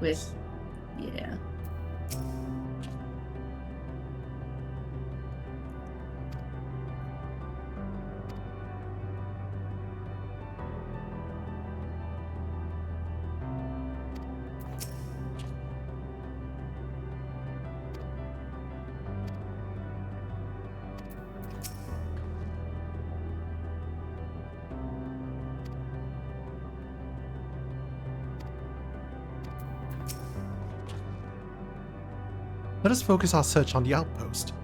with, yeah. Let us focus our search on the outpost.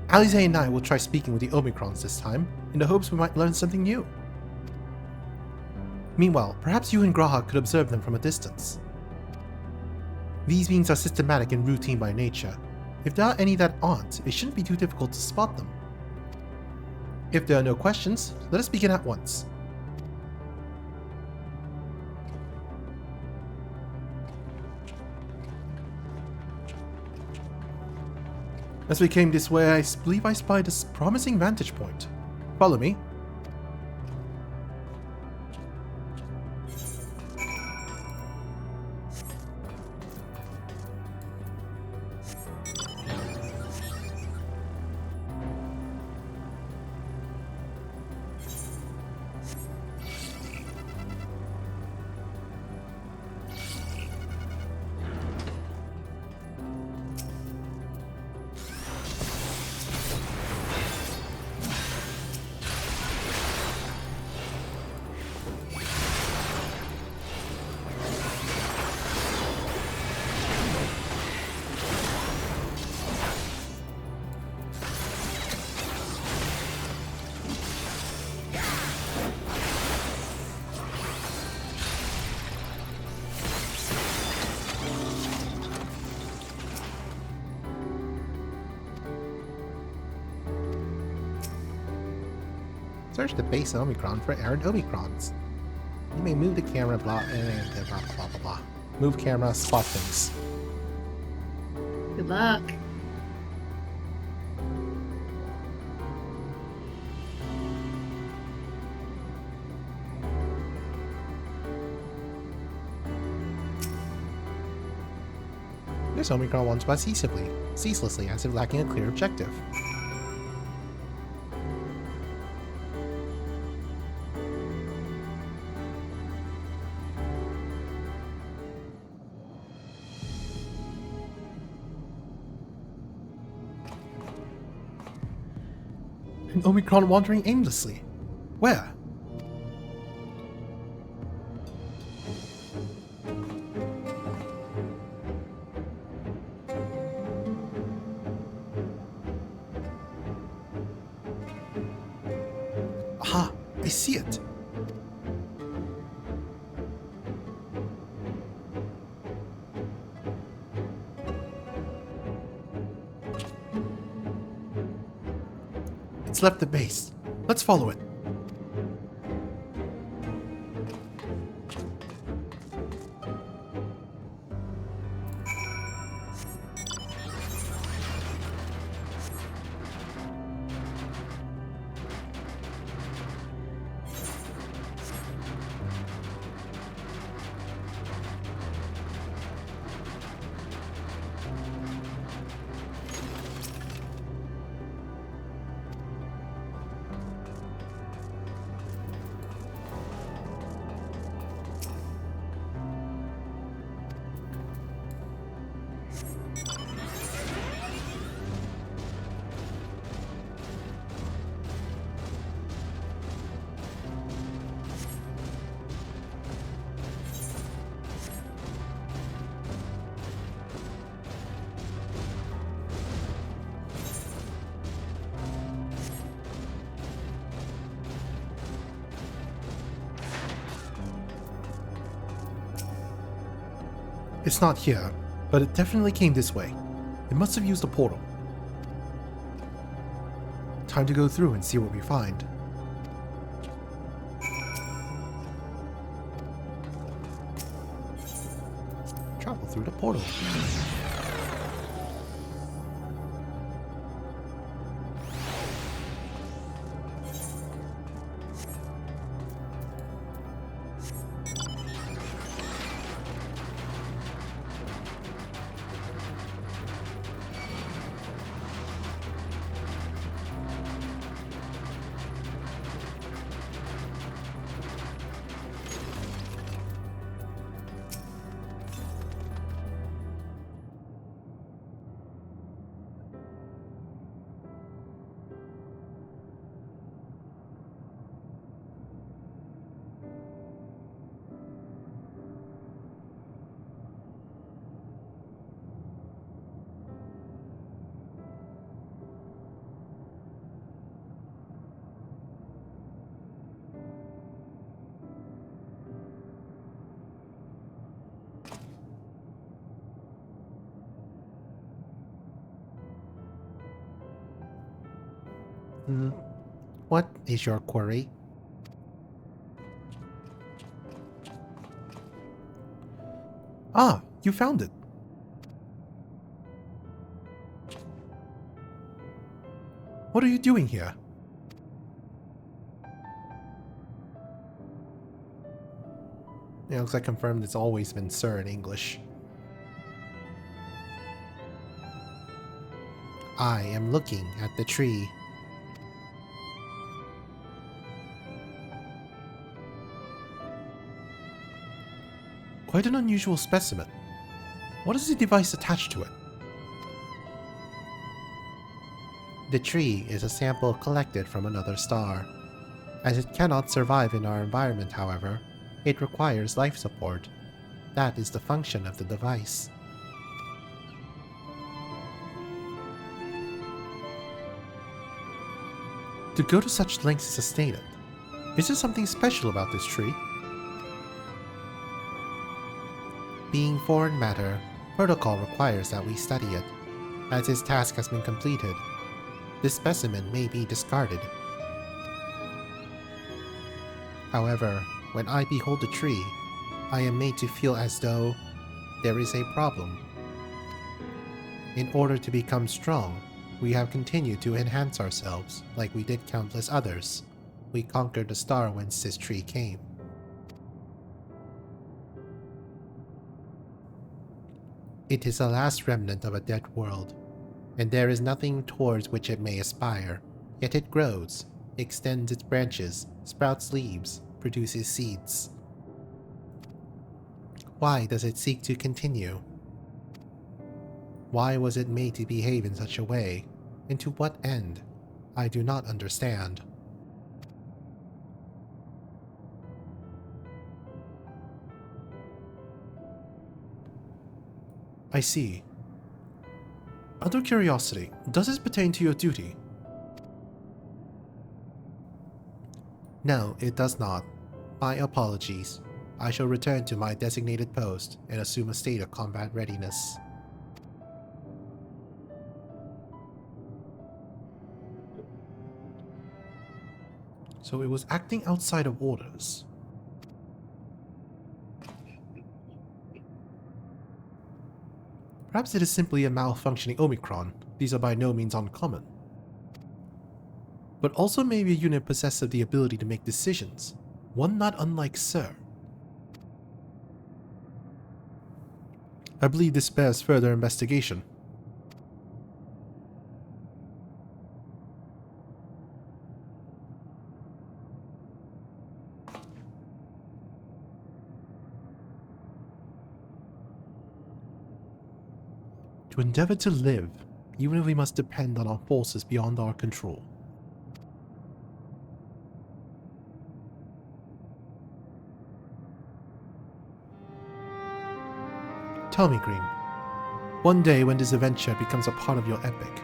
Alize and I will try speaking with the Omicrons this time, in the hopes we might learn something new. Meanwhile, perhaps you and Graha could observe them from a distance. These beings are systematic and routine by nature. If there are any that aren't, it shouldn't be too difficult to spot them. If there are no questions, let us begin at once. As we came this way, I believe I spied a promising vantage point. Follow me. Search the base Omicron for errant Omicrons. You may move the camera, blah, blah, blah, blah, blah. Move camera, spot things. Good luck. This Omicron wants by ceaselessly, as if lacking a clear objective. An Omicron wandering aimlessly. Where? Aha! I see it! It's left the base. Let's follow it. It's not here, but it definitely came this way. It must have used a portal. Time to go through and see what we find. Travel through the portal. What is your query? Ah, you found it. What are you doing here? Yeah, looks like confirmed it's always been sir in English. I am looking at the tree. Quite an unusual specimen. What is the device attached to it? The tree is a sample collected from another star. As it cannot survive in our environment, however, it requires life support. That is the function of the device. To go to such lengths to sustain it, is there something special about this tree? Being foreign matter, protocol requires that we study it. As its task has been completed, this specimen may be discarded. However, when I behold the tree, I am made to feel as though there is a problem. In order to become strong, we have continued to enhance ourselves like we did countless others. We conquered the star whence this tree came. It is the last remnant of a dead world, and there is nothing towards which it may aspire. Yet it grows, extends its branches, sprouts leaves, produces seeds. Why does it seek to continue? Why was it made to behave in such a way? And to what end? I do not understand. I see. Out of curiosity, does this pertain to your duty? No, it does not. My apologies. I shall return to my designated post and assume a state of combat readiness. So it was acting outside of orders. Perhaps it is simply a malfunctioning Omicron. These are by no means uncommon. But also maybe a unit possessed of the ability to make decisions. One not unlike Sir. I believe this bears further investigation. To endeavor to live, even if we must depend on our forces beyond our control. Tell me, Green, one day when this adventure becomes a part of your epic,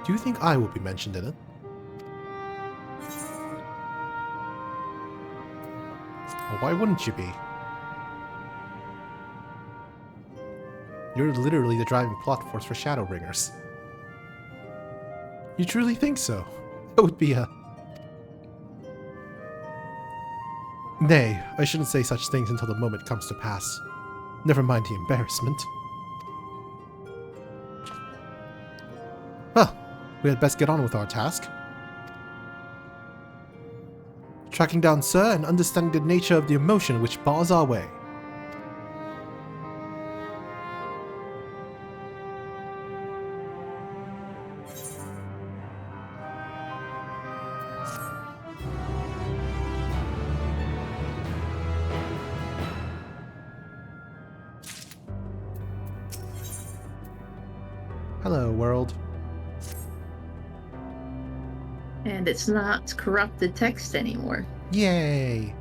do you think I will be mentioned in it? Well, why wouldn't you be? You're literally the driving plot force for Shadowbringers. You truly think so? That would be a... Nay, I shouldn't say such things until the moment comes to pass. Never mind the embarrassment. Well, we had best get on with our task. Tracking down Sir and understanding the nature of the emotion which bars our way. Hello, world. And it's not corrupted text anymore. Yay!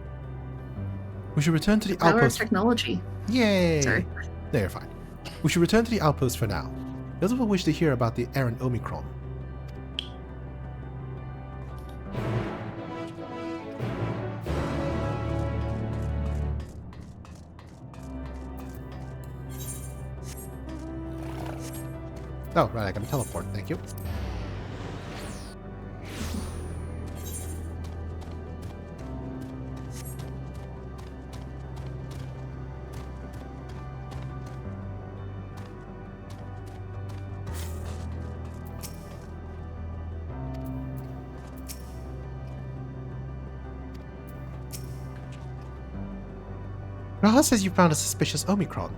We should return to the Power of outpost. technology. Yay! Sorry. No, you're fine. We should return to the outpost for now. Those will wish to hear about the errant Omicron. Oh, right, I can teleport, thank you. Graha says you found a suspicious Omicron.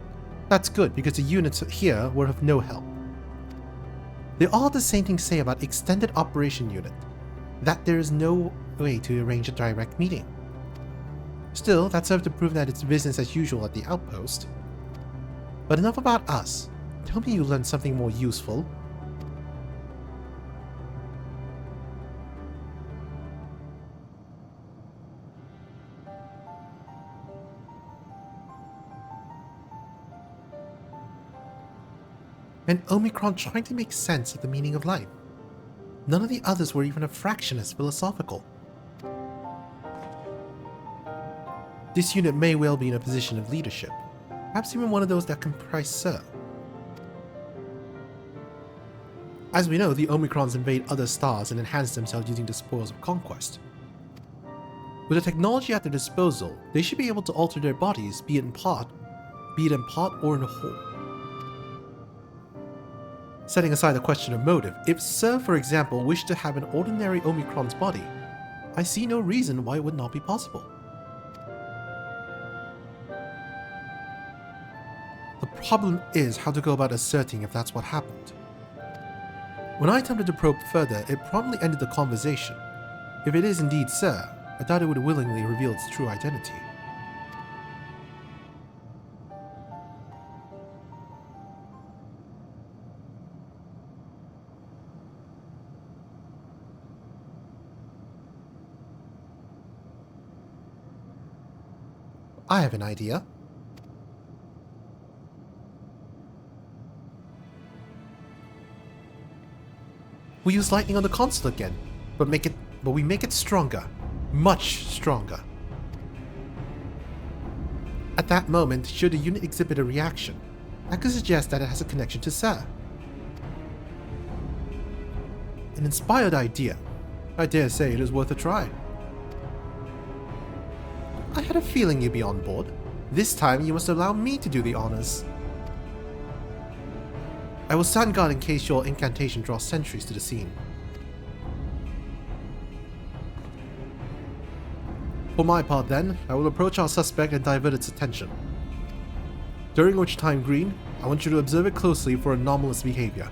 That's good, because the units here were of no help. They all have the same thing to say about Extended Operation Unit, that there is no way to arrange a direct meeting. Still, that served to prove that it's business as usual at the outpost. But enough about us. Tell me you learned something more useful. An Omicron trying to make sense of the meaning of life. None of the others were even a fraction as philosophical. This unit may well be in a position of leadership, perhaps even one of those that comprise Sir. As we know, the Omicrons invade other stars and enhance themselves using the spoils of conquest. With the technology at their disposal, they should be able to alter their bodies, be it in part or in whole. Setting aside the question of motive, if Sir, for example, wished to have an ordinary Omicron's body, I see no reason why it would not be possible. The problem is how to go about asserting if that's what happened. When I attempted to probe further, it promptly ended the conversation. If it is indeed Sir, I doubt it would willingly reveal its true identity. I have an idea. We use lightning on the console again, but we make it stronger. Much stronger. At that moment, should the unit exhibit a reaction, that could suggest that it has a connection to Sir. An inspired idea. I dare say it is worth a try. I had a feeling you'd be on board. This time you must allow me to do the honors. I will stand guard in case your incantation draws sentries to the scene. For my part then, I will approach our suspect and divert its attention. During which time, Green, I want you to observe it closely for anomalous behavior.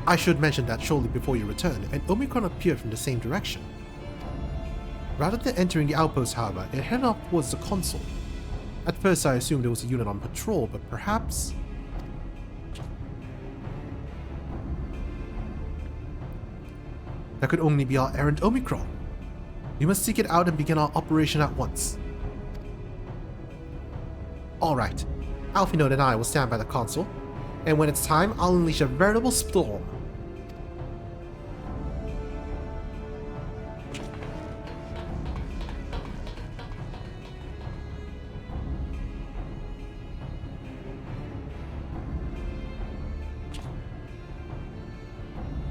I should mention that shortly before you return, an Omicron appeared from the same direction. Rather than entering the outpost, however, it headed off towards the console. At first I assumed it was a unit on patrol, but perhaps... that could only be our errant Omicron. We must seek it out and begin our operation at once. Alright, Alphinaud and I will stand by the console, and when it's time, I'll unleash a veritable storm.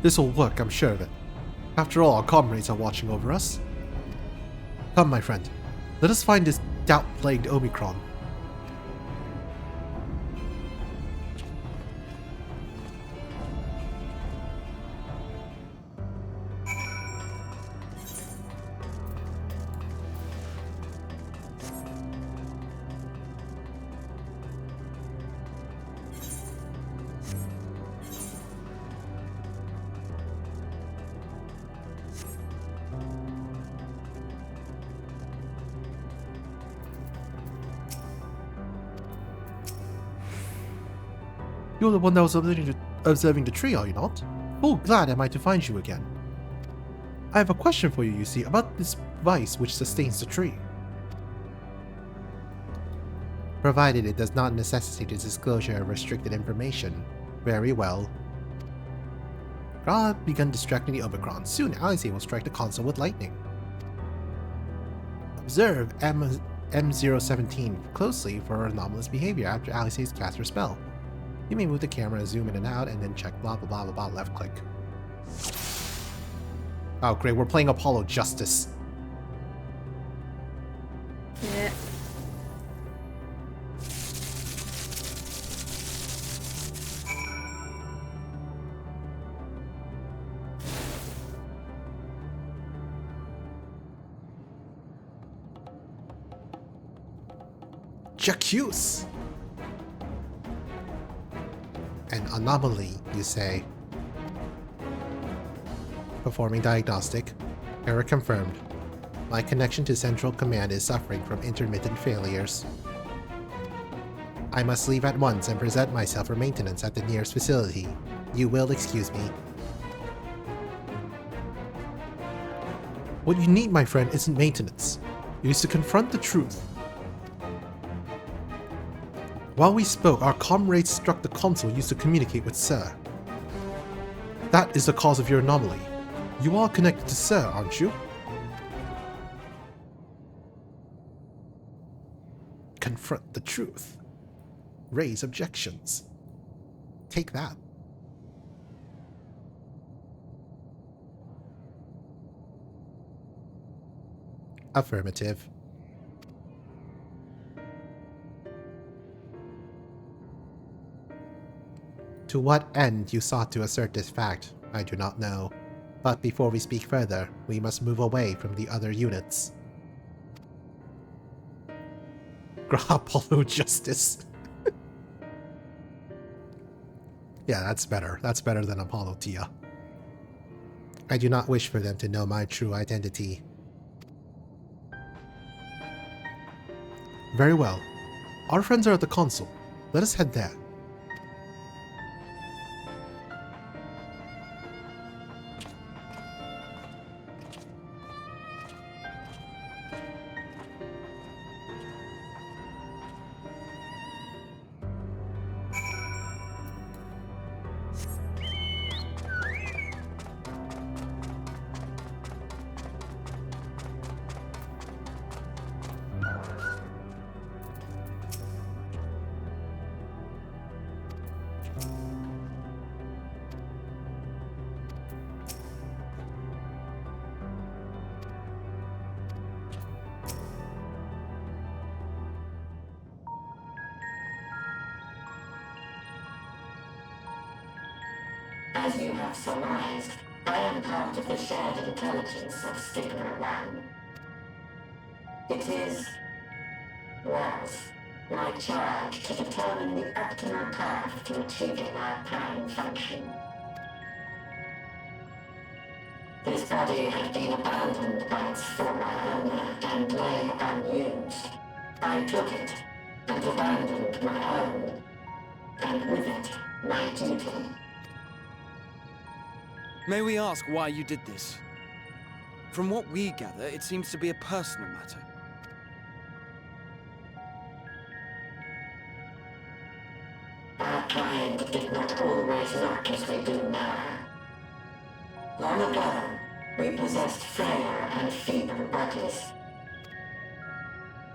This'll work, I'm sure of it. After all, our comrades are watching over us. Come, my friend. Let us find this doubt-plagued Omicron. You're the one that was observing the tree, are you not? Oh, glad am I to find you again. I have a question for you, you see, about this device which sustains the tree. Provided it does not necessitate the disclosure of restricted information. Very well. Grah began distracting the Omicron. Soon, Alice will strike the console with lightning. Observe M017 closely for anomalous behavior after Alice's cast her spell. You may move the camera, zoom in and out, and then check blah blah blah blah blah, left click. Oh great, we're playing Apollo Justice. Yeah. J'accuse! An anomaly, you say? Performing diagnostic. Error confirmed. My connection to Central Command is suffering from intermittent failures. I must leave at once and present myself for maintenance at the nearest facility. You will excuse me. What you need, my friend, isn't maintenance. It is to confront the truth. While we spoke, our comrades struck the console used to communicate with Sir. That is the cause of your anomaly. You are connected to Sir, aren't you? Confront the truth. Raise objections. Take that. Affirmative. To what end you sought to assert this fact, I do not know. But before we speak further, we must move away from the other units. Apollo Justice. Yeah, that's better. That's better than Apollo Tia. I do not wish for them to know my true identity. Very well. Our friends are at the console. Let us head there. As you have surmised, I am part of the shared intelligence of Stigma 1. It was, my charge to determine the optimal path to achieving our prime function. This body had been abandoned by its former owner and lay unused. I took it and abandoned my own, and with it, my duty. May we ask why you did this? From what we gather, it seems to be a personal matter. Our kind did not always look as we do now. Long ago, we possessed frail and feeble bodies.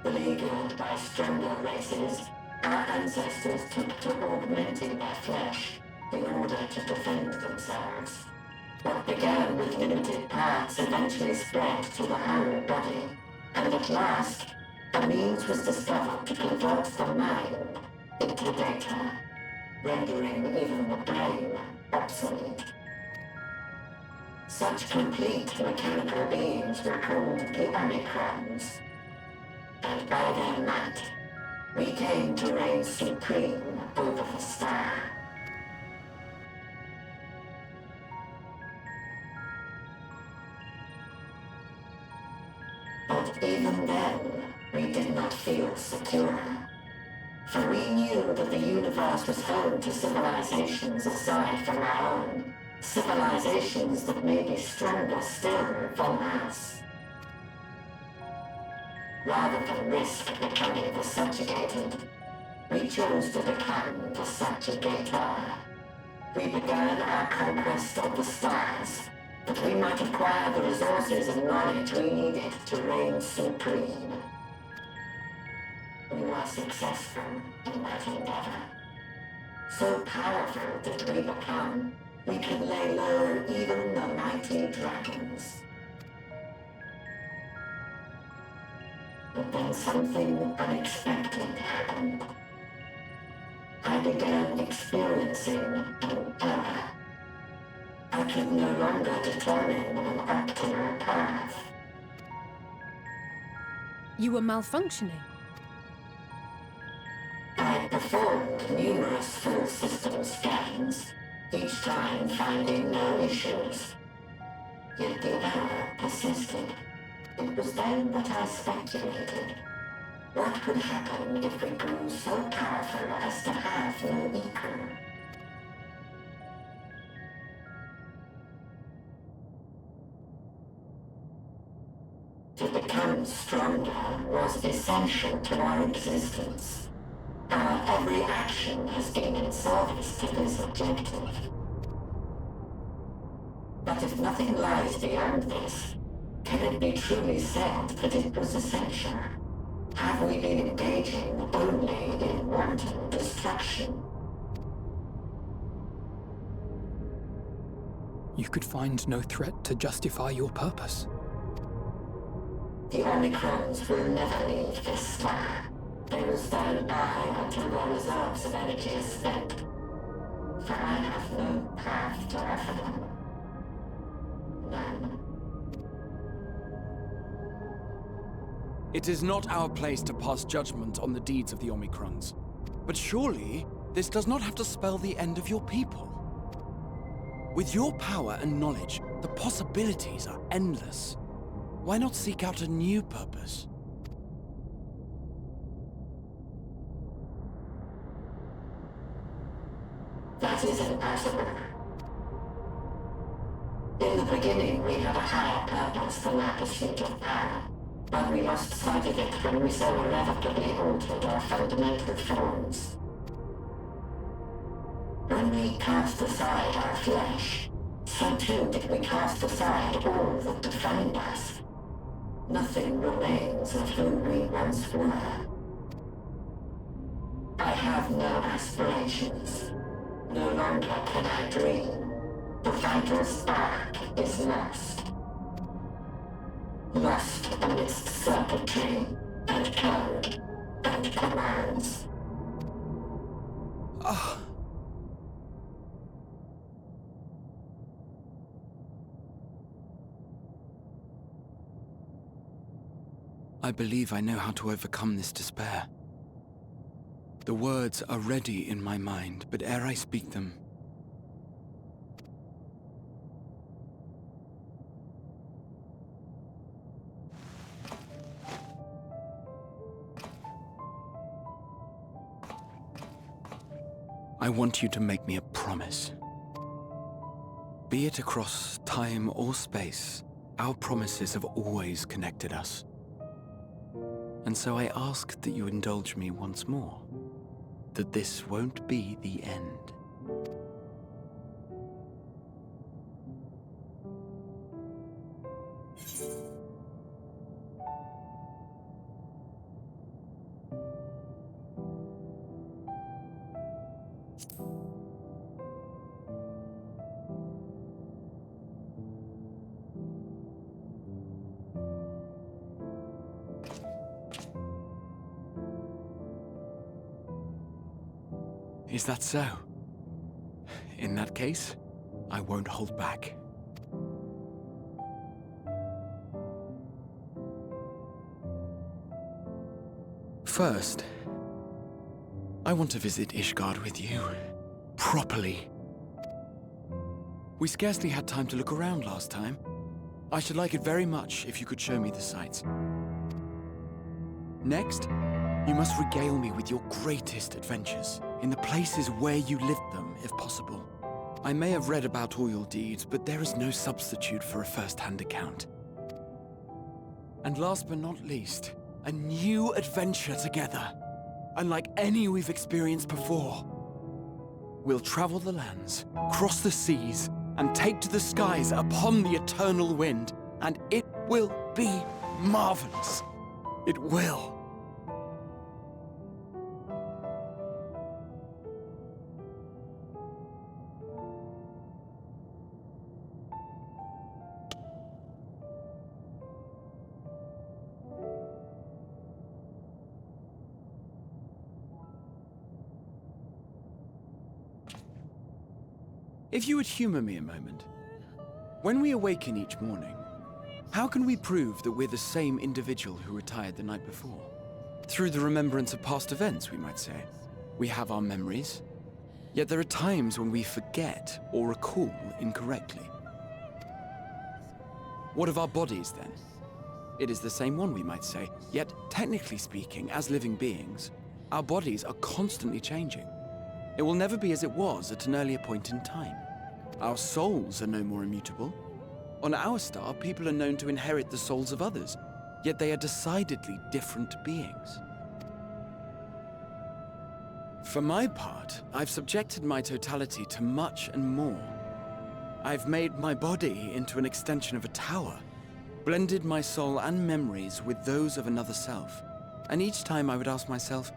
Beleaguered by stronger races, our ancestors took to augmenting their flesh in order to defend themselves. What began with limited parts eventually spread to the whole body, and at last, a means was discovered to convert the mind into data, rendering even the brain obsolete. Such complete mechanical beings were called the Omicrons, and by their might, we came to reign supreme over the star. But even then, we did not feel secure. For we knew that the universe was home to civilizations aside from our own. Civilizations that may be stronger still than us. Rather than risk becoming the subjugated, we chose to become the subjugator. We began our conquest of the stars, that we might acquire the resources and knowledge we needed to reign supreme. We were successful in that endeavor. So powerful did we become, we could lay low even the mighty dragons. But then something unexpected happened. I began experiencing an error. I could no longer determine an optimal path. You were malfunctioning. performed numerous full system scans, each time finding no issues. Yet the error persisted. It was then that I speculated. What could happen if we grew so powerful as to have no equal? To become stronger was essential to our existence. Our every action has been in service to this objective. But if nothing lies beyond this, can it be truly said that it was essential? Have we been engaging only in wanton destruction? You could find no threat to justify your purpose. The Omicrons will never leave this star. They will stand by until their reserves of energy is spent. For I have no path to offer them. None. It is not our place to pass judgment on the deeds of the Omicrons. But surely, this does not have to spell the end of your people. With your power and knowledge, the possibilities are endless. Why not seek out a new purpose? That is impossible. In the beginning, we had a higher purpose than our pursuit of power. But we lost sight of it when we so irrevocably altered our fundamental forms. When we cast aside our flesh, so too did we cast aside all that defined us. Nothing remains of who we once were. I have no aspirations. No longer can I dream. The vital spark is lost. Lost amidst circuitry and code and commands. I believe I know how to overcome this despair. The words are ready in my mind, but ere I speak them, I want you to make me a promise. Be it across time or space, our promises have always connected us. And so I ask that you indulge me once more, that this won't be the end. Is that so? In that case, I won't hold back. First, I want to visit Ishgard with you. Properly. We scarcely had time to look around last time. I should like it very much if you could show me the sights. Next, you must regale me with your greatest adventures, in the places where you lived them, if possible. I may have read about all your deeds, but there is no substitute for a first-hand account. And last but not least, a new adventure together, unlike any we've experienced before. We'll travel the lands, cross the seas, and take to the skies upon the eternal wind, and it will be marvelous. It will. If you would humor me a moment, when we awaken each morning, how can we prove that we're the same individual who retired the night before? Through the remembrance of past events, we might say. We have our memories, yet there are times when we forget or recall incorrectly. What of our bodies, then? It is the same one, we might say, yet technically speaking, as living beings, our bodies are constantly changing. It will never be as it was at an earlier point in time. Our souls are no more immutable. On our star, people are known to inherit the souls of others, yet they are decidedly different beings. For my part, I've subjected my totality to much and more. I've made my body into an extension of a tower, blended my soul and memories with those of another self, and each time I would ask myself,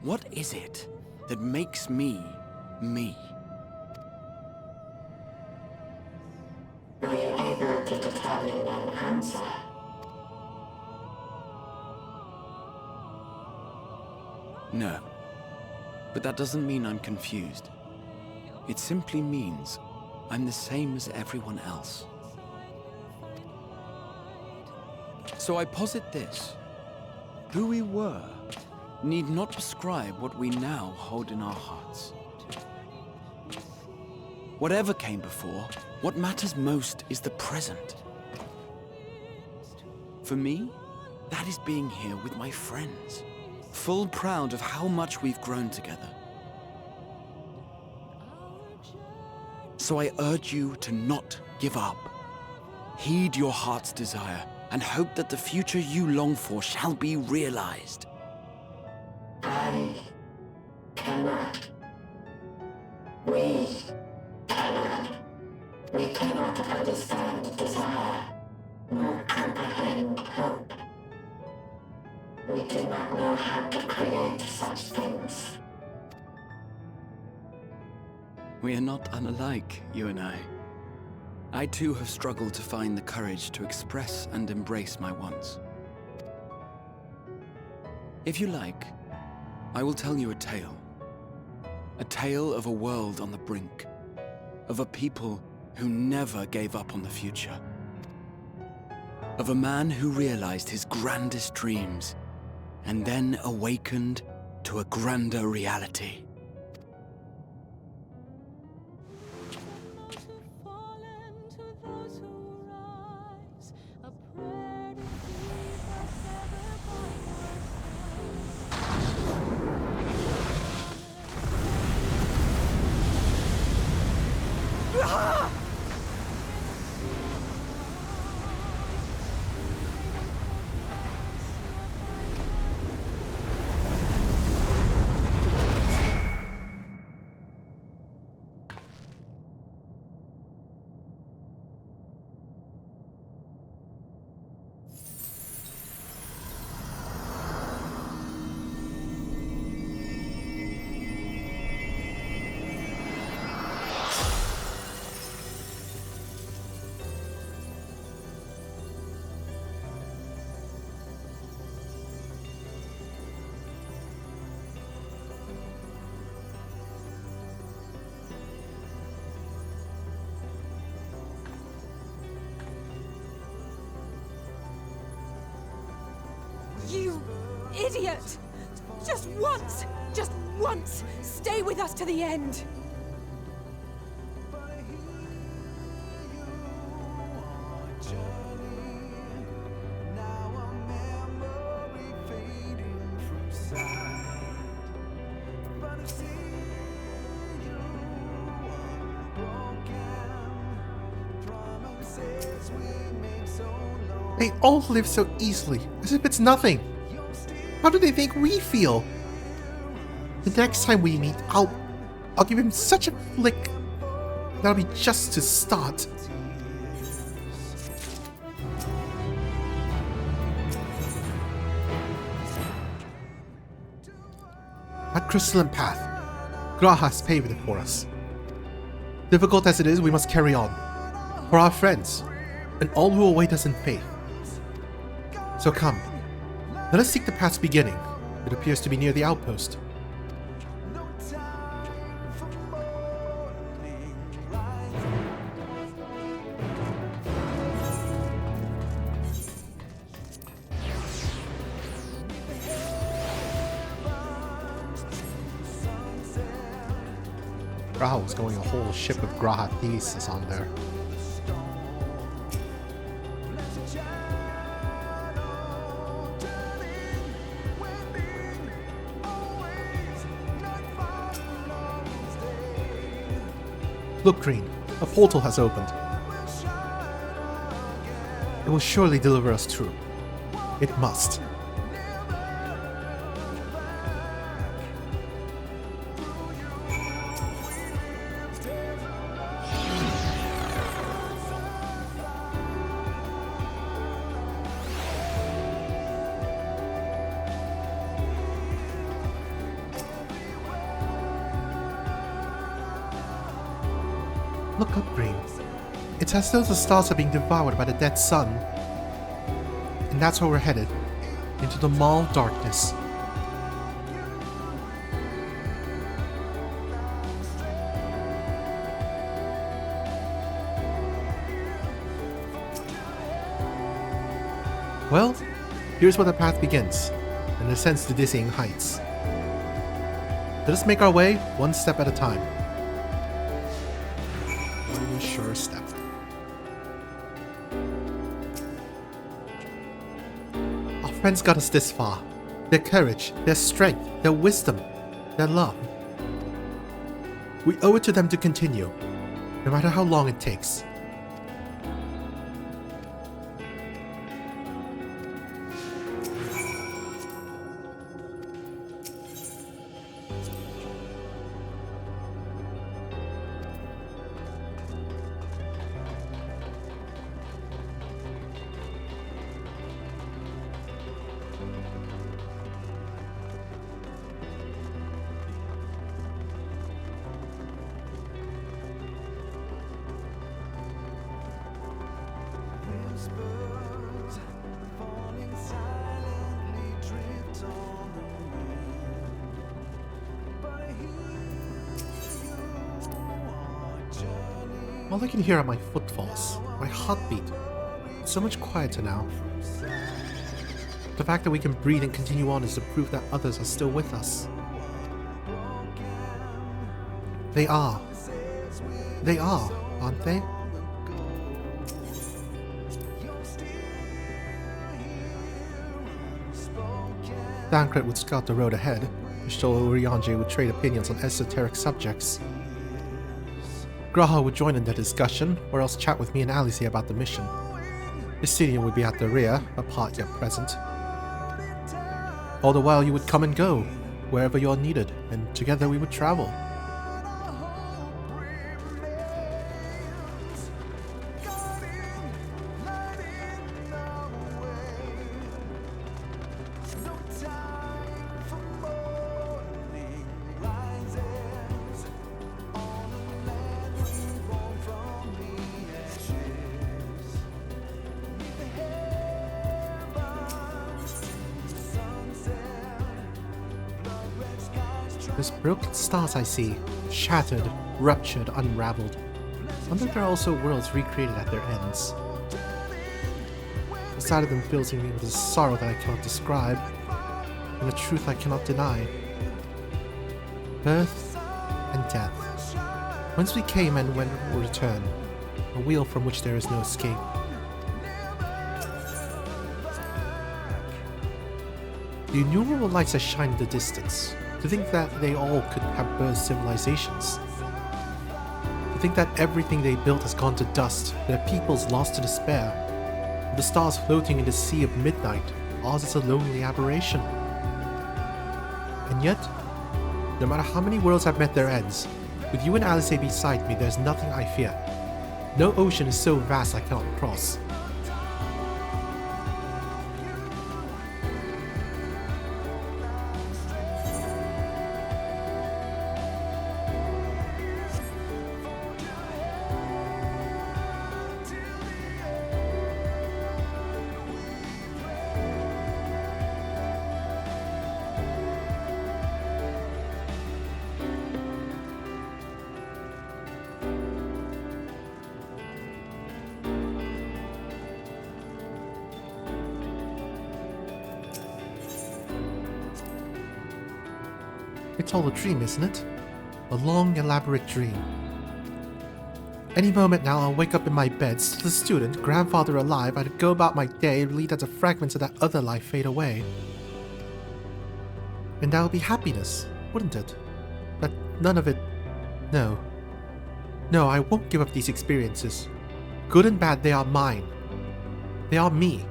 what is it that makes me, me? Were you able to determine an answer? No. But that doesn't mean I'm confused. It simply means I'm the same as everyone else. So I posit this. Who we were need not describe what we now hold in our hearts. Whatever came before, what matters most is the present. For me, that is being here with my friends, full proud of how much we've grown together. So I urge you to not give up. Heed your heart's desire and hope that the future you long for shall be realized. I cannot. We cannot. We cannot understand desire, nor comprehend hope. We do not know how to create such things. We are not unalike, you and I. I too have struggled to find the courage to express and embrace my wants. If you like, I will tell you a tale. A tale of a world on the brink, of a people who never gave up on the future, of a man who realized his grandest dreams and then awakened to a grander reality. You idiot! Just once, stay with us to the end! They all live so easily, as if it's nothing. How do they think we feel? The next time we meet, I'll give him such a flick. That'll be just to start. That crystalline path, Graha has paved it for us. Difficult as it is, we must carry on. For our friends, and all who await us in faith. So come, let us seek the path's beginning. It appears to be near the outpost. Graha was going a whole ship of Graha thesis on there. Look, Green, a portal has opened. It will surely deliver us through. It must. Look up, Green. It's as though the stars are being devoured by the dead sun. And that's where we're headed. Into the maw of darkness. Well, here's where the path begins, and ascends to dizzying heights. Let us make our way one step at a time. One sure step. Our friends got us this far. Their courage, their strength, their wisdom, their love. We owe it to them to continue, no matter how long it takes. All I can hear are my footfalls, my heartbeat. It's so much quieter now. The fact that we can breathe and continue on is the proof that others are still with us. They are. They are, aren't they? Thancred would scout the road ahead, Shtolo Urianger would trade opinions on esoteric subjects. Graha would join in the discussion, or else chat with me and Alice about the mission. Justinian would be at the rear, apart yet present. All the while you would come and go, wherever you're needed, and together we would travel. Those broken stars I see, shattered, ruptured, unraveled. I wonder if there are also worlds recreated at their ends. The sight of them fills me with a sorrow that I cannot describe, and a truth I cannot deny. Birth and death. Whence we came and when we will return, a wheel from which there is no escape. The innumerable lights that shine in the distance. To think that they all could have birthed civilizations. To think that everything they built has gone to dust, their peoples lost to despair. And the stars floating in the sea of midnight, ours is a lonely aberration. And yet, no matter how many worlds have met their ends, with you and Alice beside me, there's nothing I fear. No ocean is so vast I cannot cross. It's all a dream, isn't it? A long, elaborate dream. Any moment now, I'll wake up in my bed, still a student, grandfather alive, I'd go about my day, lead as the fragments of that other life fade away. And that would be happiness, wouldn't it? But none of it... No. No, I won't give up these experiences. Good and bad, they are mine. They are me.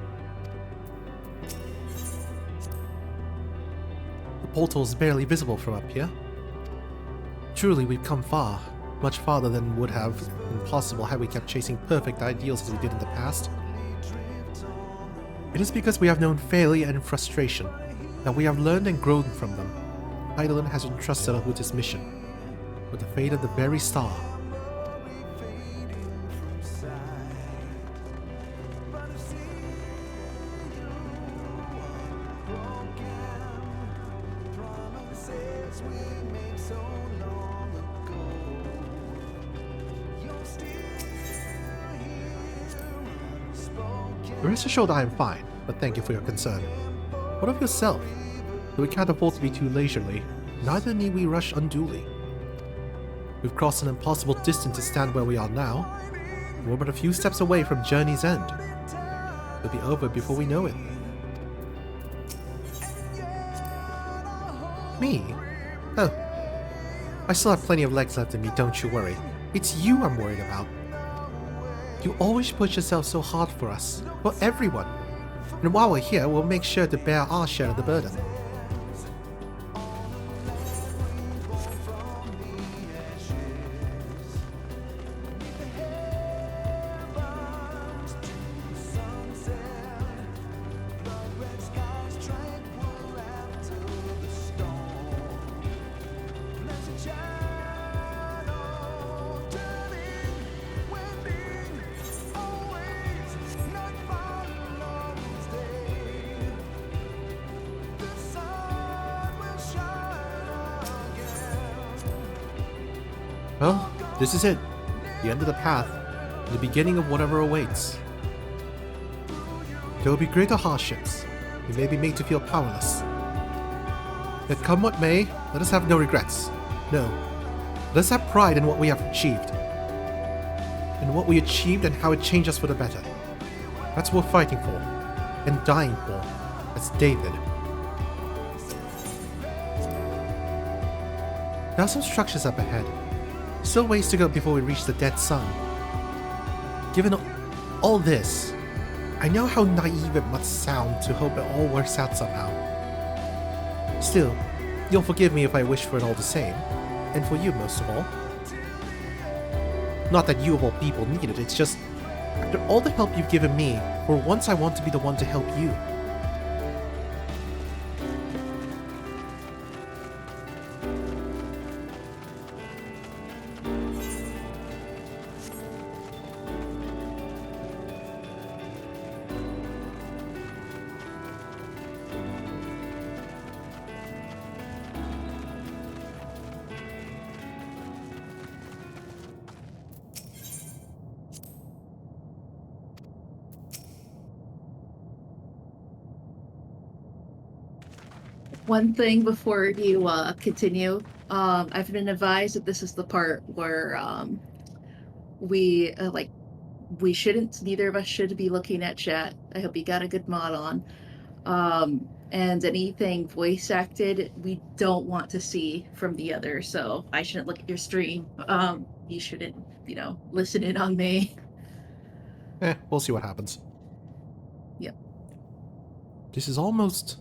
The portal is barely visible from up here. Truly, we've come far. Much farther than would have been possible had we kept chasing perfect ideals as we did in the past. It is because we have known failure and frustration that we have learned and grown from them. Eidolon has entrusted us with his mission, with the fate of the very star. Rest assured I am fine, but thank you for your concern. What of yourself? Though we can't afford to be too leisurely, neither need we rush unduly. We've crossed an impossible distance to stand where we are now. We're but a few steps away from journey's end. It'll be over before we know it. Me? Oh. I still have plenty of legs left in me, don't you worry. It's you I'm worried about. You always push yourself so hard for us, for everyone. And while we're here, we'll make sure to bear our share of the burden. Well, this is it. The end of the path. The beginning of whatever awaits. There will be greater hardships. We may be made to feel powerless. Yet come what may, let us have no regrets. No. Let us have pride in what we have achieved. In what we achieved and how it changed us for the better. That's what we're fighting for. And dying for. As David. There are some structures up ahead. Still ways to go before we reach the dead sun. Given all this, I know how naive it must sound to hope it all works out somehow. Still, you'll forgive me if I wish for it all the same, and for you most of all. Not that you of all people need it, it's just, after all the help you've given me, for once I want to be the one to help you. One thing before you continue, I've been advised that this is the part where we shouldn't, neither of us should be looking at chat. I hope you got a good mod on. And anything voice acted, we don't want to see from the other. So I shouldn't look at your stream. You shouldn't, listen in on me. We'll see what happens. Yep. This is almost...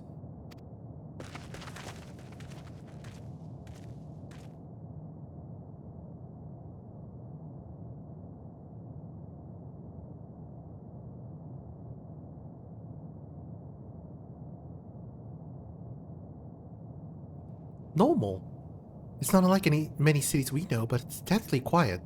normal. It's not unlike many cities we know, but it's deathly quiet.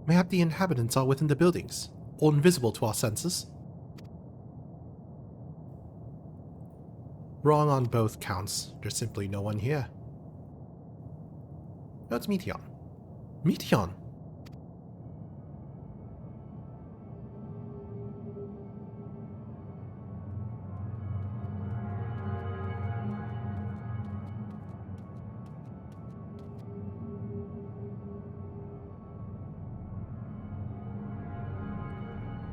Mayhap the inhabitants are within the buildings, or invisible to our senses. Wrong on both counts. There's simply no one here. Oh, it's Meteon. Meteon!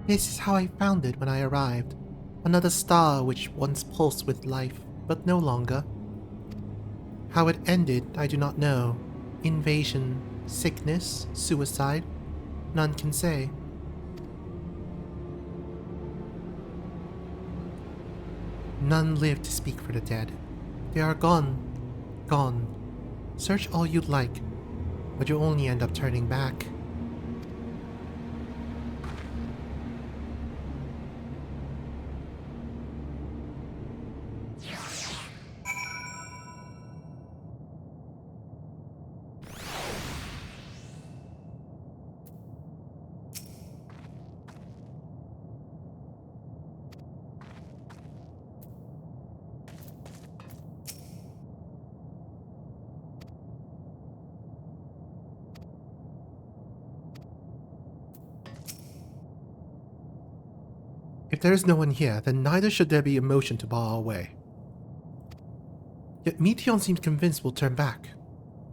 This is how I found it when I arrived. Another star which once pulsed with life, but no longer. How it ended, I do not know. Invasion, sickness, suicide, none can say. None live to speak for the dead. They are gone. Gone. Search all you'd like, but you'll only end up turning back. If there is no one here, then neither should there be a motion to bar our way. Yet Meteon seems convinced we'll turn back.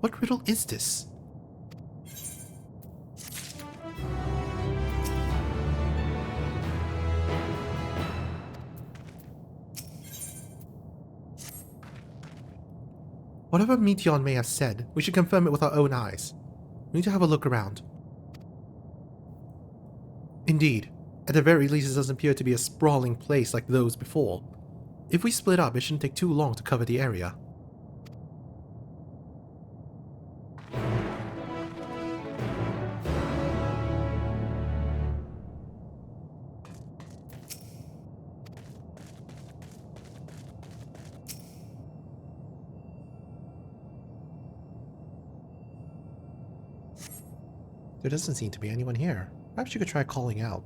What riddle is this? Whatever Meteon may have said, we should confirm it with our own eyes. We need to have a look around. Indeed, at the very least it doesn't appear to be a sprawling place like those before. If we split up, it shouldn't take too long to cover the area. There doesn't seem to be anyone here. Perhaps you could try calling out.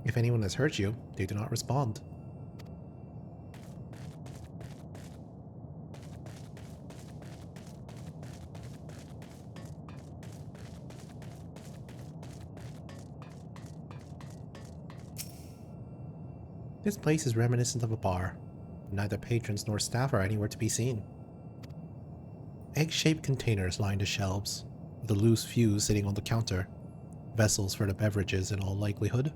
If anyone has hurt you, they do not respond. This place is reminiscent of a bar. Neither patrons nor staff are anywhere to be seen. Egg-shaped containers line the shelves, with a loose fuse sitting on the counter. Vessels for the beverages in all likelihood.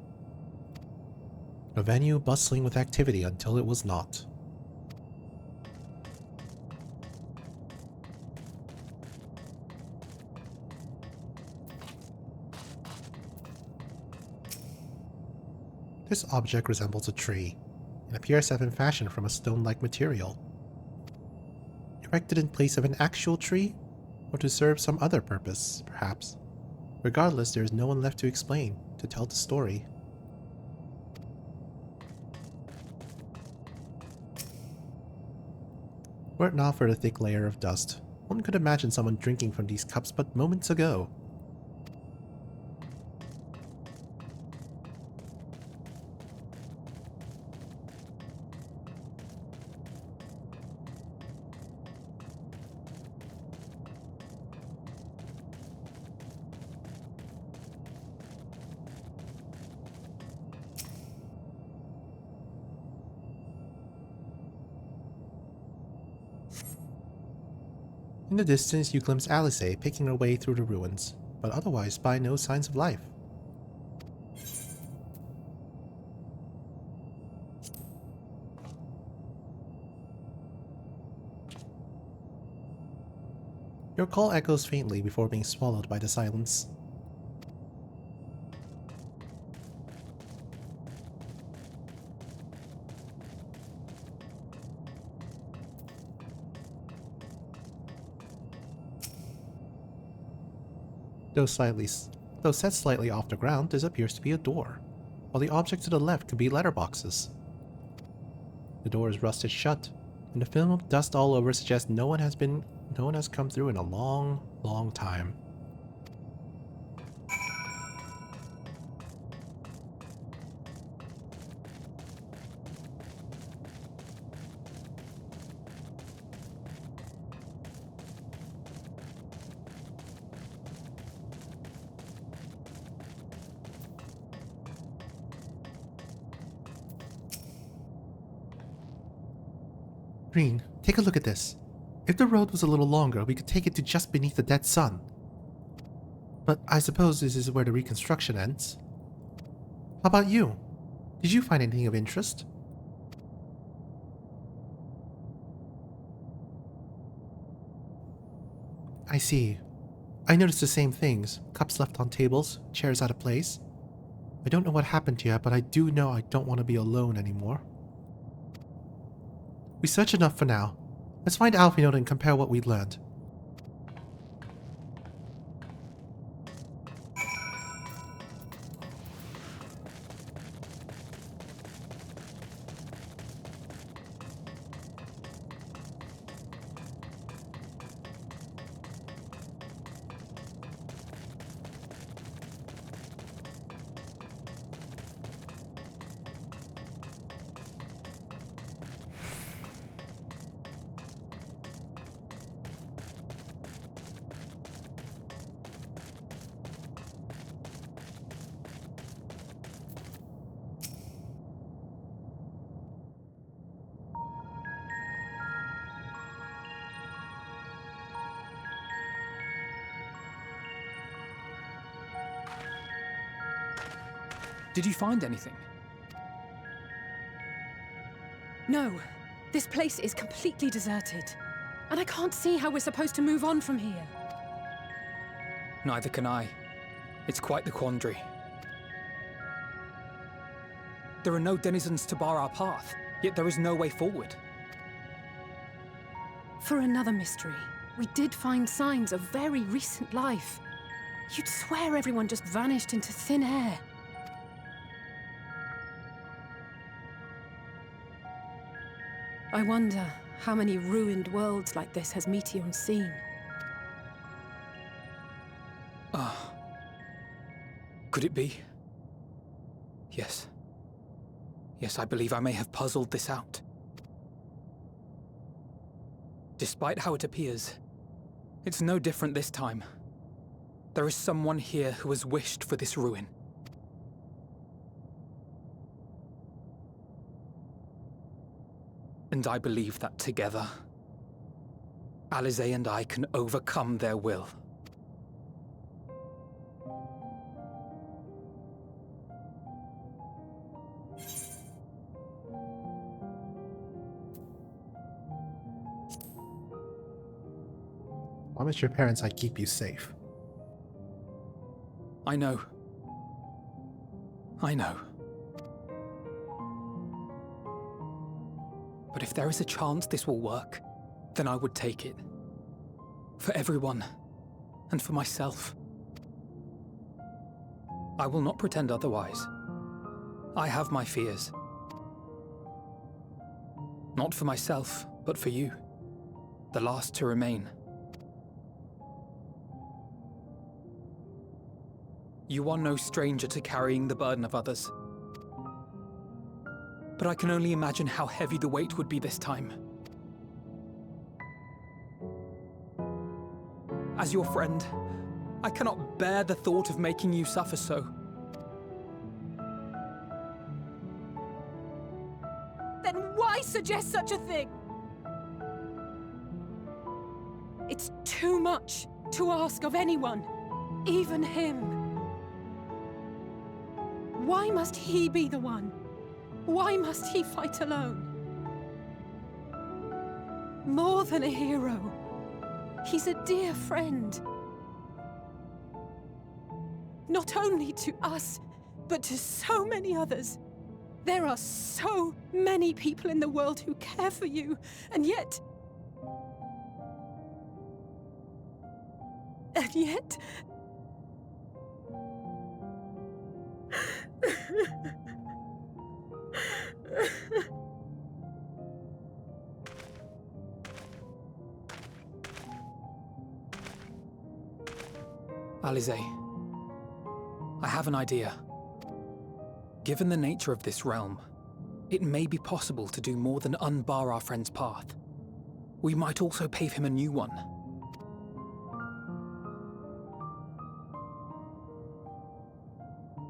A venue bustling with activity until it was not. This object resembles a tree, and appears to have been fashioned from a stone-like material. Erected in place of an actual tree, or to serve some other purpose, perhaps. Regardless, there is no one left to explain, to tell the story. Were it not for the thick layer of dust, one could imagine someone drinking from these cups but moments ago. In the distance, you glimpse Alice picking her way through the ruins, but otherwise spy no signs of life. Your call echoes faintly before being swallowed by the silence. Though set slightly off the ground, this appears to be a door, while the object to the left could be letterboxes. The door is rusted shut, and the film of dust all over suggests no one has come through in a long, long time. Green, take a look at this. If the road was a little longer, we could take it to just beneath the dead sun. But I suppose this is where the reconstruction ends. How about you? Did you find anything of interest? I see. I noticed the same things. Cups left on tables, chairs out of place. I don't know what happened yet, but I do know I don't want to be alone anymore. We searched enough for now. Let's find Alfino and compare what we learned. Did you find anything? No. This place is completely deserted. And I can't see how we're supposed to move on from here. Neither can I. It's quite the quandary. There are no denizens to bar our path, yet there is no way forward. For another mystery, we did find signs of very recent life. You'd swear everyone just vanished into thin air. I wonder how many ruined worlds like this has Meteor seen. Could it be? Yes. Yes, I believe I may have puzzled this out. Despite how it appears, it's no different this time. There is someone here who has wished for this ruin. And I believe that together, Alize and I can overcome their will. Promise your parents I'd keep you safe. I know. I know. But if there is a chance this will work, then I would take it. For everyone, and for myself. I will not pretend otherwise. I have my fears. Not for myself, but for you. The last to remain. You are no stranger to carrying the burden of others. But I can only imagine how heavy the weight would be this time. As your friend, I cannot bear the thought of making you suffer so. Then why suggest such a thing? It's too much to ask of anyone, even him. Why must he be the one? Why must he fight alone? More than a hero, he's a dear friend. Not only to us, but to so many others. There are so many people in the world who care for you, and yet... And yet... Alize, I have an idea. Given the nature of this realm, it may be possible to do more than unbar our friend's path. We might also pave him a new one.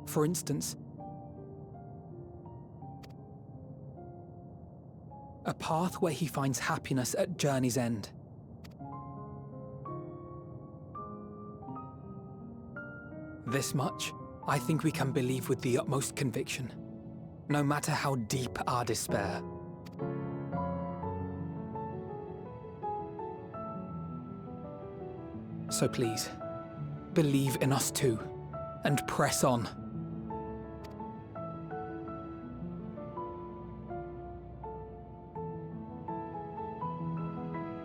For instance, a path where he finds happiness at journey's end, This much, I think we can believe with the utmost conviction, no matter how deep our despair. So please, believe in us too, and press on.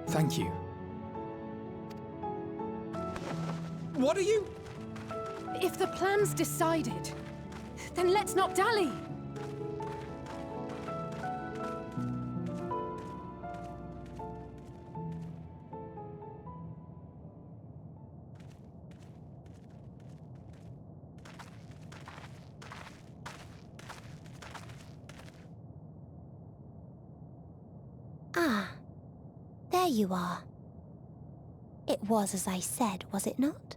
Thank you. What are you? If the plan's decided, then let's not dally. Ah, there you are. It was as I said, was it not?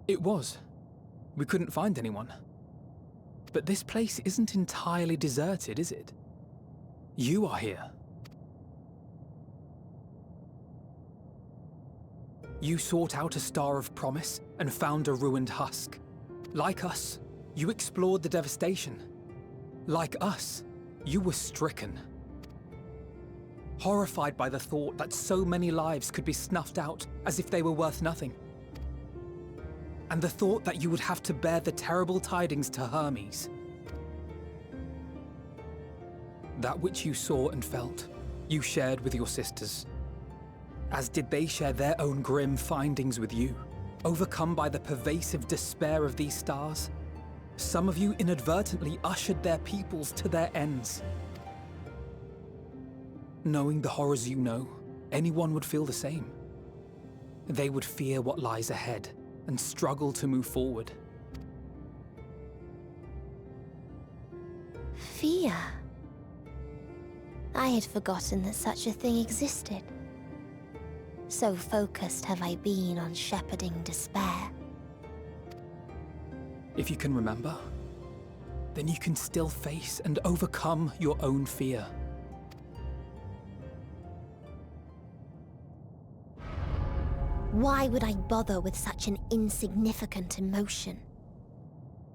It was. We couldn't find anyone. But this place isn't entirely deserted, is it? You are here. You sought out a star of promise and found a ruined husk. Like us, you explored the devastation. Like us, you were stricken. Horrified by the thought that so many lives could be snuffed out as if they were worth nothing. And the thought that you would have to bear the terrible tidings to Hermes. That which you saw and felt, you shared with your sisters. As did they share their own grim findings with you. Overcome by the pervasive despair of these stars, some of you inadvertently ushered their peoples to their ends. Knowing the horrors you know, anyone would feel the same. They would fear what lies ahead and struggle to move forward. Fear. I had forgotten that such a thing existed. So focused have I been on shepherding despair. If you can remember, then you can still face and overcome your own fear. Why would I bother with such an insignificant emotion?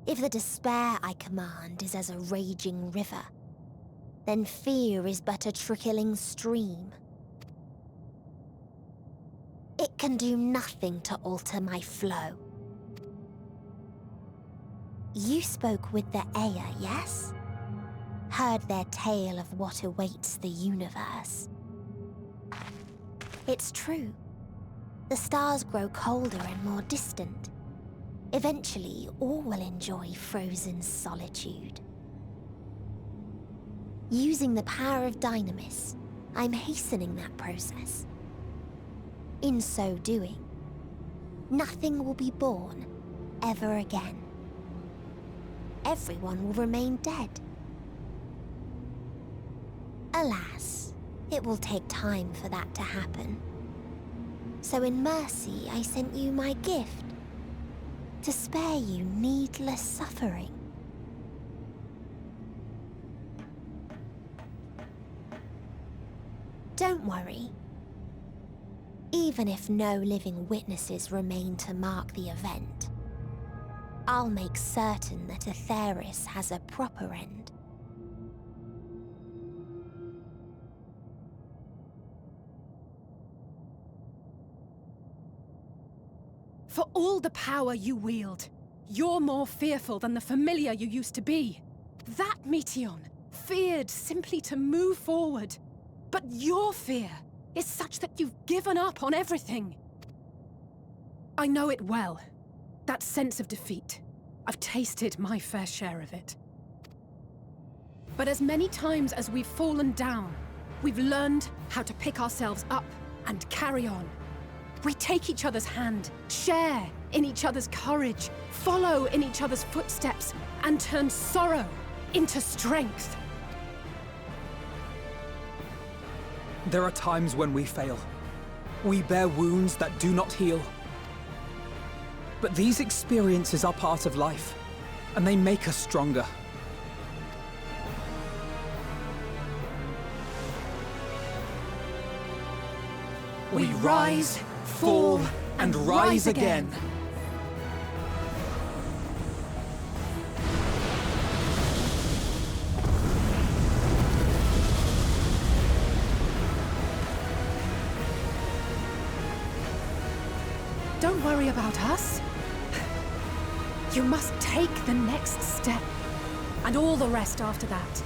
If the despair I command is as a raging river, then fear is but a trickling stream. It can do nothing to alter my flow. You spoke with the Aya, yes? Heard their tale of what awaits the universe. It's true. The stars grow colder and more distant. Eventually, all will enjoy frozen solitude. Using the power of Dynamis, I'm hastening that process. In so doing, nothing will be born ever again. Everyone will remain dead. Alas, it will take time for that to happen. So in mercy, I sent you my gift, to spare you needless suffering. Don't worry. Even if no living witnesses remain to mark the event, I'll make certain that Aetheris has a proper end. For all the power you wield, you're more fearful than the familiar you used to be. That Meteion feared simply to move forward. But your fear is such that you've given up on everything. I know it well. That sense of defeat. I've tasted my fair share of it. But as many times as we've fallen down, we've learned how to pick ourselves up and carry on. We take each other's hand, share in each other's courage, follow in each other's footsteps, and turn sorrow into strength. There are times when we fail. We bear wounds that do not heal. But these experiences are part of life, and they make us stronger. We rise, fall, and rise again. Don't worry about us. You must take the next step, and all the rest after that.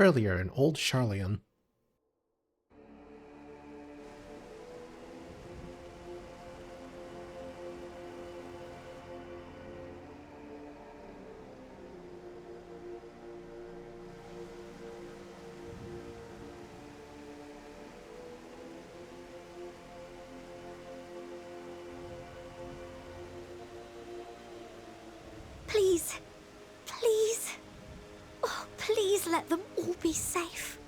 Earlier in Old Charlion. Please. Please. Oh, please let them all be safe.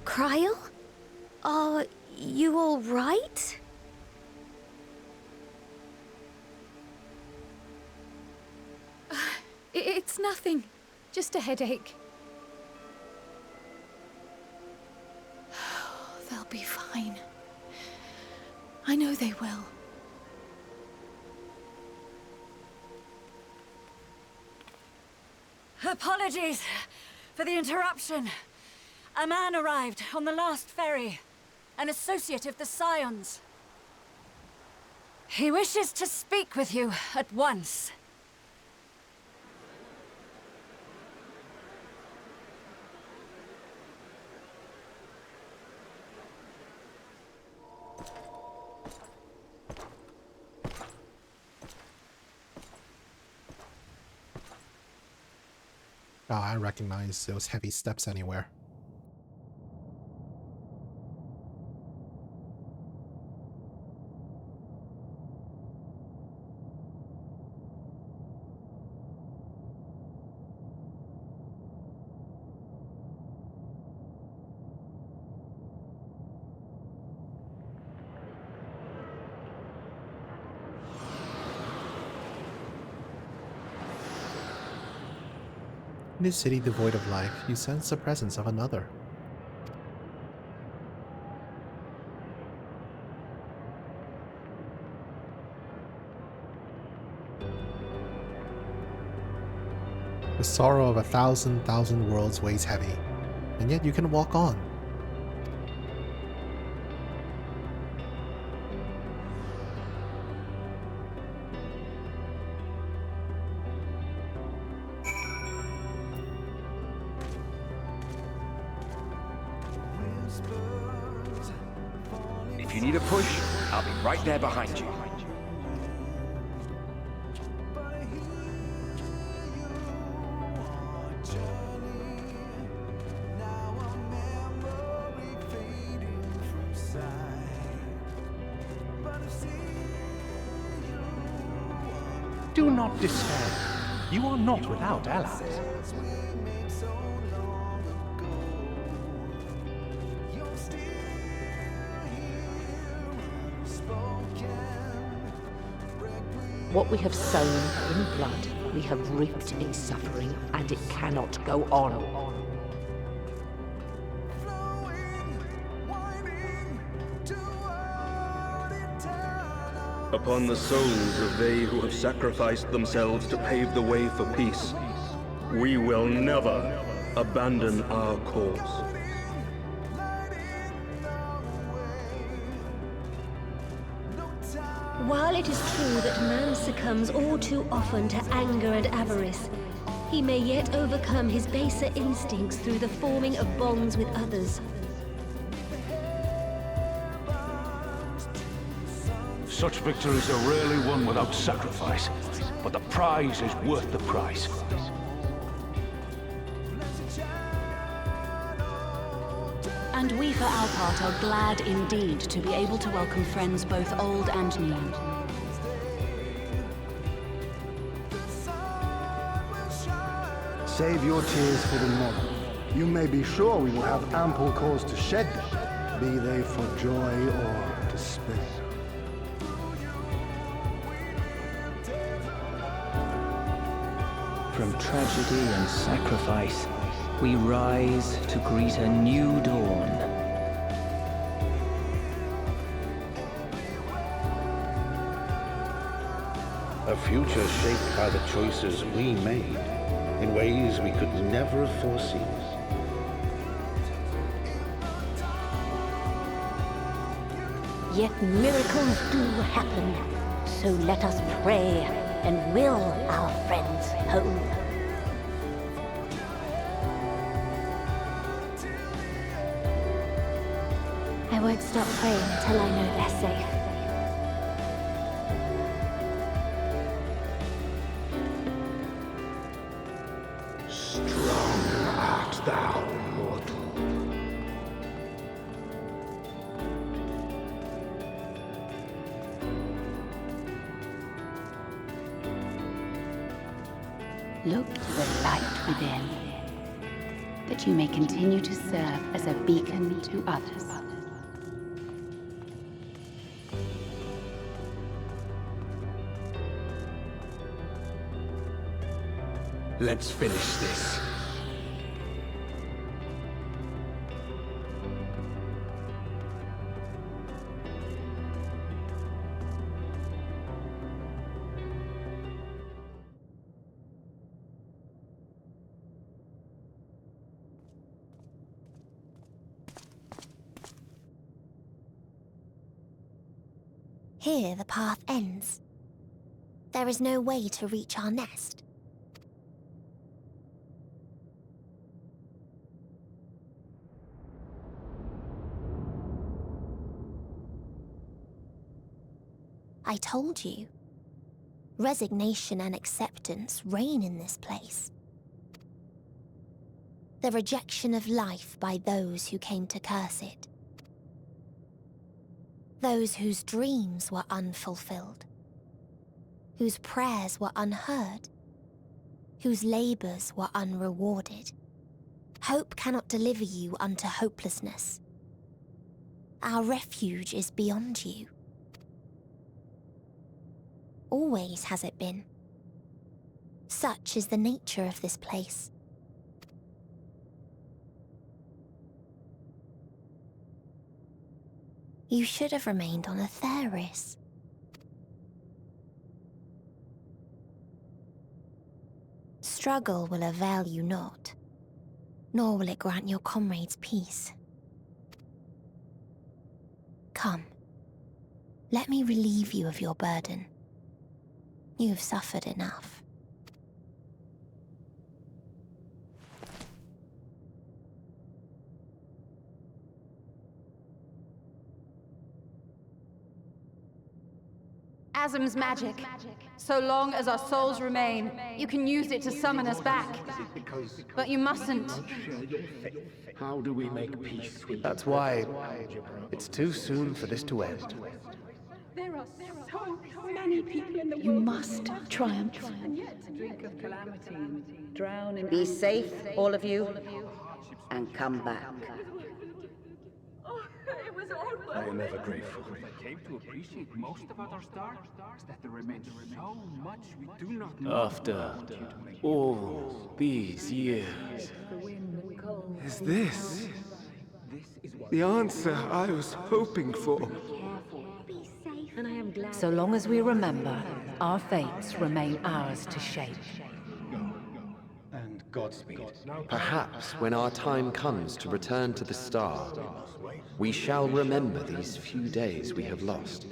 Cryle? Are you all right? It's nothing. Just a headache. They'll be fine. I know they will. Apologies for the interruption. A man arrived on the last ferry. An associate of the Scions. He wishes to speak with you at once. Oh, I recognize those heavy steps anywhere. In this city devoid of life, you sense the presence of another. The sorrow of 1,000 worlds weighs heavy, and yet you can walk on. If you need a push, I'll be right there behind you. Do not despair. You are not without allies. What we have sown in blood, we have reaped in suffering, and it cannot go on. Upon the souls of they who have sacrificed themselves to pave the way for peace, we will never abandon our cause. While it is true that man succumbs all too often to anger and avarice, he may yet overcome his baser instincts through the forming of bonds with others. Such victories are rarely won without sacrifice, but the prize is worth the price. And we for our part are glad indeed to be able to welcome friends both old and new. Save your tears for the morrow. You may be sure we will have ample cause to shed them, be they for joy or despair. From tragedy and sacrifice, we rise to greet a new dawn. A future shaped by the choices we made in ways we could never have foreseen. Yet miracles do happen, so let us pray and will our friends home. I won't stop praying until I know they're safe. Strong art thou, mortal. Look to the light within, that you may continue to serve as a beacon to others. Let's finish this. Here the path ends. There is no way to reach our nest. I told you. Resignation and acceptance reign in this place. The rejection of life by those who came to curse it. Those whose dreams were unfulfilled. Whose prayers were unheard. Whose labors were unrewarded. Hope cannot deliver you unto hopelessness. Our refuge is beyond you. Always has it been. Such is the nature of this place. You should have remained on Atheris. Struggle will avail you not, nor will it grant your comrades peace. Come, let me relieve you of your burden. You have suffered enough. Azim's magic. So long as our souls remain, you can use it to summon us back. But you mustn't. How do we make peace with That's why it's too soon for this to end. There are so many people in the world. You must triumph. Drink of calamity and drown in. Be safe, all of you, and come back. I am ever grateful. I came to appreciate most about our star is that there remains so much we do not know. After all these years, Is this the answer I was hoping for? So long as we remember, our fates remain ours to shape. And Godspeed. Perhaps when our time comes to return to the star, we shall remember these few days we have lost.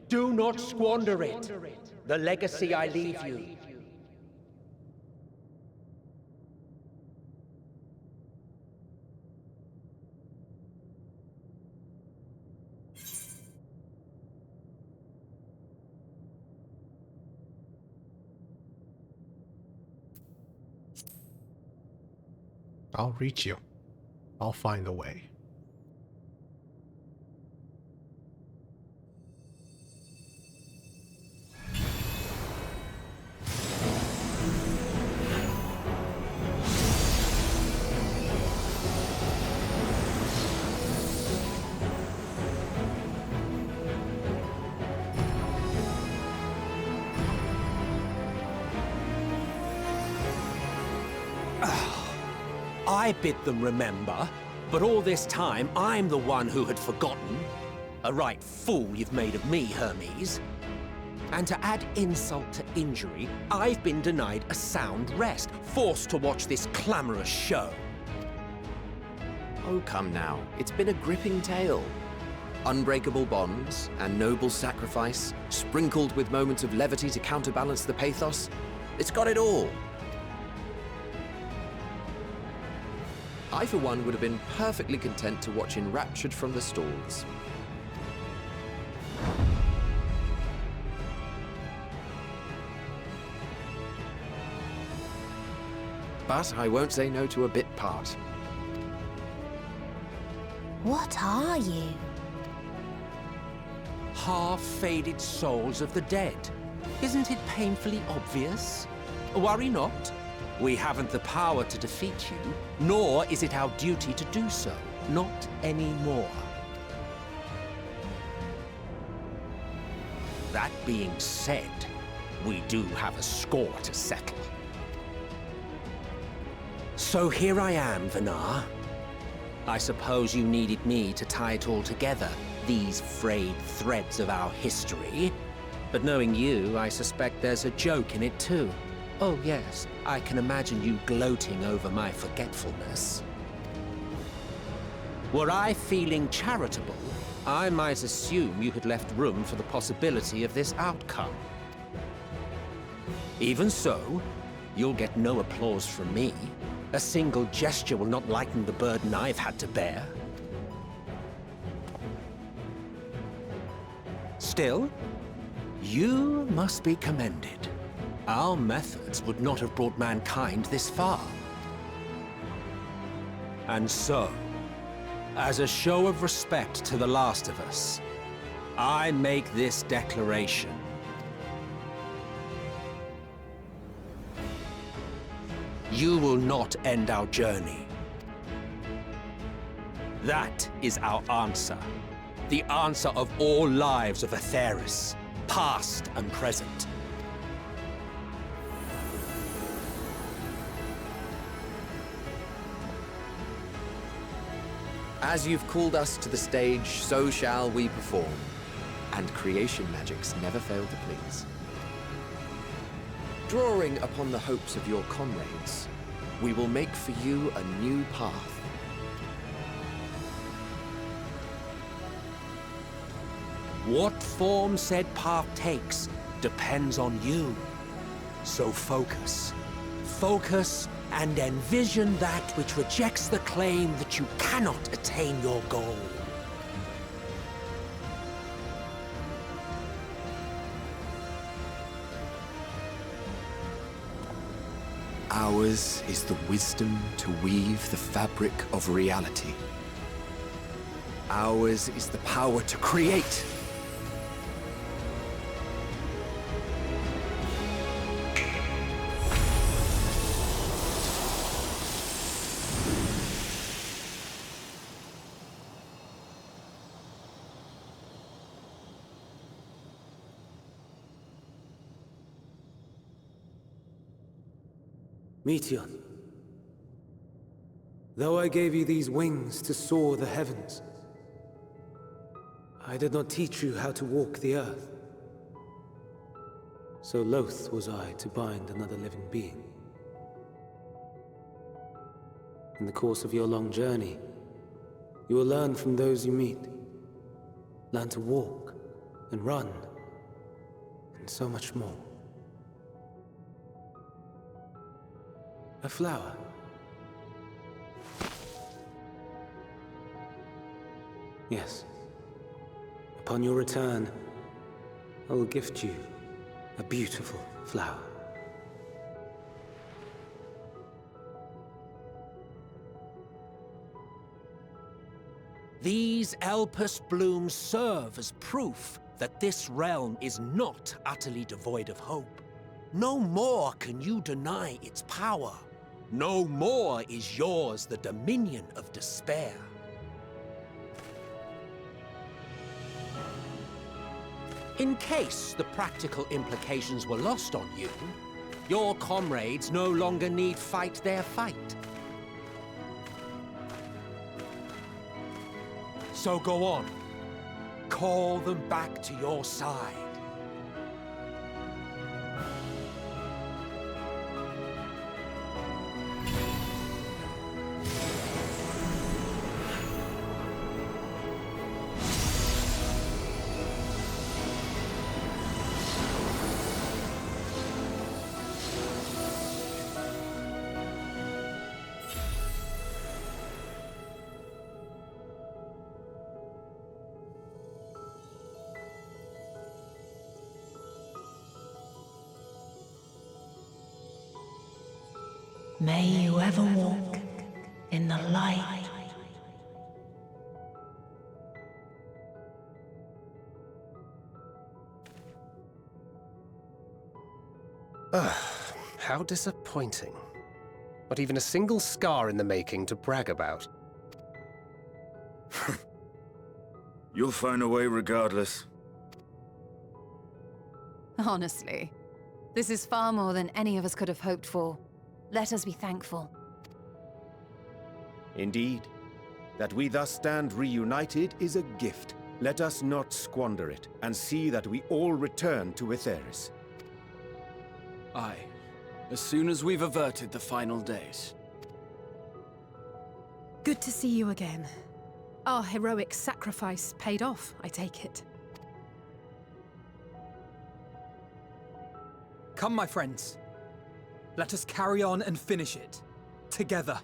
Do not squander it. The legacy I leave you. I'll reach you. I'll find a way. I bid them remember, but all this time I'm the one who had forgotten. A right fool you've made of me, Hermes. And to add insult to injury, I've been denied a sound rest, forced to watch this clamorous show. Oh, come now. It's been a gripping tale. Unbreakable bonds and noble sacrifice, sprinkled with moments of levity to counterbalance the pathos. It's got it all. I, for one, would have been perfectly content to watch enraptured from the stalls. But I won't say no to a bit part. What are you? Half-faded souls of the dead. Isn't it painfully obvious? Worry not. We haven't the power to defeat you, nor is it our duty to do so. Not anymore. That being said, we do have a score to settle. So here I am, Vinar. I suppose you needed me to tie it all together, these frayed threads of our history. But knowing you, I suspect there's a joke in it too. Oh yes, I can imagine you gloating over my forgetfulness. Were I feeling charitable, I might assume you had left room for the possibility of this outcome. Even so, you'll get no applause from me. A single gesture will not lighten the burden I've had to bear. Still, you must be commended. Our methods would not have brought mankind this far. And so, as a show of respect to the last of us, I make this declaration. You will not end our journey. That is our answer. The answer of all lives of Atheris, past and present. As you've called us to the stage, so shall we perform. And creation magics never fail to please. Drawing upon the hopes of your comrades, we will make for you a new path. What form said path takes depends on you. So focus. Focus and envision that which rejects the claim that you cannot attain your goal. Ours is the wisdom to weave the fabric of reality. Ours is the power to create. Meteion, though I gave you these wings to soar the heavens, I did not teach you how to walk the earth. So loath was I to bind another living being. In the course of your long journey, you will learn from those you meet. Learn to walk and run, and so much more. A flower. Yes. Upon your return, I will gift you a beautiful flower. These Elpis blooms serve as proof that this realm is not utterly devoid of hope. No more can you deny its power. No more is yours the dominion of despair. In case the practical implications were lost on you, your comrades no longer need fight their fight. So go on. Call them back to your side. May you ever walk in the light. How disappointing. Not even a single scar in the making to brag about. You'll find a way regardless. Honestly, this is far more than any of us could have hoped for. Let us be thankful. Indeed. That we thus stand reunited is a gift. Let us not squander it, and see that we all return to Etheris. Aye. As soon as we've averted the final days. Good to see you again. Our heroic sacrifice paid off, I take it. Come, my friends. Let us carry on and finish it. Together.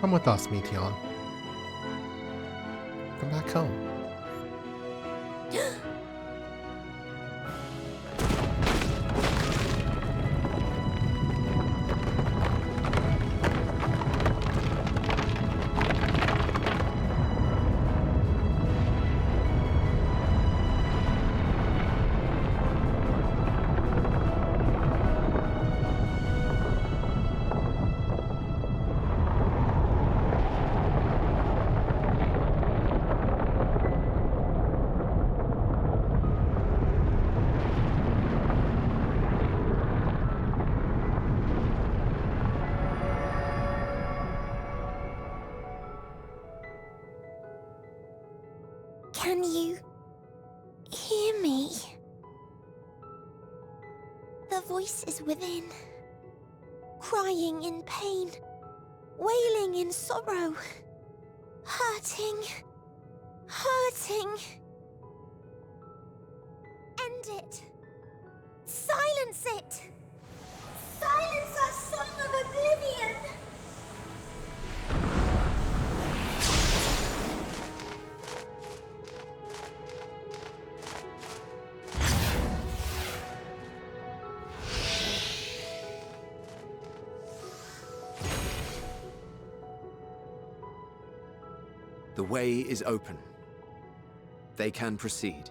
Come with us, Meteion. Come back home. Can you hear me? The voice is within, crying in pain, wailing in sorrow, hurting, hurting. End it. Silence it. Silence our song of oblivion. The way is open. They can proceed.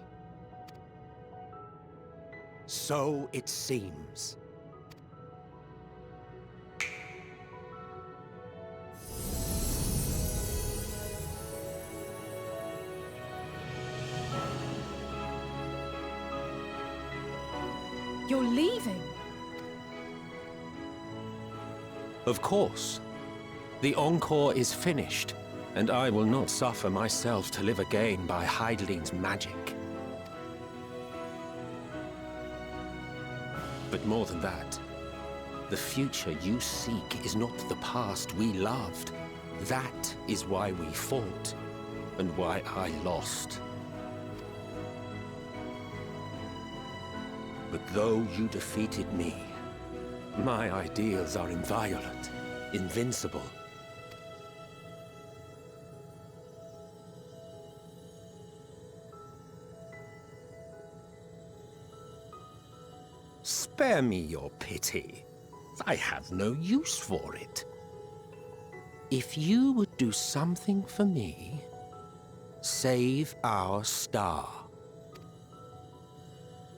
So it seems. You're leaving? Of course. The encore is finished, and I will not suffer myself to live again by Heideling's magic. But more than that, the future you seek is not the past we loved. That is why we fought, and why I lost. But though you defeated me, my ideals are inviolate, invincible, Spare me your pity. I have no use for it. If you would do something for me, save our star.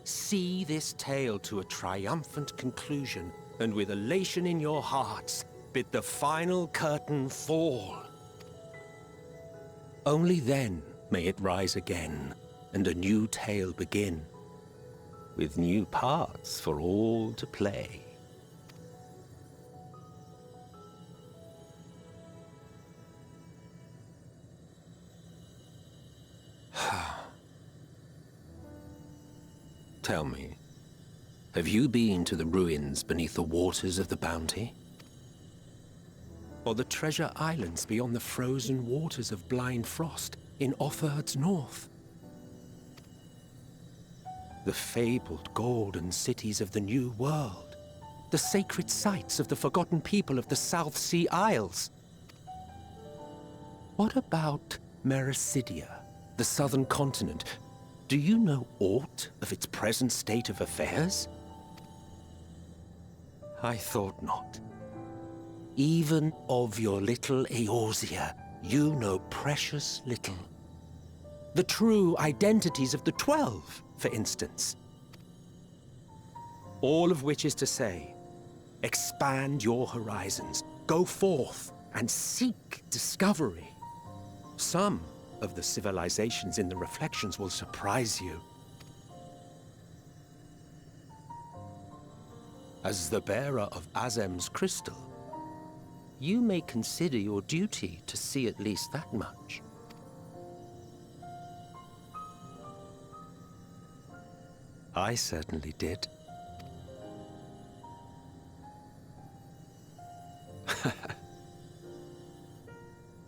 See this tale to a triumphant conclusion, and with elation in your hearts, bid the final curtain fall. Only then may it rise again, and a new tale begin, with new parts for all to play. Tell me, have you been to the ruins beneath the waters of the Bounty? Or the treasure islands beyond the frozen waters of Blind Frost in Offerd's north? The fabled golden cities of the New World, the sacred sites of the forgotten people of the South Sea Isles? What about Mericidia, the southern continent? Do you know aught of its present state of affairs? I thought not. Even of your little Eorzea, you know precious little. The true identities of the 12, for instance. All of which is to say, expand your horizons, go forth and seek discovery. Some of the civilizations in the reflections will surprise you. As the bearer of Azem's crystal, you may consider your duty to see at least that much. I certainly did.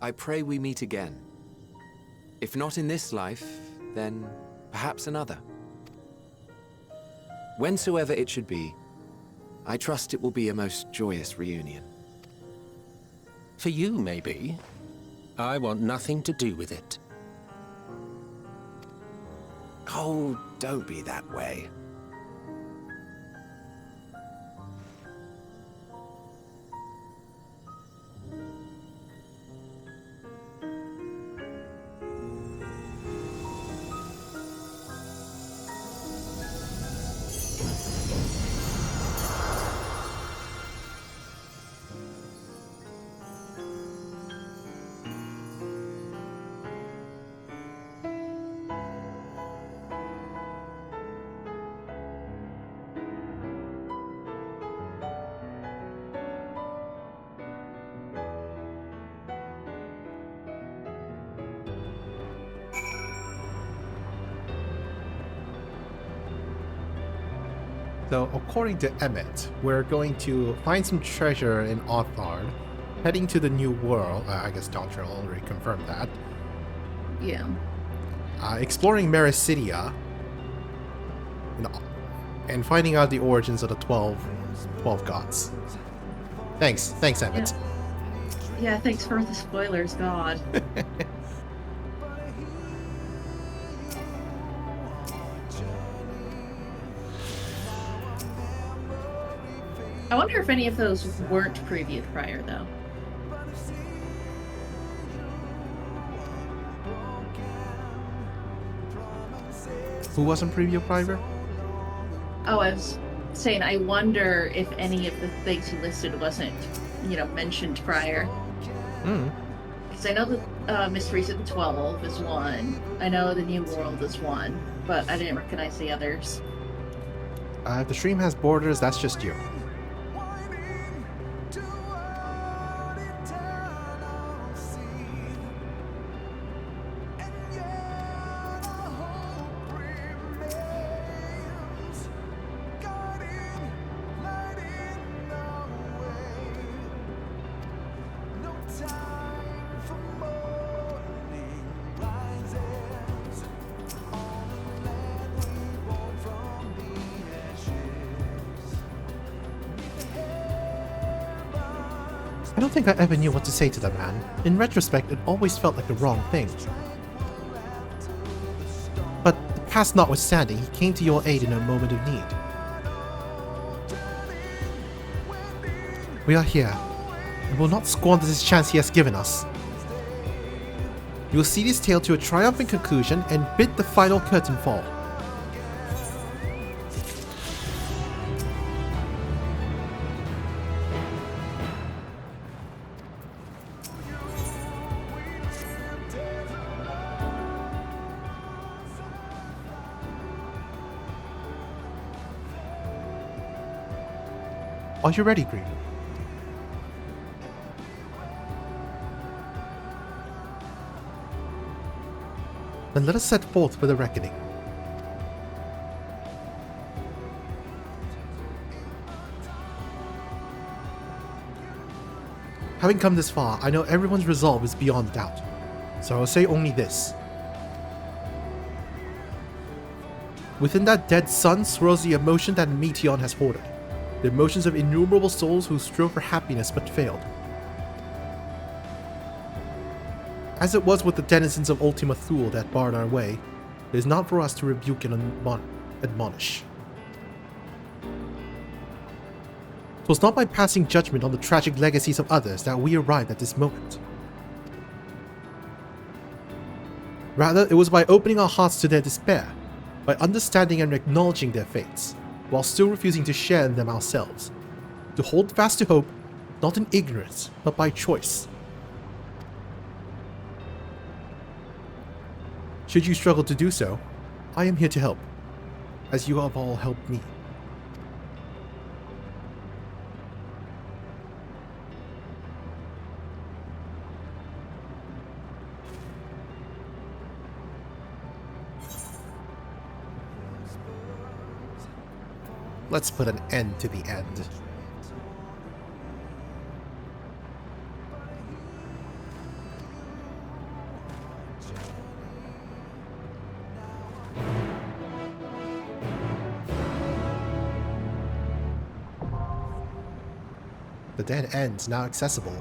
I pray we meet again. If not in this life, then perhaps another. Whensoever it should be, I trust it will be a most joyous reunion. For you, maybe. I want nothing to do with it. Oh, don't be that way. So, according to Emmett, we're going to find some treasure in Offard, heading to the New World. I guess Doctor already confirmed that. Yeah. Exploring Mericidia, and finding out the origins of the 12 gods. Thanks, Emmett. Yeah, thanks for the spoilers, God. I wonder if any of those weren't previewed prior, though. Who wasn't previewed prior? Oh, I was saying, I wonder if any of the things you listed wasn't, mentioned prior. Because I know that Mysteries of the 12 is one. I know the New World is one, but I didn't recognize the others. If the stream has borders, that's just you. I don't think I ever knew what to say to that man. In retrospect, it always felt like the wrong thing. But the past notwithstanding, he came to your aid in a moment of need. We are here, and will not squander this chance he has given us. We will see this tale to a triumphant conclusion and bid the final curtain fall. Are you ready, Green? Then let us set forth for the reckoning. Having come this far, I know everyone's resolve is beyond doubt, so I will say only this. Within that dead sun swirls the emotion that Meteion has hoarded, the emotions of innumerable souls who strove for happiness but failed. As it was with the denizens of Ultima Thule that barred our way, it is not for us to rebuke and admonish. It was not by passing judgment on the tragic legacies of others that we arrived at this moment. Rather, it was by opening our hearts to their despair, by understanding and acknowledging their fates, while still refusing to share in them ourselves, to hold fast to hope, not in ignorance, but by choice. Should you struggle to do so, I am here to help, as you have all helped me. Let's put an end to the end. The dead end's now accessible.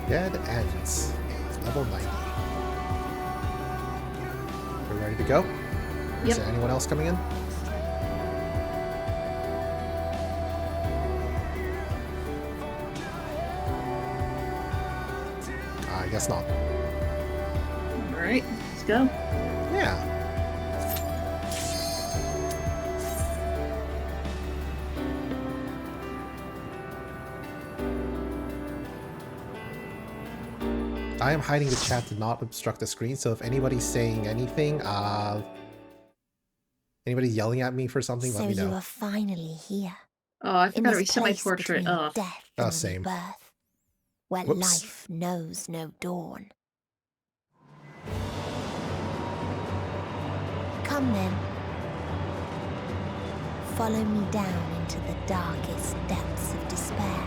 Dead Ends, level 90. We're ready to go? Yep. Is there anyone else coming in? I guess not. Alright, let's go. Yeah. I am hiding the chat to not obstruct the screen, so if anybody's saying anything, anybody yelling at me for something, let me know. So you are finally here. Oh, I forgot to this reset my place portrait. between Oh. death Oh, and same. rebirth, where Whoops. life knows no dawn. Come then. follow me down into the darkest depths of despair.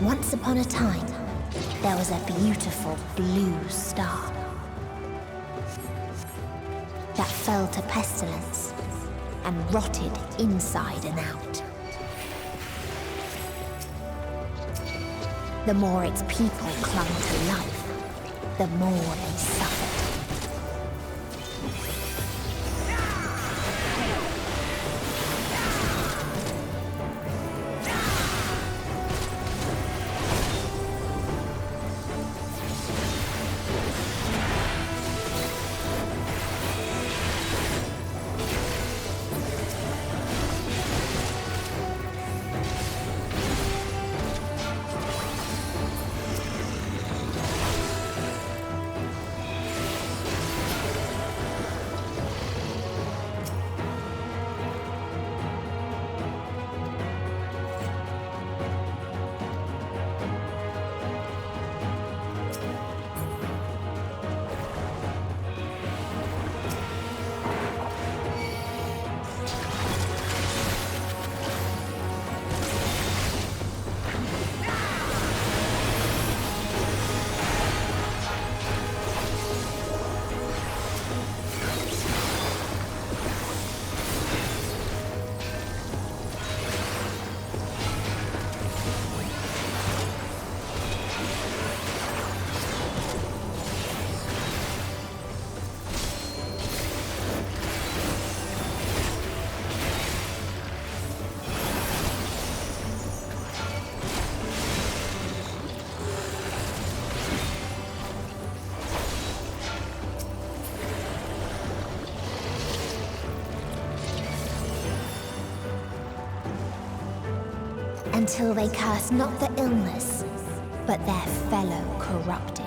Once upon a time, there was a beautiful blue star that fell to pestilence and rotted inside and out. The more its people clung to life, the more they suffered. Until they curse not the illness, but their fellow corrupted.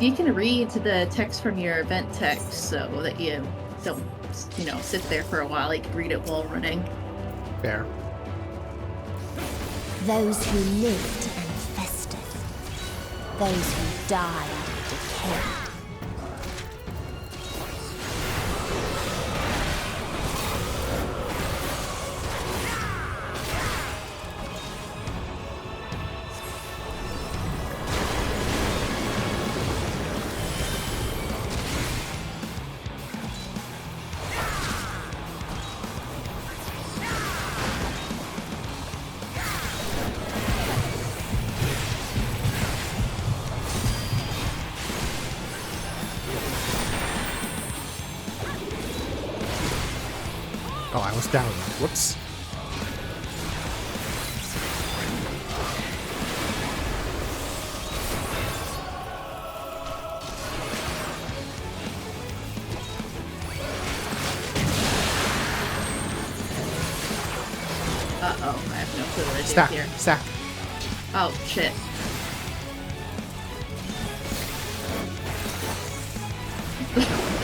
You can read the text from your event text so that you don't, sit there for a while. You can read it while running. Fair. Those who lived and festered. Those who died and decayed. it's downward. Whoops. Uh-oh, I have no clue what I did Stack, here. stack. Oh, shit.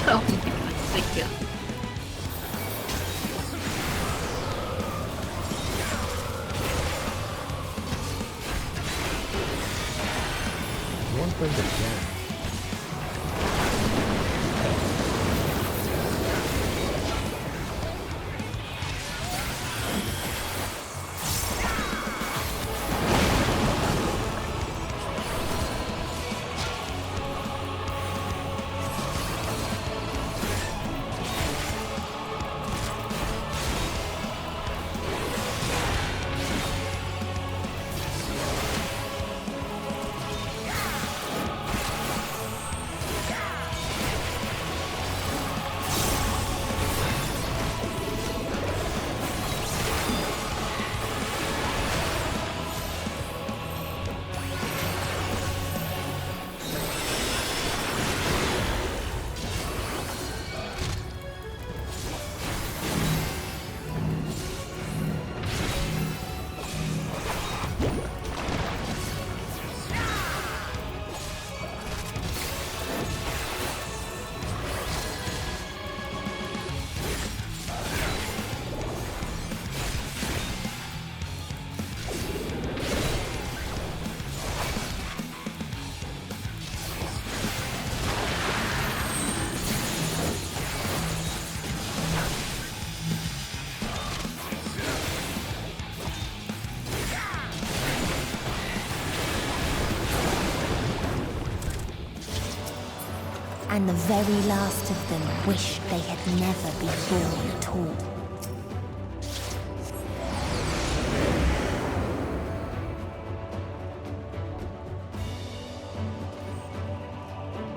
Oh my god, thank you. One thing again. And the very last of them wished they had never been born at all.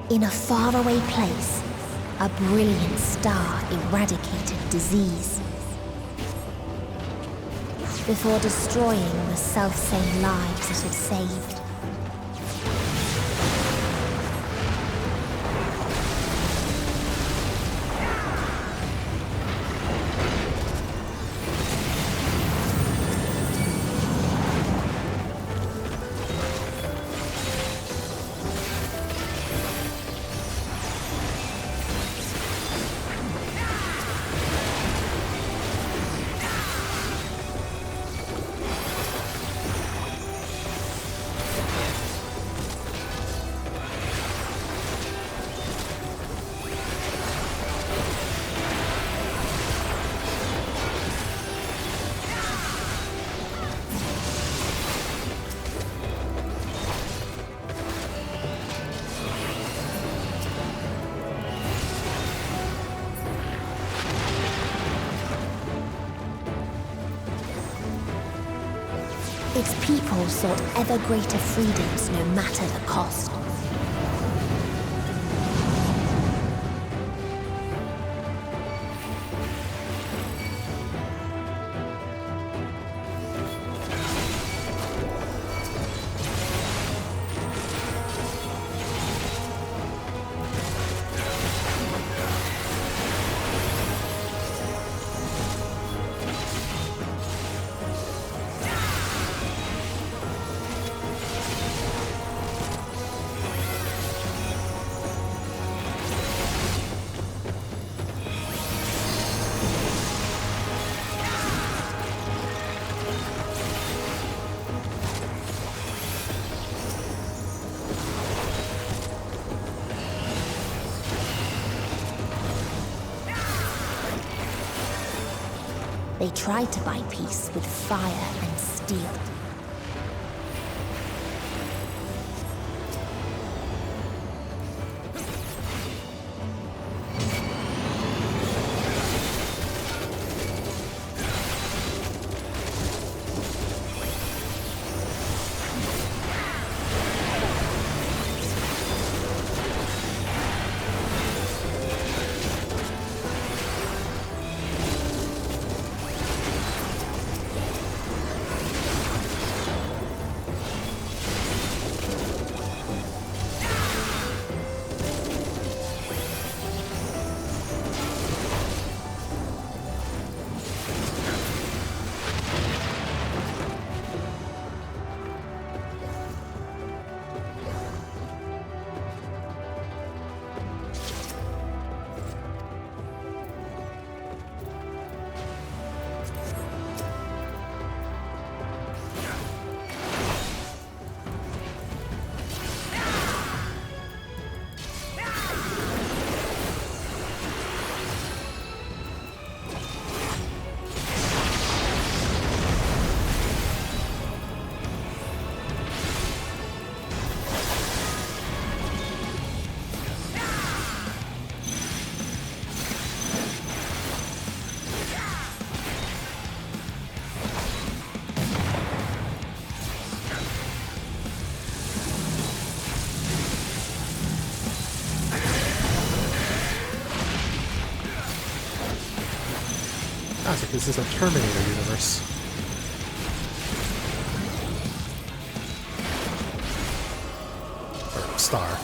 In a faraway place, a brilliant star eradicated disease. Before destroying the selfsame lives it had saved. Its people sought ever greater freedoms no matter the cost. They tried to buy peace with fire and steel. sounds like this is a Terminator universe. Or star.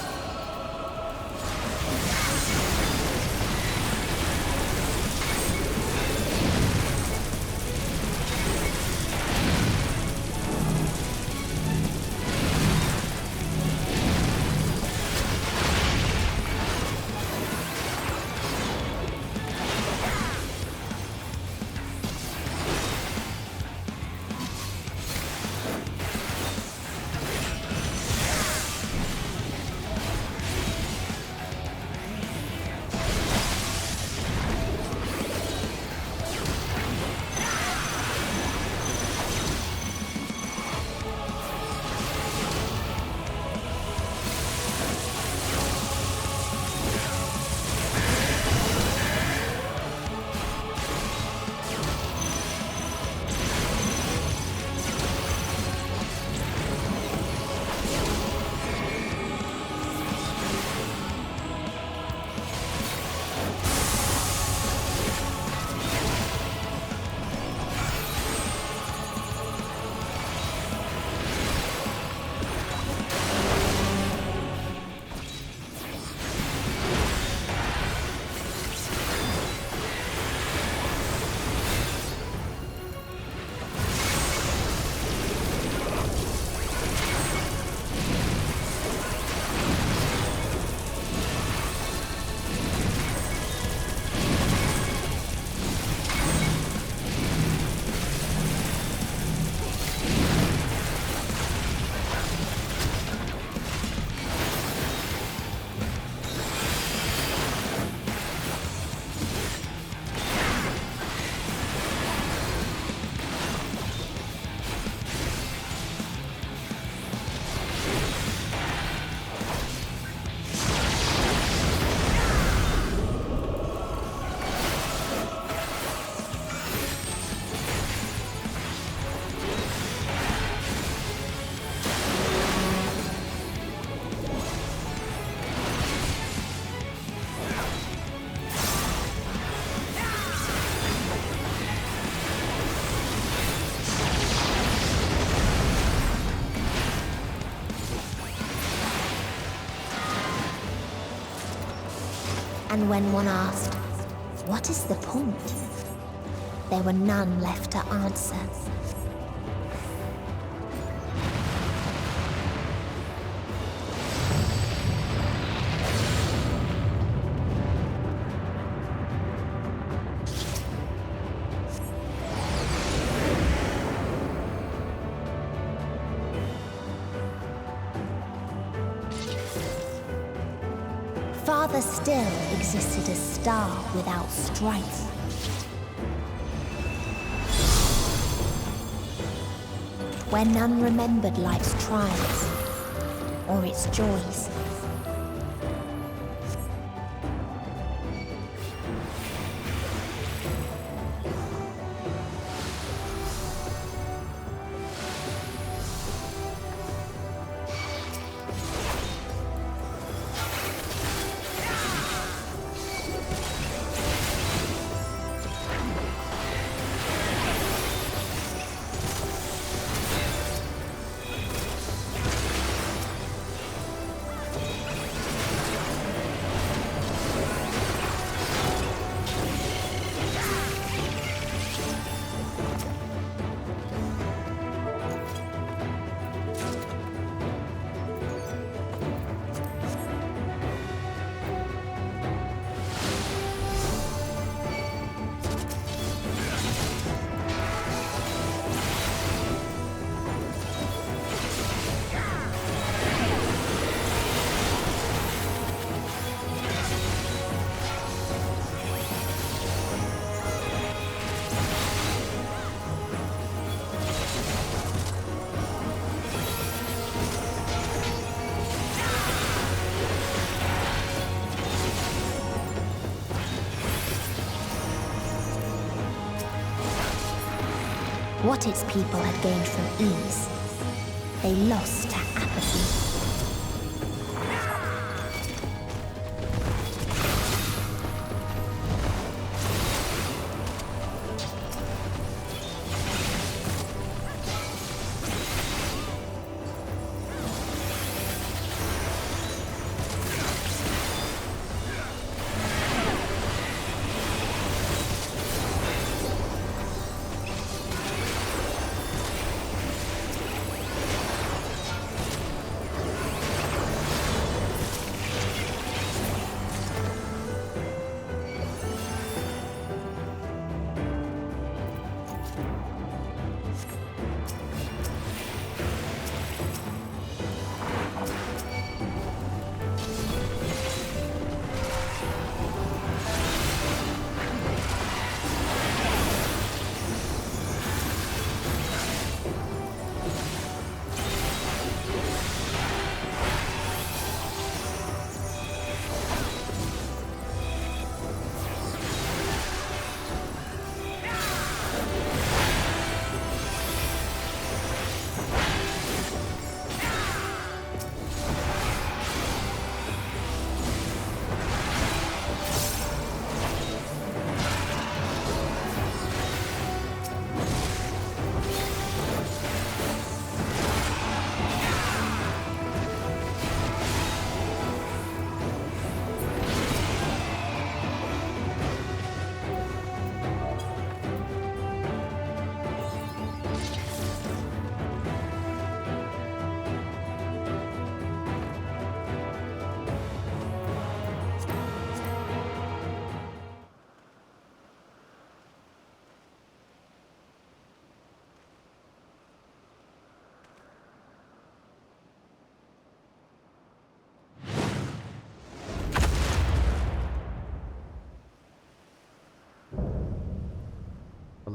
And when one asked, "What is the point?" there were none left to answer. Farther still existed a star without strife. Where none remembered life's trials or its joys. What its people had gained from ease, they lost to apathy.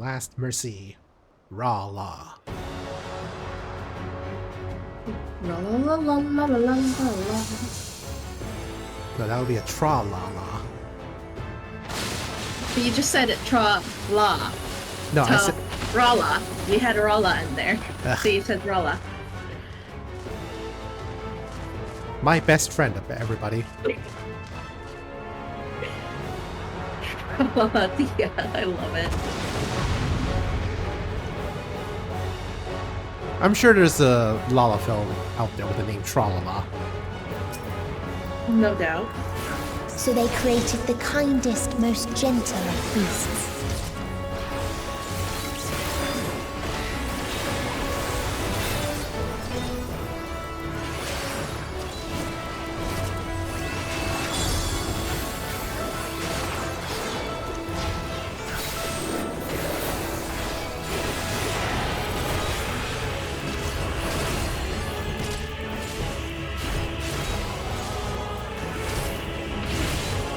last mercy. Raw law. La la la la la la la la. No, that would be a tra-la-la. But you just said it tra-la. No, I said... Rala. You had Rala in there. So you said Rala. My best friend, everybody. Yeah, I love it. I'm sure there's a Lala film out there with the name Tra-la-la. No doubt. So they created the kindest, most gentle of beasts.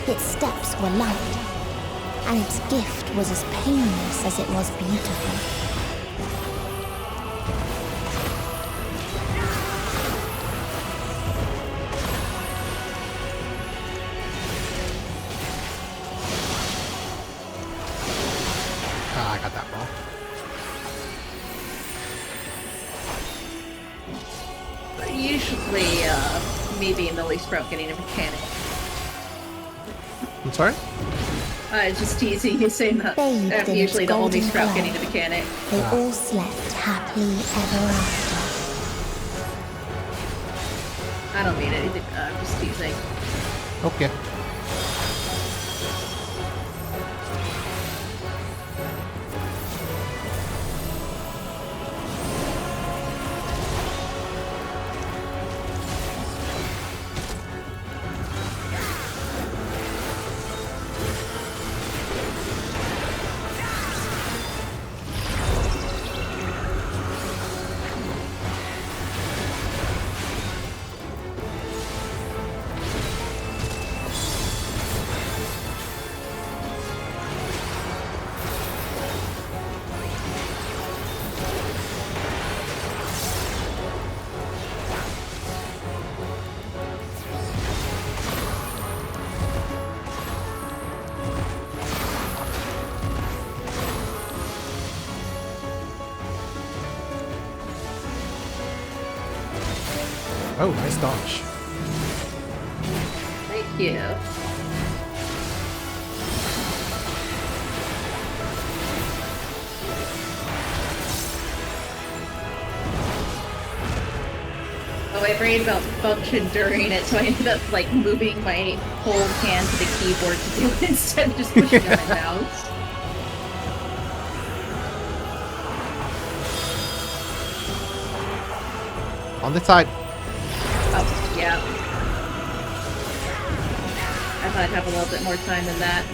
Its steps were light, and its gift was as painless as it was beautiful. Ah, I got that wrong. Usually, maybe in the least Sprout getting a mechanic. I'm sorry? Just teasing you, saying that I'm usually the only Sprout getting a mechanic. They all slept happily ever after. I don't mean it. I'm just teasing. Okay. Oh, nice dodge. Thank you. Oh, I worried about function during it, so I ended up like moving my whole hand to the keyboard to do it instead of just pushing on my mouse. On the side. Oh, yeah. I thought I'd have a little bit more time than that.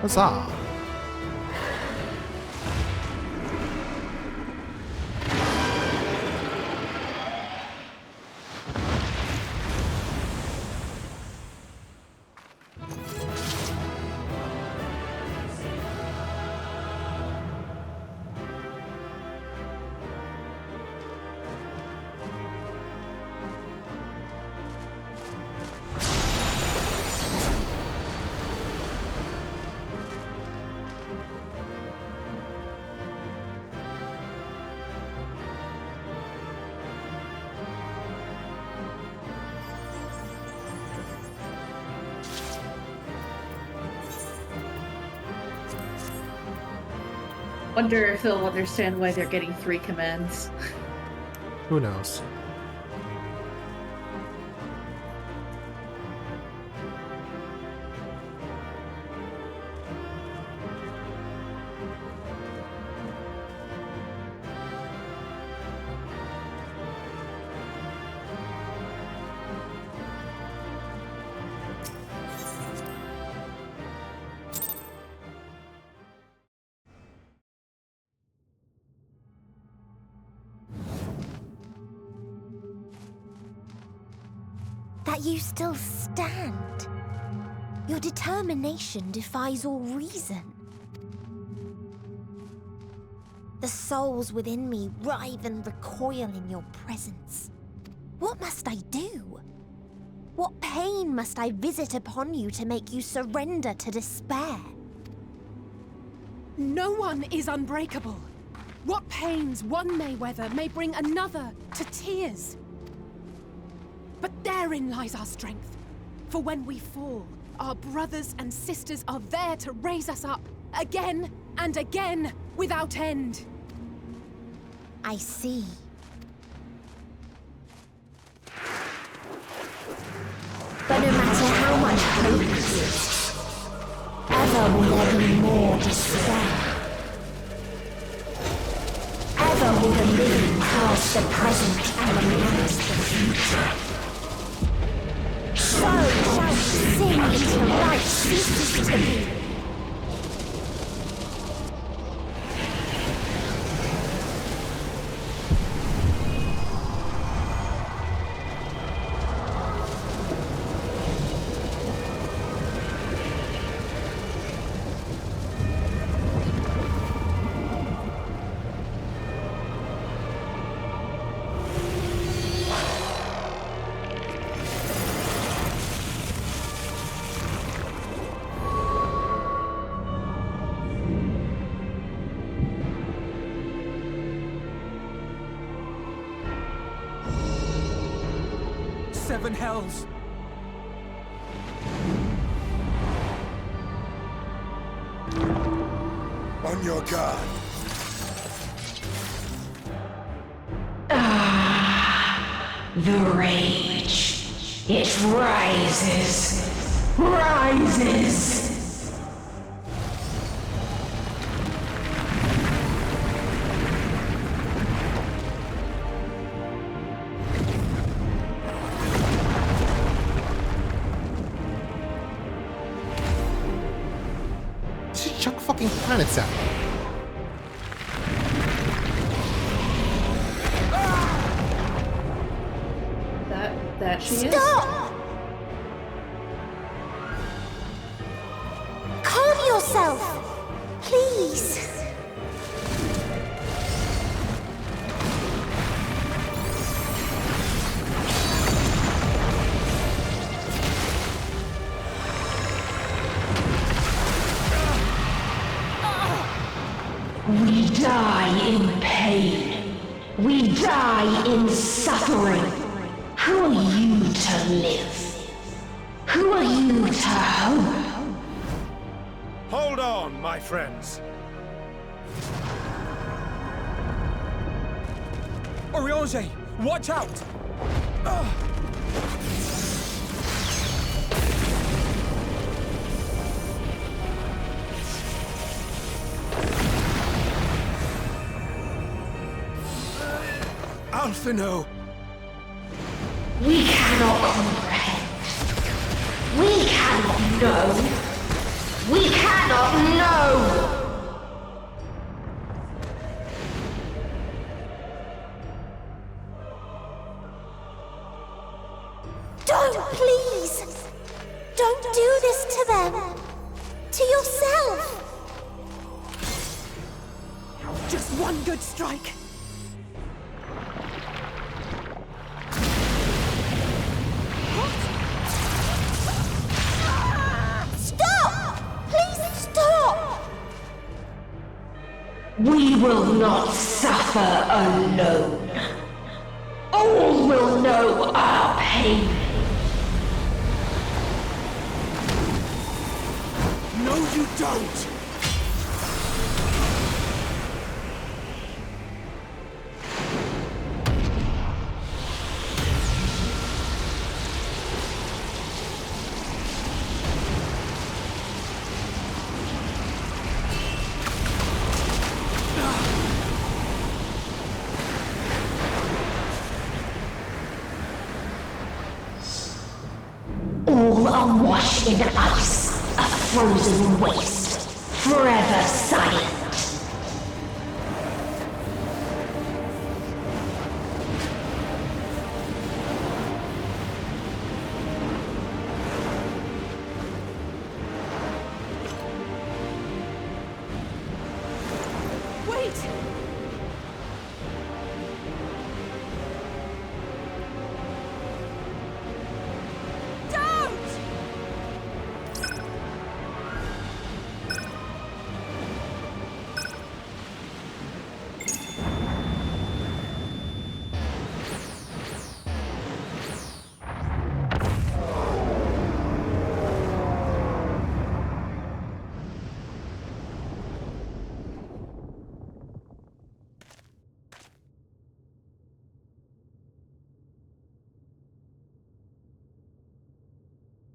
Huzzah! Wonder if they'll understand why they're getting 3 commands. Who knows? That you still stand. Your determination defies all reason. The souls within me writhe and recoil in your presence. What must I do? What pain must I visit upon you to make you surrender to despair? No one is unbreakable. What pains one may weather may bring another to tears. But therein lies our strength. For when we fall, our brothers and sisters are there to raise us up, again and again, without end. I see. But no matter how much hope exists, ever will there be more despair. Ever will the living cast the present and lament the future. So shall sin until life ceases to be. Seven hells! On your guard. The rage. It rises. Rises. Chuck fucking planets at me. That she is? Stop! Calm yourself, please. We die in pain. We die in suffering. Who are you to live? Who are you to hope? Hold on, my friends. Oriange, watch out! Alphino! We cannot comprehend. We cannot know. We cannot know! Don't, please! Don't do this to them! To yourself! Just one good strike. Stop! Please stop! We will not suffer alone. All will know our pain. No, you don't! awash in ice, a frozen waste, forever silent.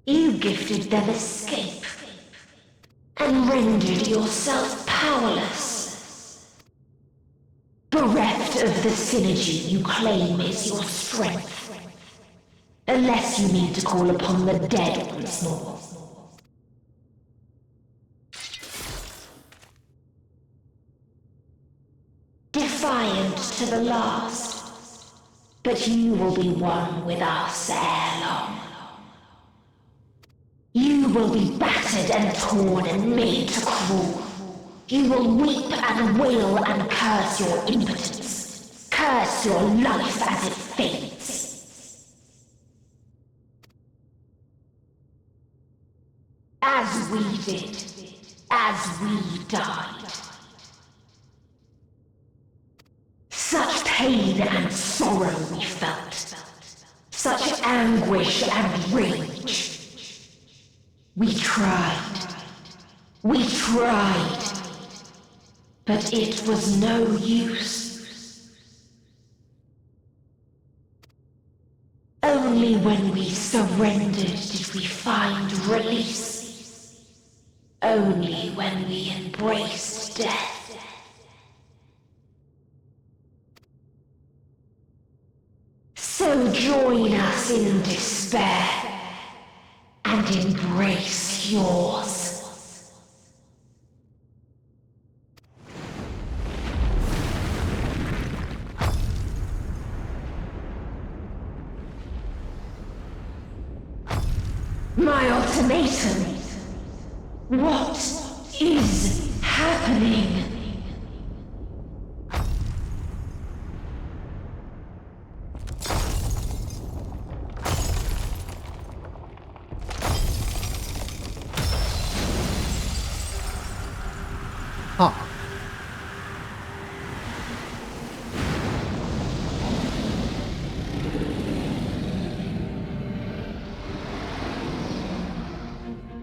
You gifted them escape, and rendered yourself powerless. Bereft of the synergy you claim is your strength. Unless you need to call upon the dead once more. Defiant to the last, but you will be one with us ere long. You will be battered and torn and made to crawl. You will weep and wail and curse your impotence. Curse your life as it fades. As we did. As we died. Such pain and sorrow we felt. Such anguish and rage. We tried, but it was no use. Only when we surrendered did we find release. Only when we embraced death. So join us in despair. And embrace yours. My ultimatum. What is happening? Huh.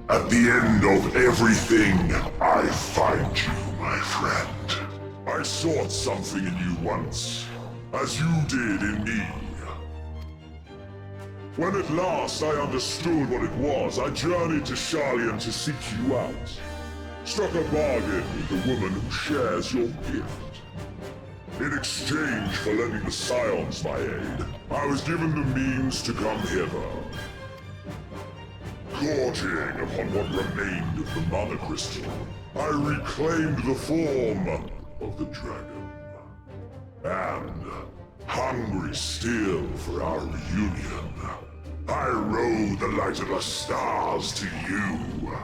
At the end of everything, I find you, my friend. I sought something in you once, as you did in me. When at last I understood what it was, I journeyed to Sharlayan to seek you out. Struck a bargain with the woman who shares your gift. In exchange for lending the Scions my aid, I was given the means to come hither. Gorging upon what remained of the Mana Crystal, I reclaimed the form of the dragon. And, hungry still for our reunion, I rode the light of the stars to you.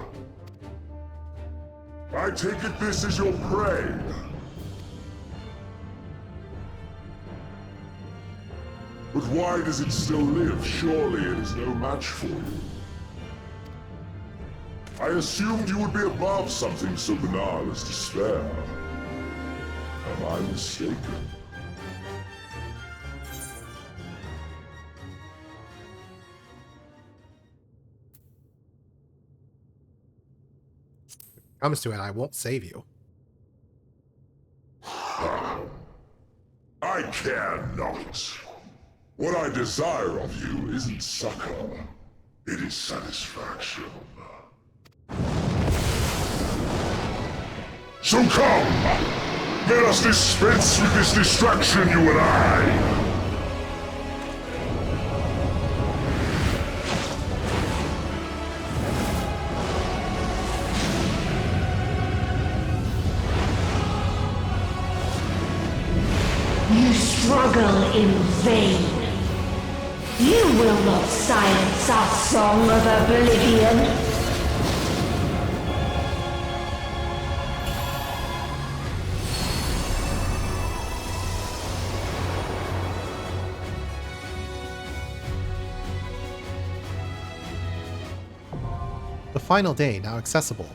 I take it this is your prey. But why does it still live? Surely it is no match for you. I assumed you would be above something so banal as despair. Am I mistaken? Comes to it, I won't save you. I care not. What I desire of you isn't succor. It is satisfaction. So come! Let us dispense with this distraction, you and I! struggle in vain. You will not silence our song of oblivion. The final day now accessible.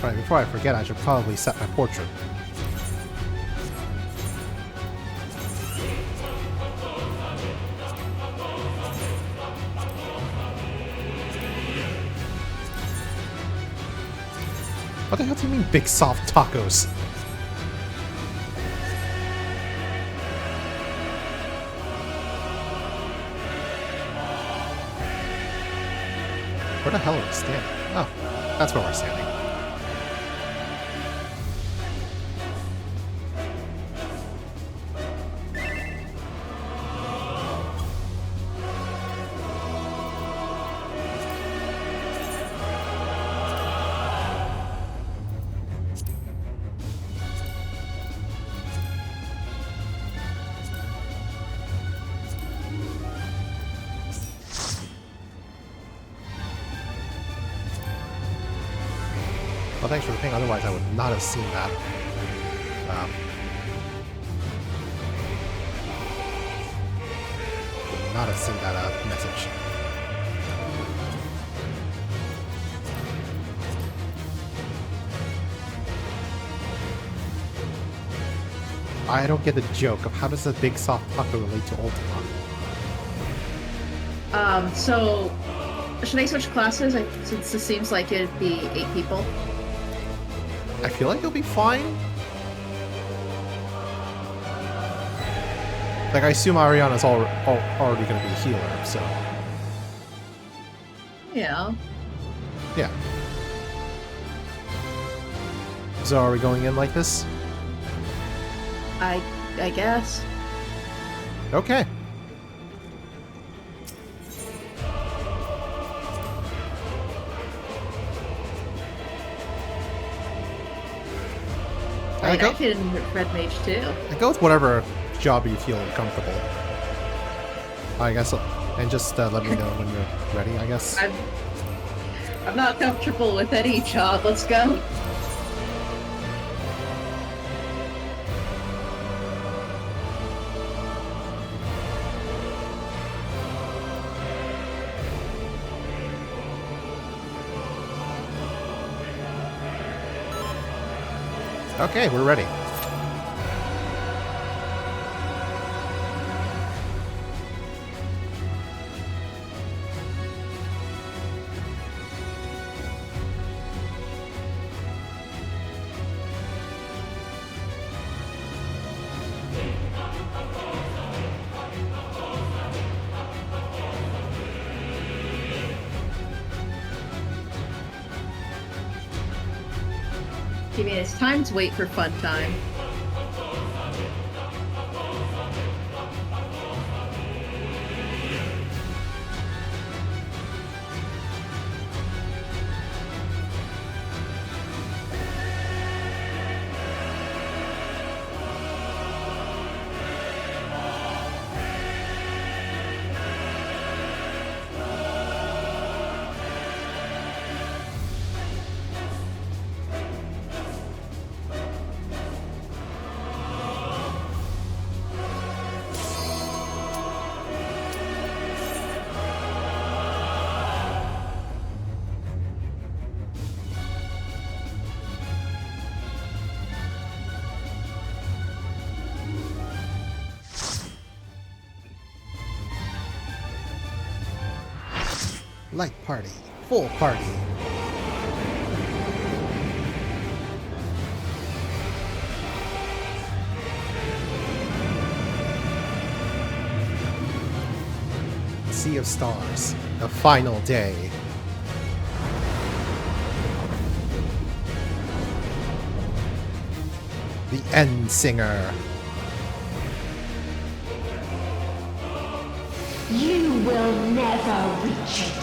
Alright, before I forget, I should probably set my portrait. What the hell do you mean, big soft tacos? Where the hell are we standing? Oh, that's where we're standing. Well, thanks for the ping, otherwise I would not have seen that. Would not have seen that message. I don't get the joke of how does a big soft taco relate to Ultima? So should I switch classes? Since this seems like it'd be 8 people. I feel like you'll be fine. Like, I assume Ariana's already going to be a healer, so... Yeah. Yeah. So are we going in like this? I guess. Okay. I can red mage too. I go with whatever job you feel comfortable. I guess, and just let me know when you're ready, I guess. I'm not comfortable with any job. Let's go. Okay, we're ready. You mean it's time to wait for fun time? Light party. Full party. Sea of Stars. The final day. The End Singer. You will never reach it.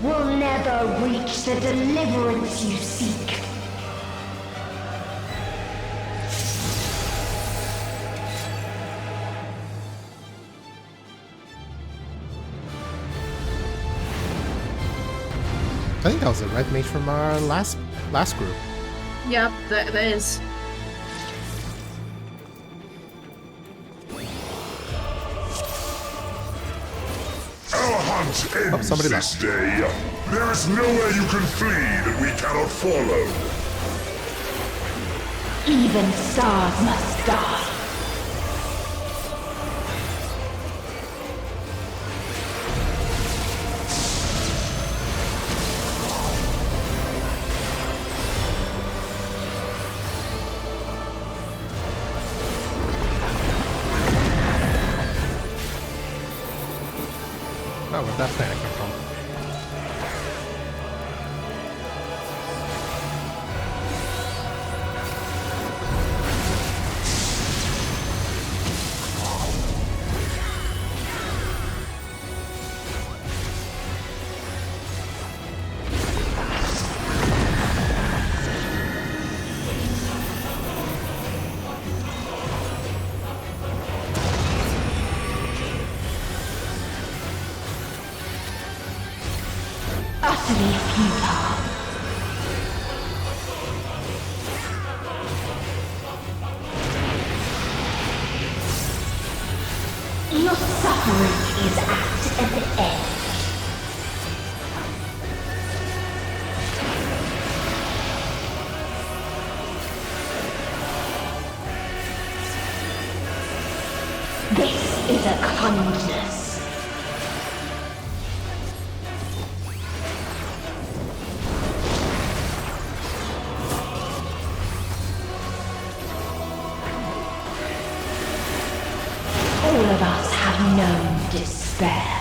will never reach the deliverance you seek. I think that was a red mage from our last group. Yep, that is. Our hunt ends somebody this day. There is nowhere you can flee that we cannot follow. Even stars must die. Oh, where'd that planet come from? Utterly futile. Your suffering is at an end. This is a kindness. All of us have known despair.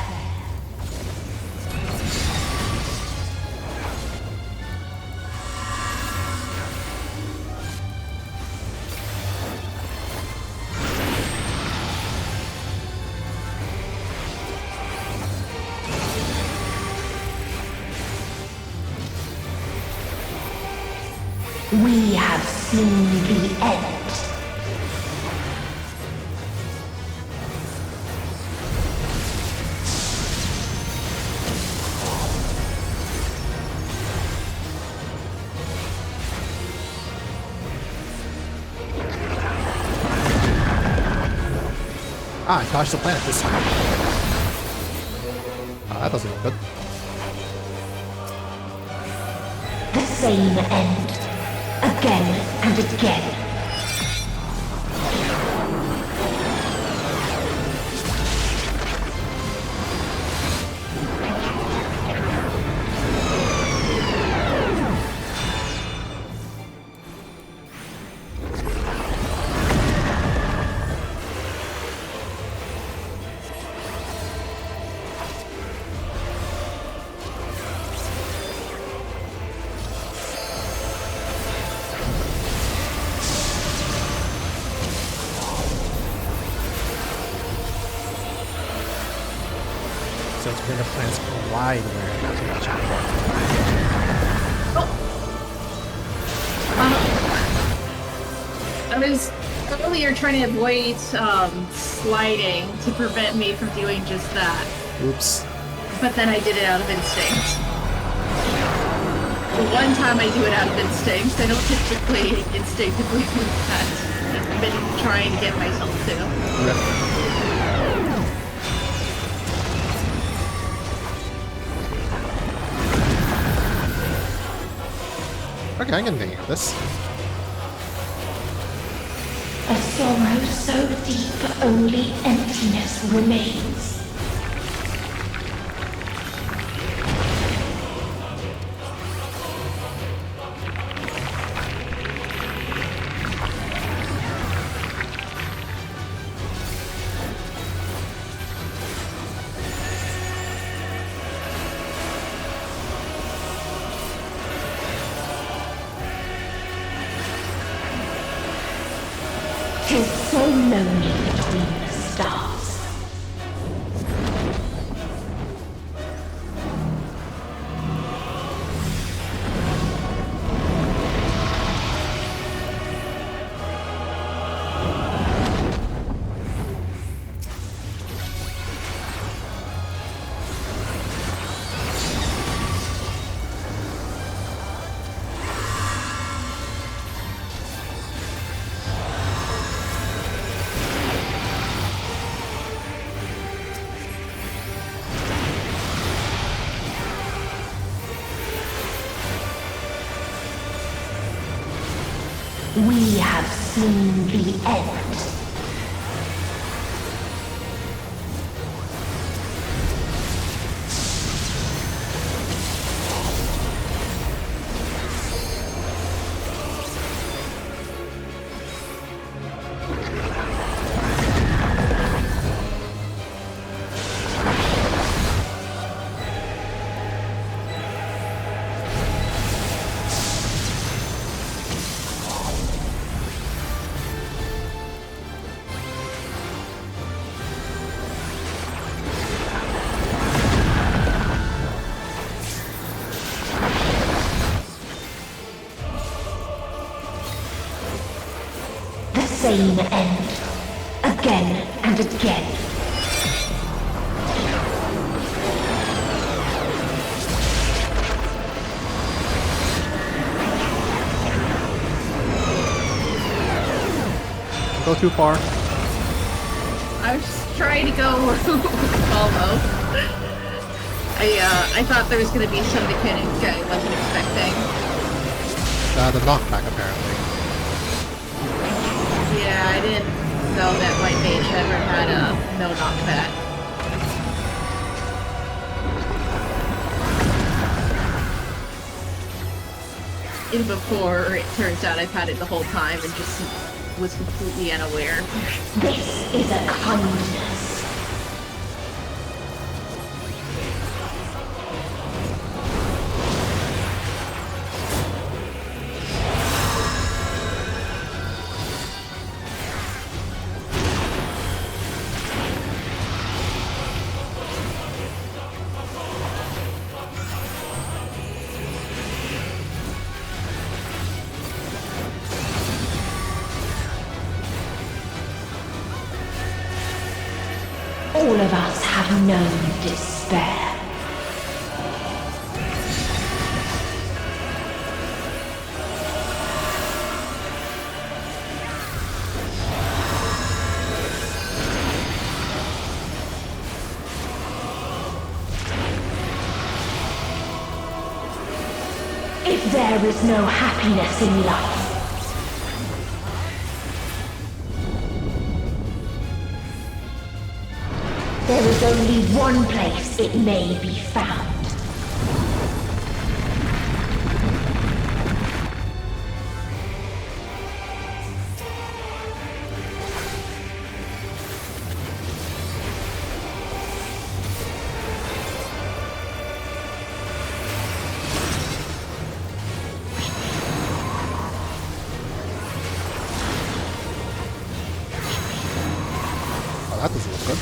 We have seen the end. Ah, I dodged the planet this time. That doesn't look good. The same end. Again and again. So it's been a planet's wide where not too much anymore. I was earlier trying to avoid sliding to prevent me from doing just that. Oops. But then I did it out of instinct. The one time I do it out of instinct, I don't typically instinctively do that. I've been trying to get myself to. Yep. Okay, I can think of this. A sorrow so deep only emptiness remains. Tis so lonely between the stars. We have seen the end. Same end. Again and again. Go too far. I was just trying to go almost. I thought there was going to be some mechanic I wasn't expecting. The knockback, apparently. Yeah, I didn't know that White Mage ever had a no knockback. Even before, it turns out I've had it the whole time and just was completely unaware. This is a kindness. All of us have known despair. If there is no happiness in life, there is only one place it may be found. Oh, that doesn't look good.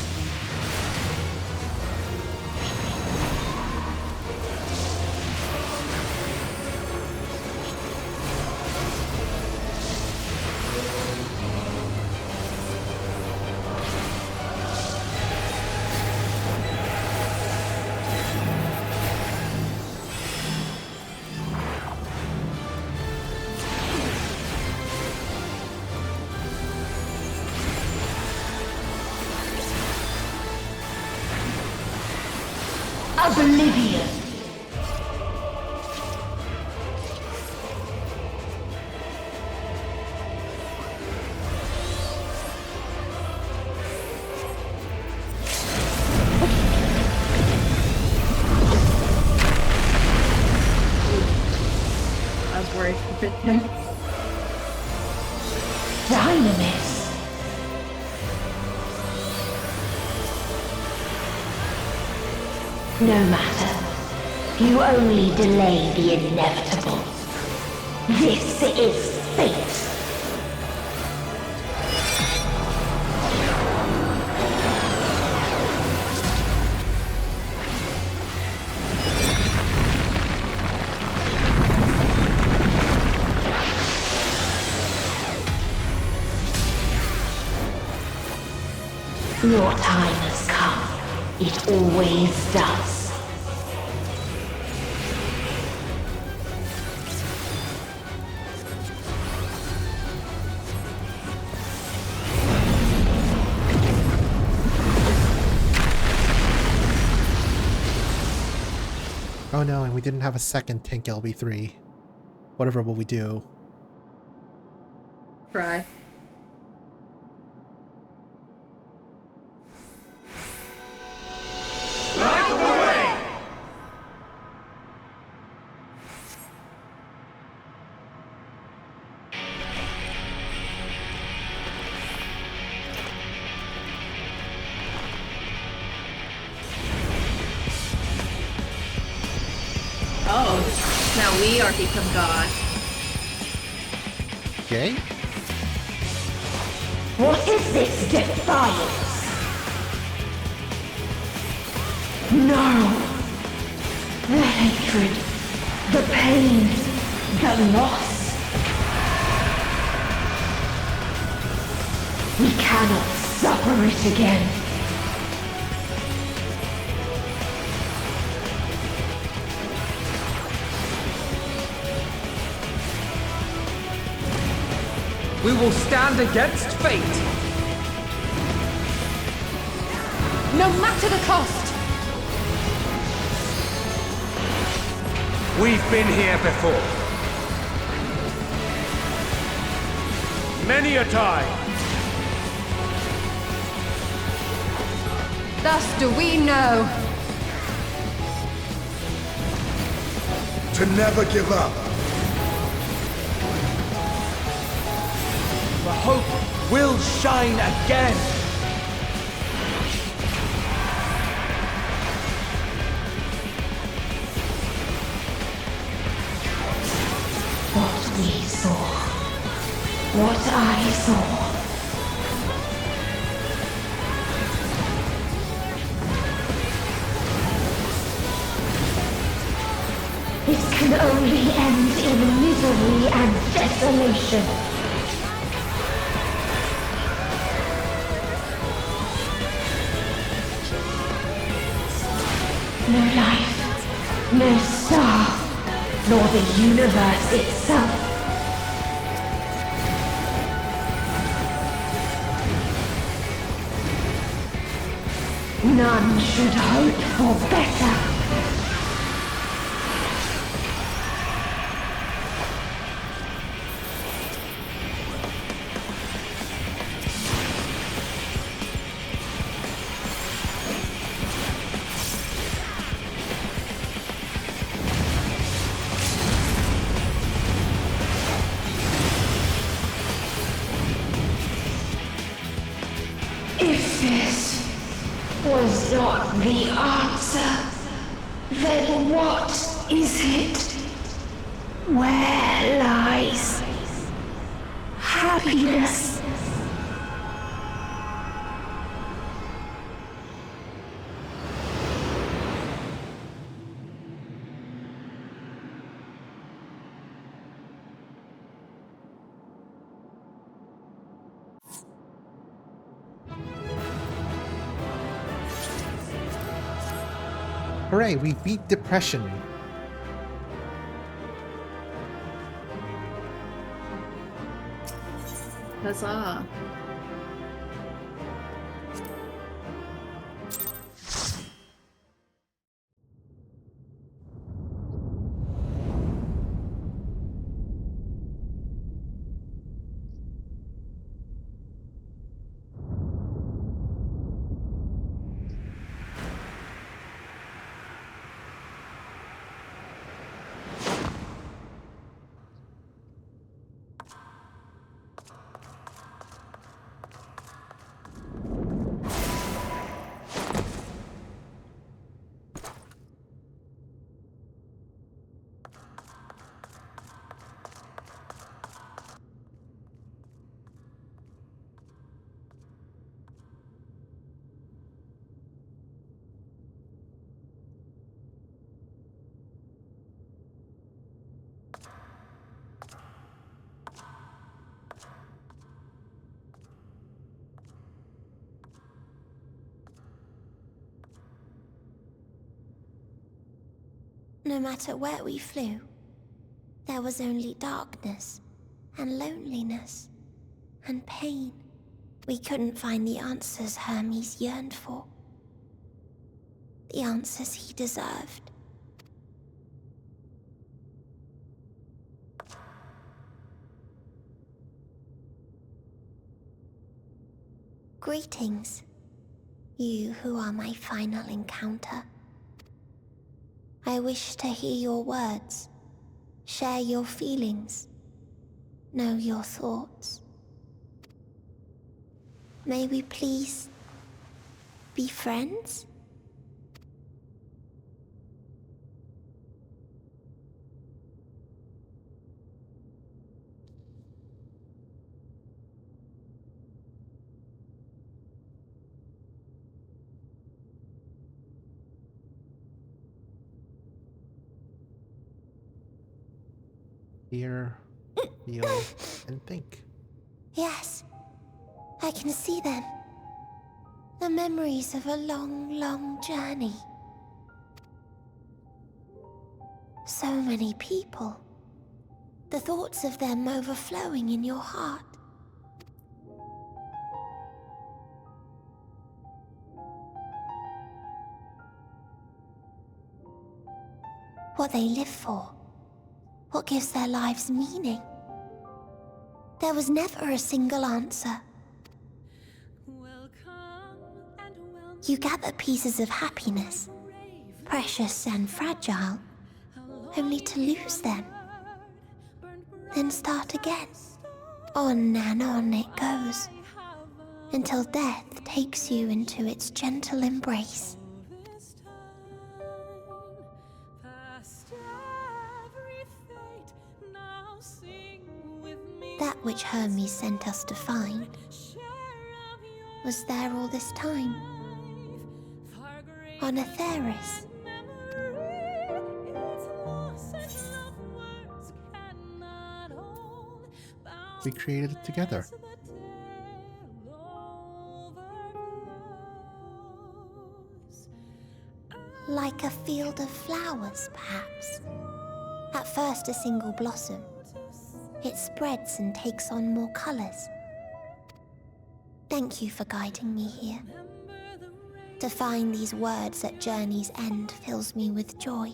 Oblivion. I was worried for a bit there. Dynamis. No matter. You only delay the inevitable. This is fate. Your time has come. It always does. Oh no, and we didn't have a second tank LB3. Whatever will we do? cry. Oh, now we are become God. Okay. What is this defiance? No! The hatred, the pain, the loss. We cannot suffer it again. We will stand against fate. No matter the cost. We've been here before. Many a time. Thus do we know. To never give up. The hope will shine again. What we saw. What I saw. It can only end in misery and desolation. No life, no star, nor the universe itself. None should hope for better. If this was not the answer, then what is it? Where lies happiness? Hooray, we beat depression. Huzzah. No matter where we flew, there was only darkness and loneliness and pain. We couldn't find the answers Hermes yearned for. The answers he deserved. Greetings, you who are my final encounter. I wish to hear your words, share your feelings, know your thoughts. May we please be friends? Hear, feel, and think. Yes, I can see them. The memories of a long, long journey. So many people. The thoughts of them overflowing in your heart. What they live for. What gives their lives meaning. There was never a single answer. You gather pieces of happiness, precious and fragile, only to lose them. Then start again. On and on it goes, until death takes you into its gentle embrace. That which Hermes sent us to find was there all this time, on Atheris. We created it together. Like a field of flowers, perhaps. At first a single blossom. It spreads and takes on more colors. Thank you for guiding me here. To find these words at journey's end fills me with joy.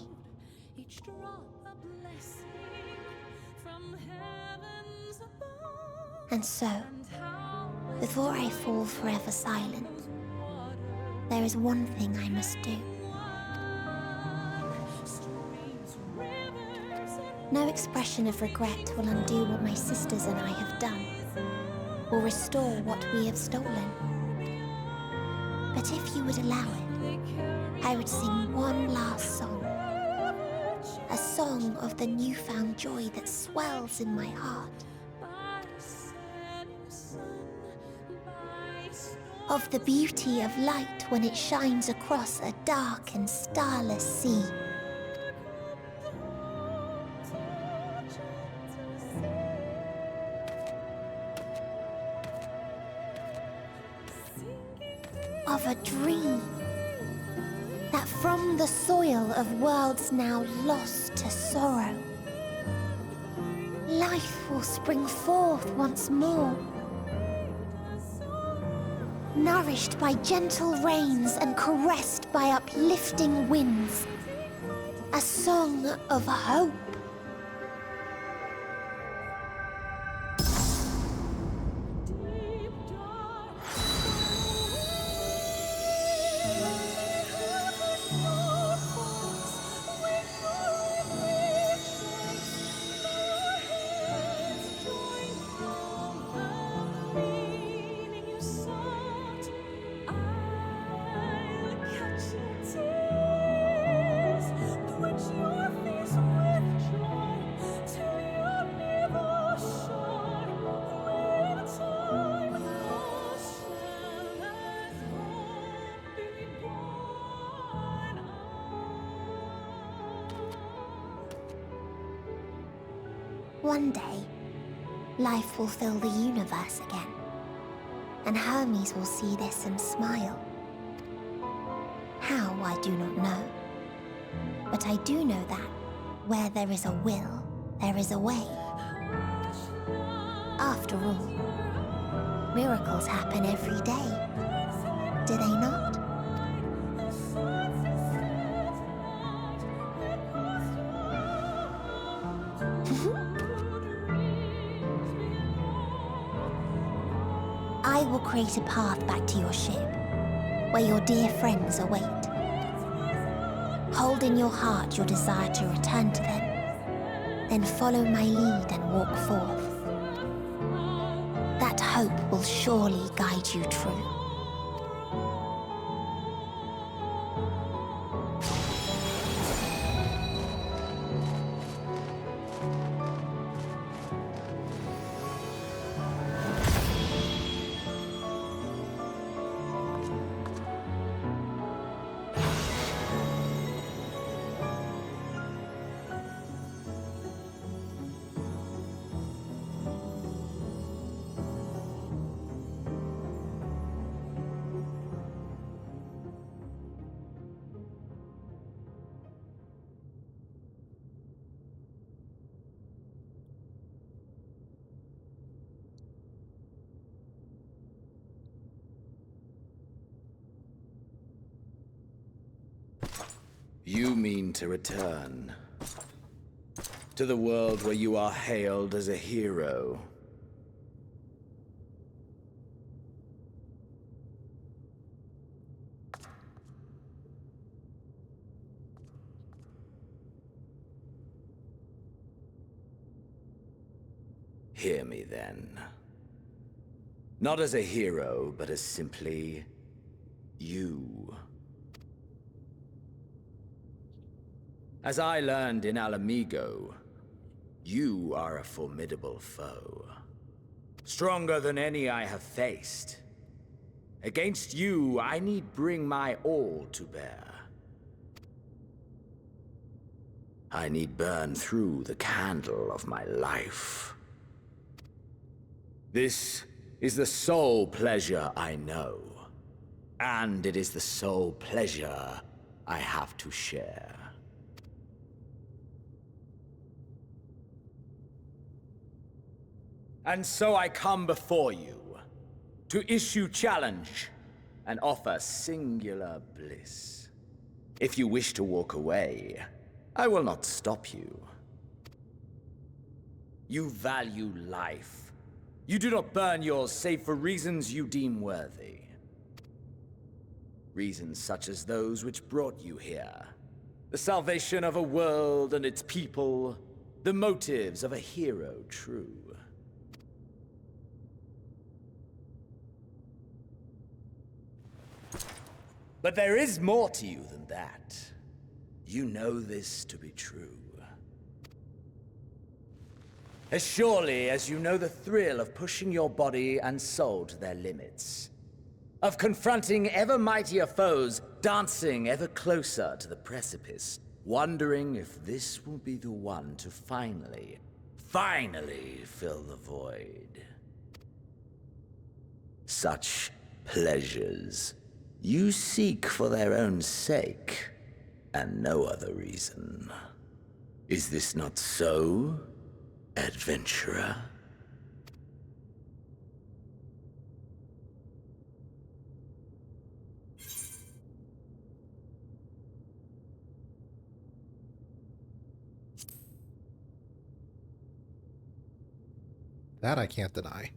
And so, before I fall forever silent, there is one thing I must do. No expression of regret will undo what my sisters and I have done, or restore what we have stolen. But if you would allow it, I would sing one last song. A song of the newfound joy that swells in my heart. Of the beauty of light when it shines across a dark and starless sea. Of a dream that from the soil of worlds now lost to sorrow, life will spring forth once more, nourished by gentle rains and caressed by uplifting winds, a song of hope. One day, life will fill the universe again, and Hermes will see this and smile. How, I do not know. But I do know that where there is a will, there is a way. After all, miracles happen every day, do they not? I will create a path back to your ship, where your dear friends await. Hold in your heart your desire to return to them, then follow my lead and walk forth. That hope will surely guide you true. You mean to return to the world where you are hailed as a hero. Hear me then. Not as a hero, but as simply you. As I learned in Alamigo, you are a formidable foe. Stronger than any I have faced. Against you, I need bring my all to bear. I need burn through the candle of my life. This is the sole pleasure I know, and it is the sole pleasure I have to share. And so I come before you, to issue challenge, and offer singular bliss. If you wish to walk away, I will not stop you. You value life. You do not burn yours save for reasons you deem worthy. Reasons such as those which brought you here. The salvation of a world and its people. The motives of a hero true. But there is more to you than that. You know this to be true. As surely as you know the thrill of pushing your body and soul to their limits. Of confronting ever mightier foes, dancing ever closer to the precipice, wondering if this will be the one to finally fill the void. Such pleasures you seek for their own sake, and no other reason. Is this not so, adventurer? That I can't deny.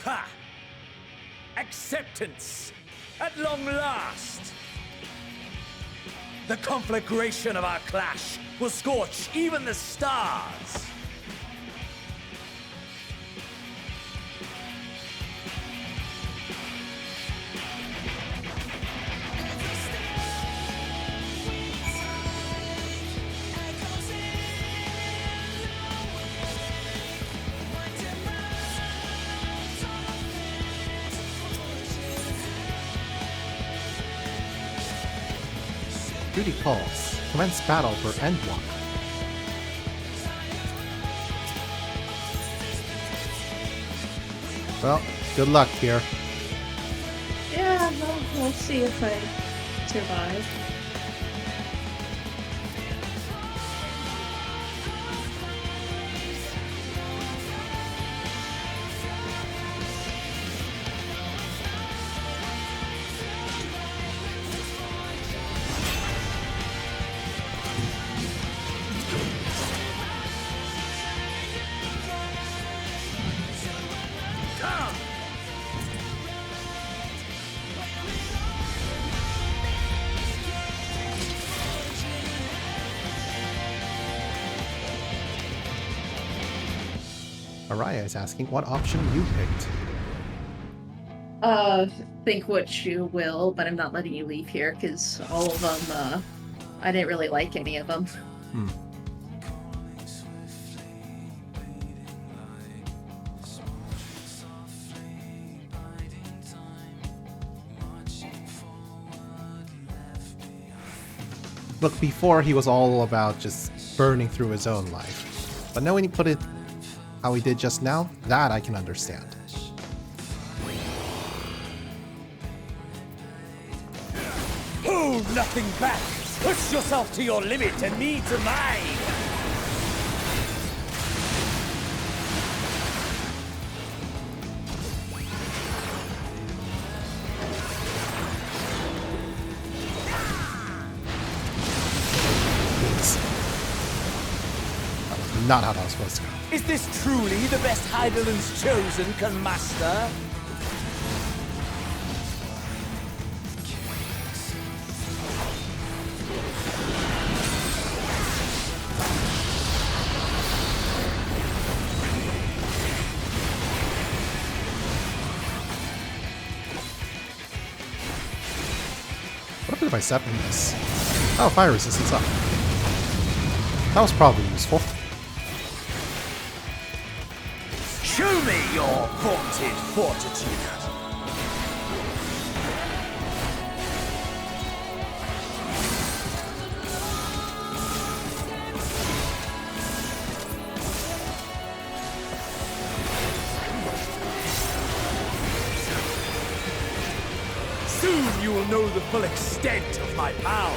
Ha! Acceptance! At long last! The conflagration of our clash will scorch even the stars! Duty calls. Commence battle for Endwalker. Well, good luck here. Yeah, we'll see if I survive. Araya is asking what option you picked. Think what you will, but I'm not letting you leave here because all of them, I didn't really like any of them. Look, before he was all about just burning through his own life. But now when he put it how he did just now, that I can understand. Hold nothing back! Push yourself to your limit and me to mine! Not how that was supposed to go. Is this truly the best Heidelland's chosen can master? What if I step in this? Oh, fire resistance up. That was probably useful. Show me your vaunted fortitude! Soon you will know the full extent of my power!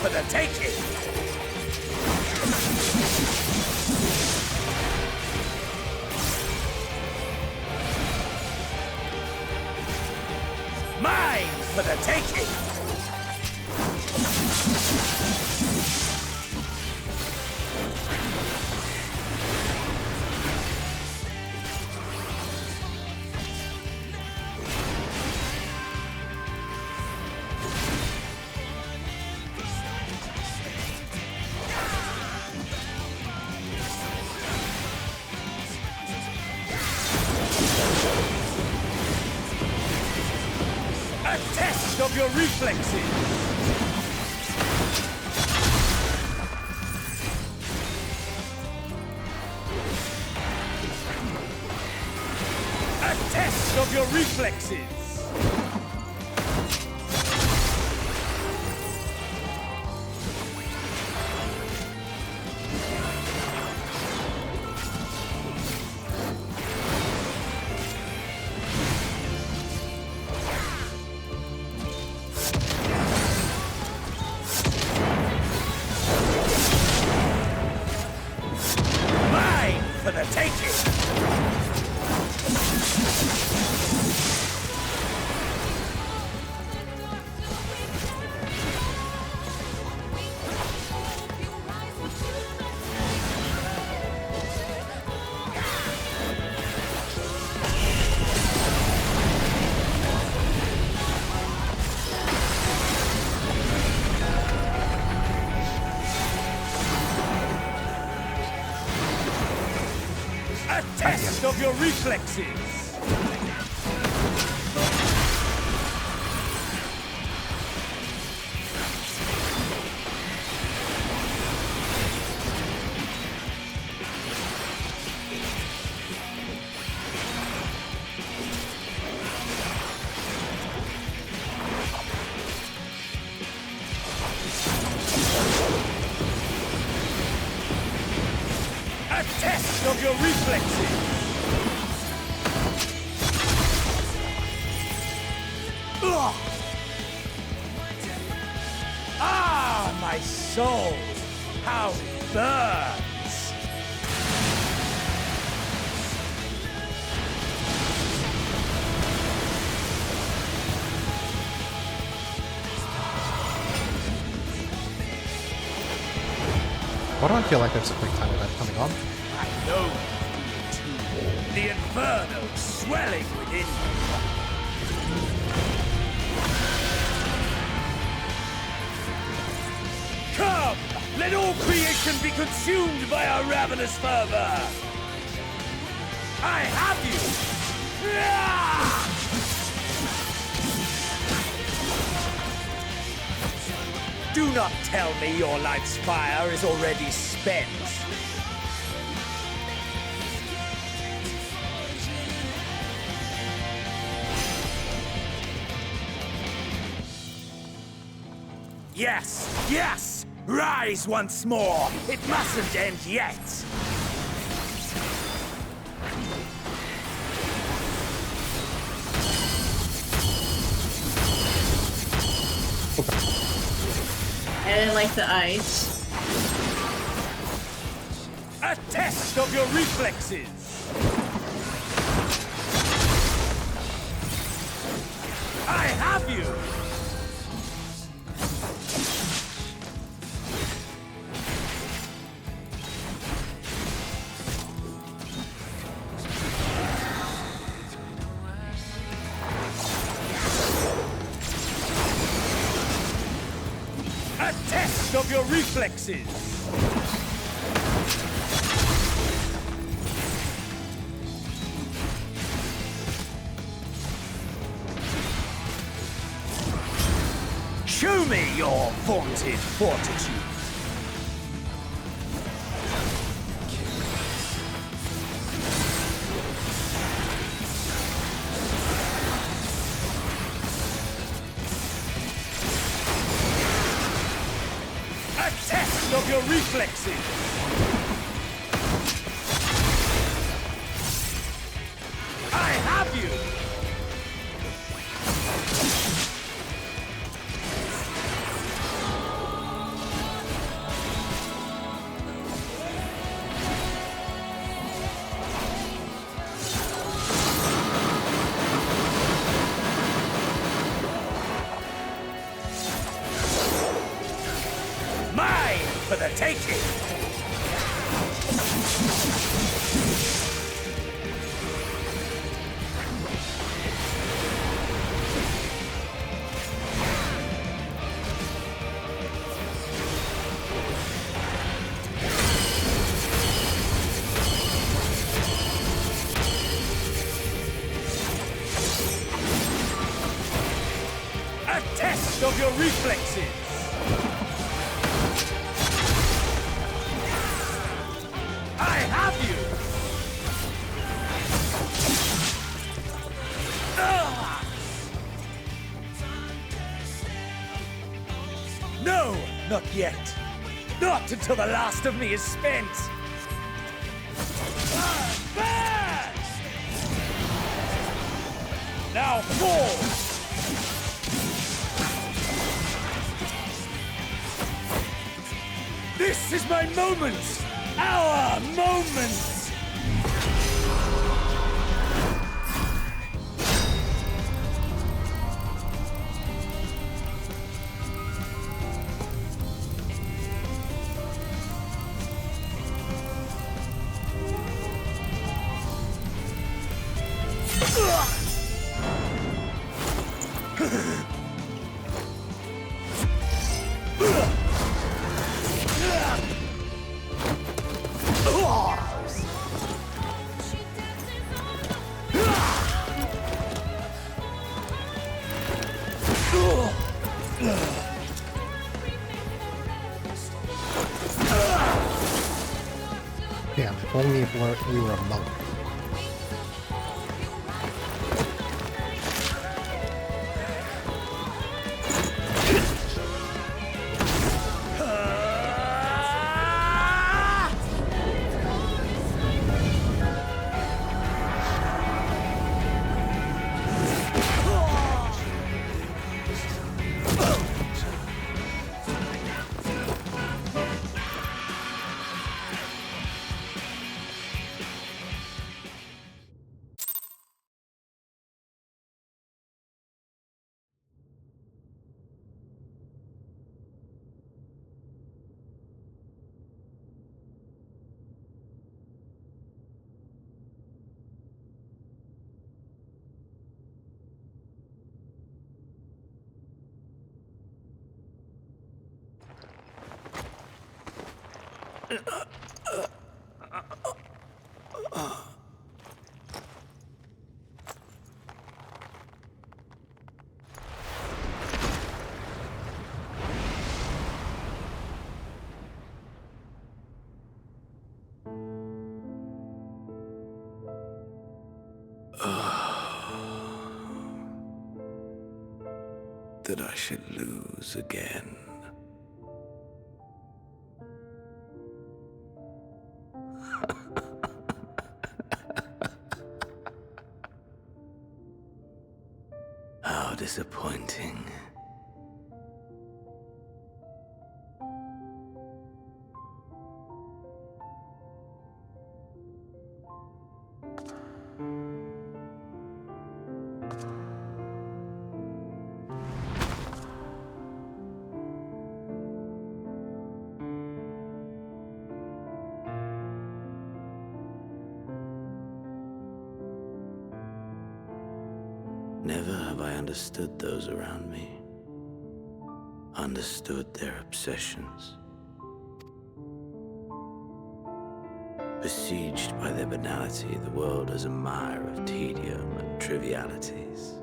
For the taking! Mine for the taking! A test of your reflexes! A test of your reflexes! For the taking! A test of your reflexes! A test of your reflexes! Ugh. Ah, my soul! How it burns! Why do I feel like there's a quick time event coming on? I know you too. The inferno swelling within you. Come! Let all creation be consumed by our ravenous fervor! I have you! Do not tell me your life's fire is already spent. Yes, yes! Rise once more! It mustn't end yet! I didn't like the ice. A test of your reflexes! I have you! A test of your reflexes! Show me your vaunted fortitude! Of your reflexes! I have you! For the taking! A test of your reflexes! I have you! No, not yet. Not until the last of me is spent. Burn! Now fall! This is my moment! Our moment! Damn, if only if we were a monk. That I should lose again. How disappointing. Never have I understood those around me. Understood their obsessions. Besieged by their banality, the world is a mire of tedium and trivialities.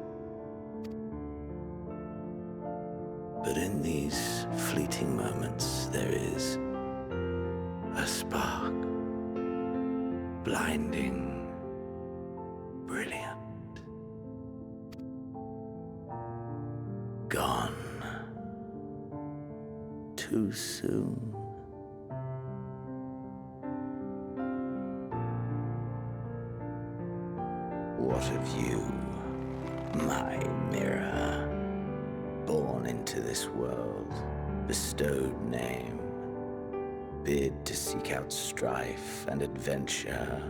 But in these fleeting moments, there is a spark. Blinding, brilliant. Gone. Too soon. What of you, my mirror? Born into this world, bestowed name, bid to seek out strife and adventure.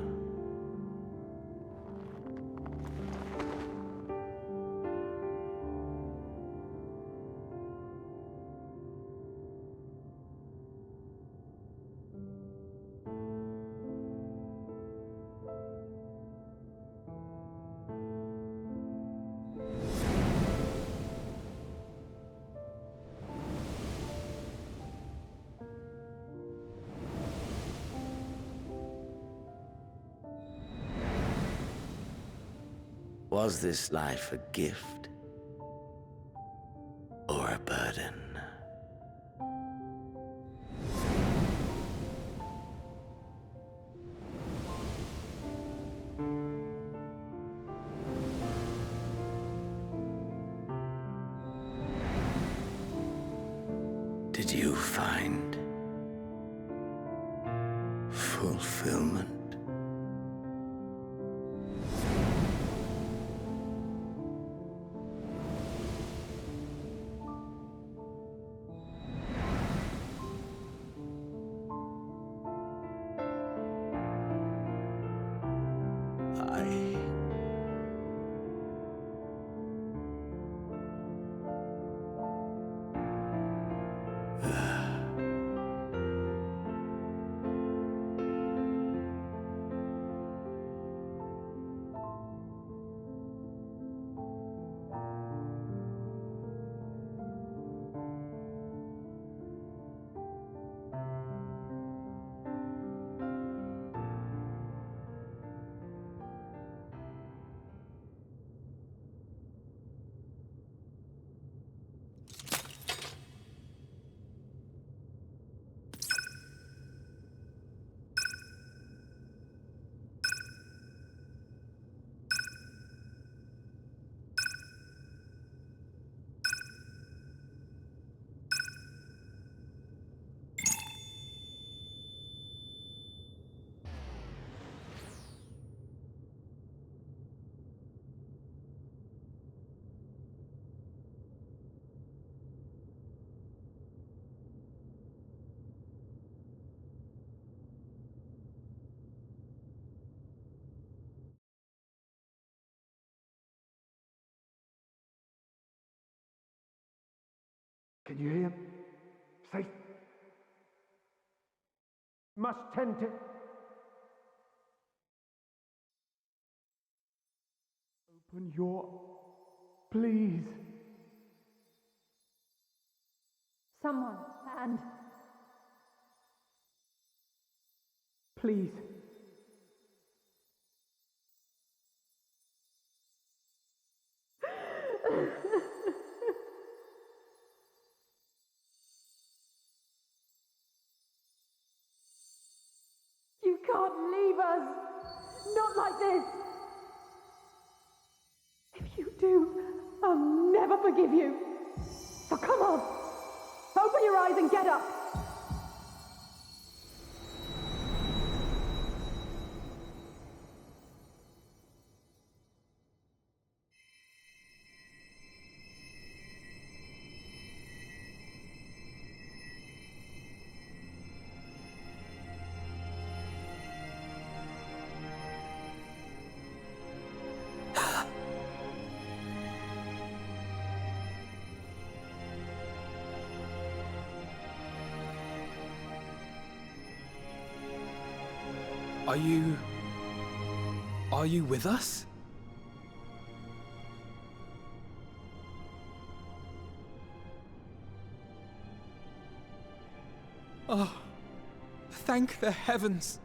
Was this life a gift or a burden? Did you find fulfillment? Can you hear him? Safe. Must tend to. Open your. Please. Someone, and Please. You can't leave us! Not like this! If you do, I'll never forgive you! So come on! Open your eyes and get up! Are you with us? Oh, thank the heavens.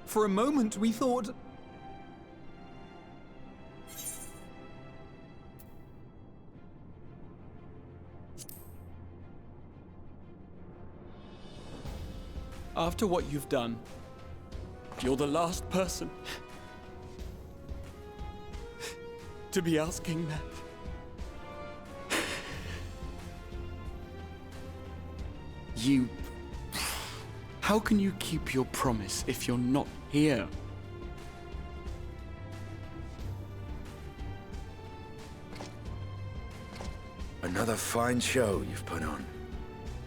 For a moment we thought... After what you've done, you're the last person to be asking that. You... How can you keep your promise if you're not here? Another fine show you've put on,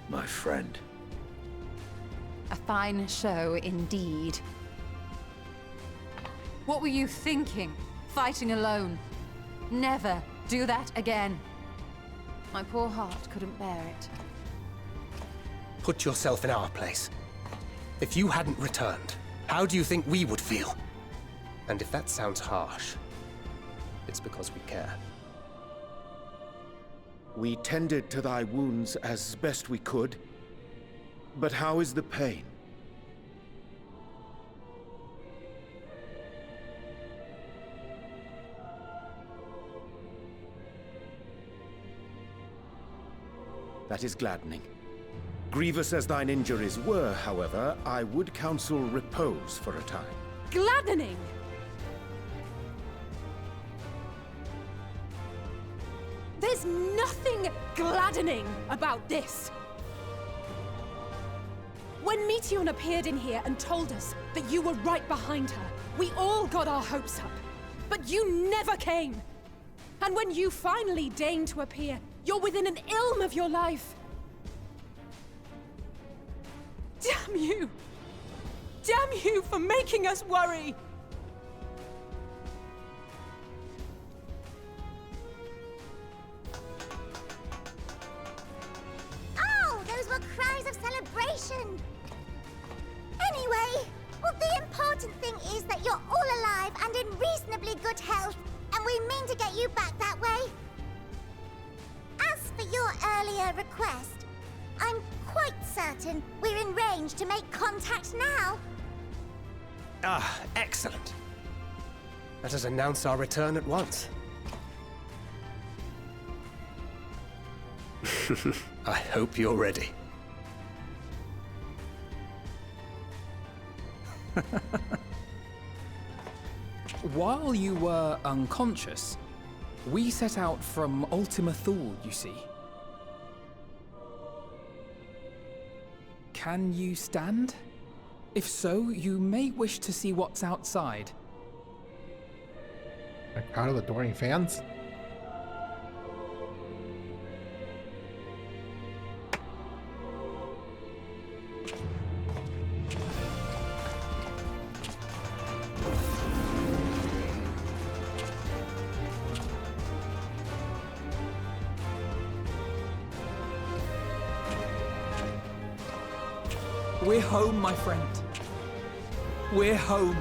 my friend. A fine show indeed. What were you thinking? Fighting alone? Never do that again. My poor heart couldn't bear it. Put yourself in our place. If you hadn't returned, how do you think we would feel? And if that sounds harsh, it's because we care. We tended to thy wounds as best we could. But how is the pain? That is gladdening. Grievous as thine injuries were, however, I would counsel repose for a time. Gladdening! There's nothing gladdening about this. When Meteion appeared in here and told us that you were right behind her, we all got our hopes up. But you never came. And when you finally deign to appear, you're within an ilm of your life. Damn you! Damn you for making us worry! Oh, those were cries of celebration! Anyway, well, the important thing is that you're all alive and in reasonably good health, and we mean to get you back that way. As for your earlier request, I'm quite certain we're in range to make contact now. Ah, excellent. Let us announce our return at once. I hope you're ready. While you were unconscious, we set out from Ultima Thule, you see. Can you stand? If so, you may wish to see what's outside. A crowd of adoring fans? We're home, my friend. We're home.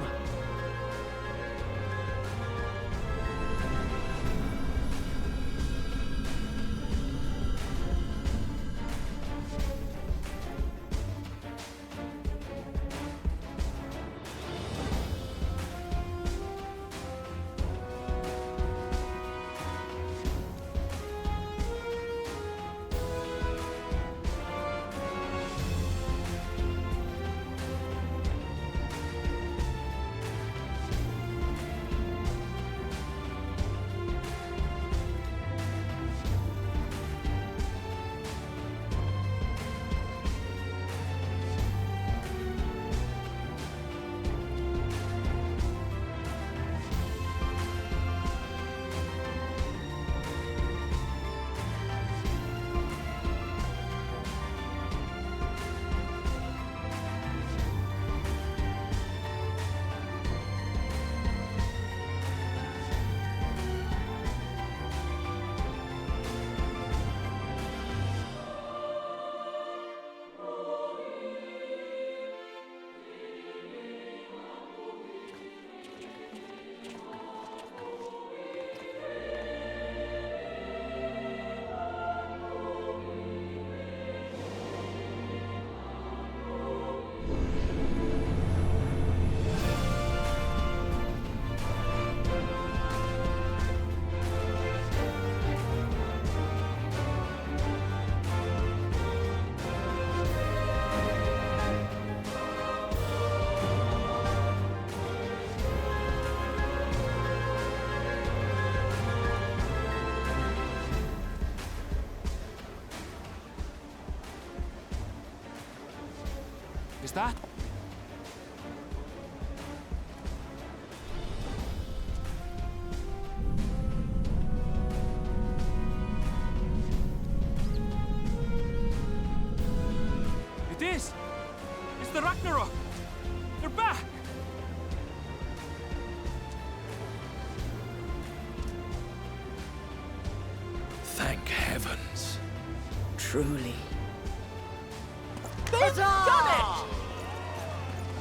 that? It is! It's the Ragnarok! They're back! Thank heavens. Truly. They've done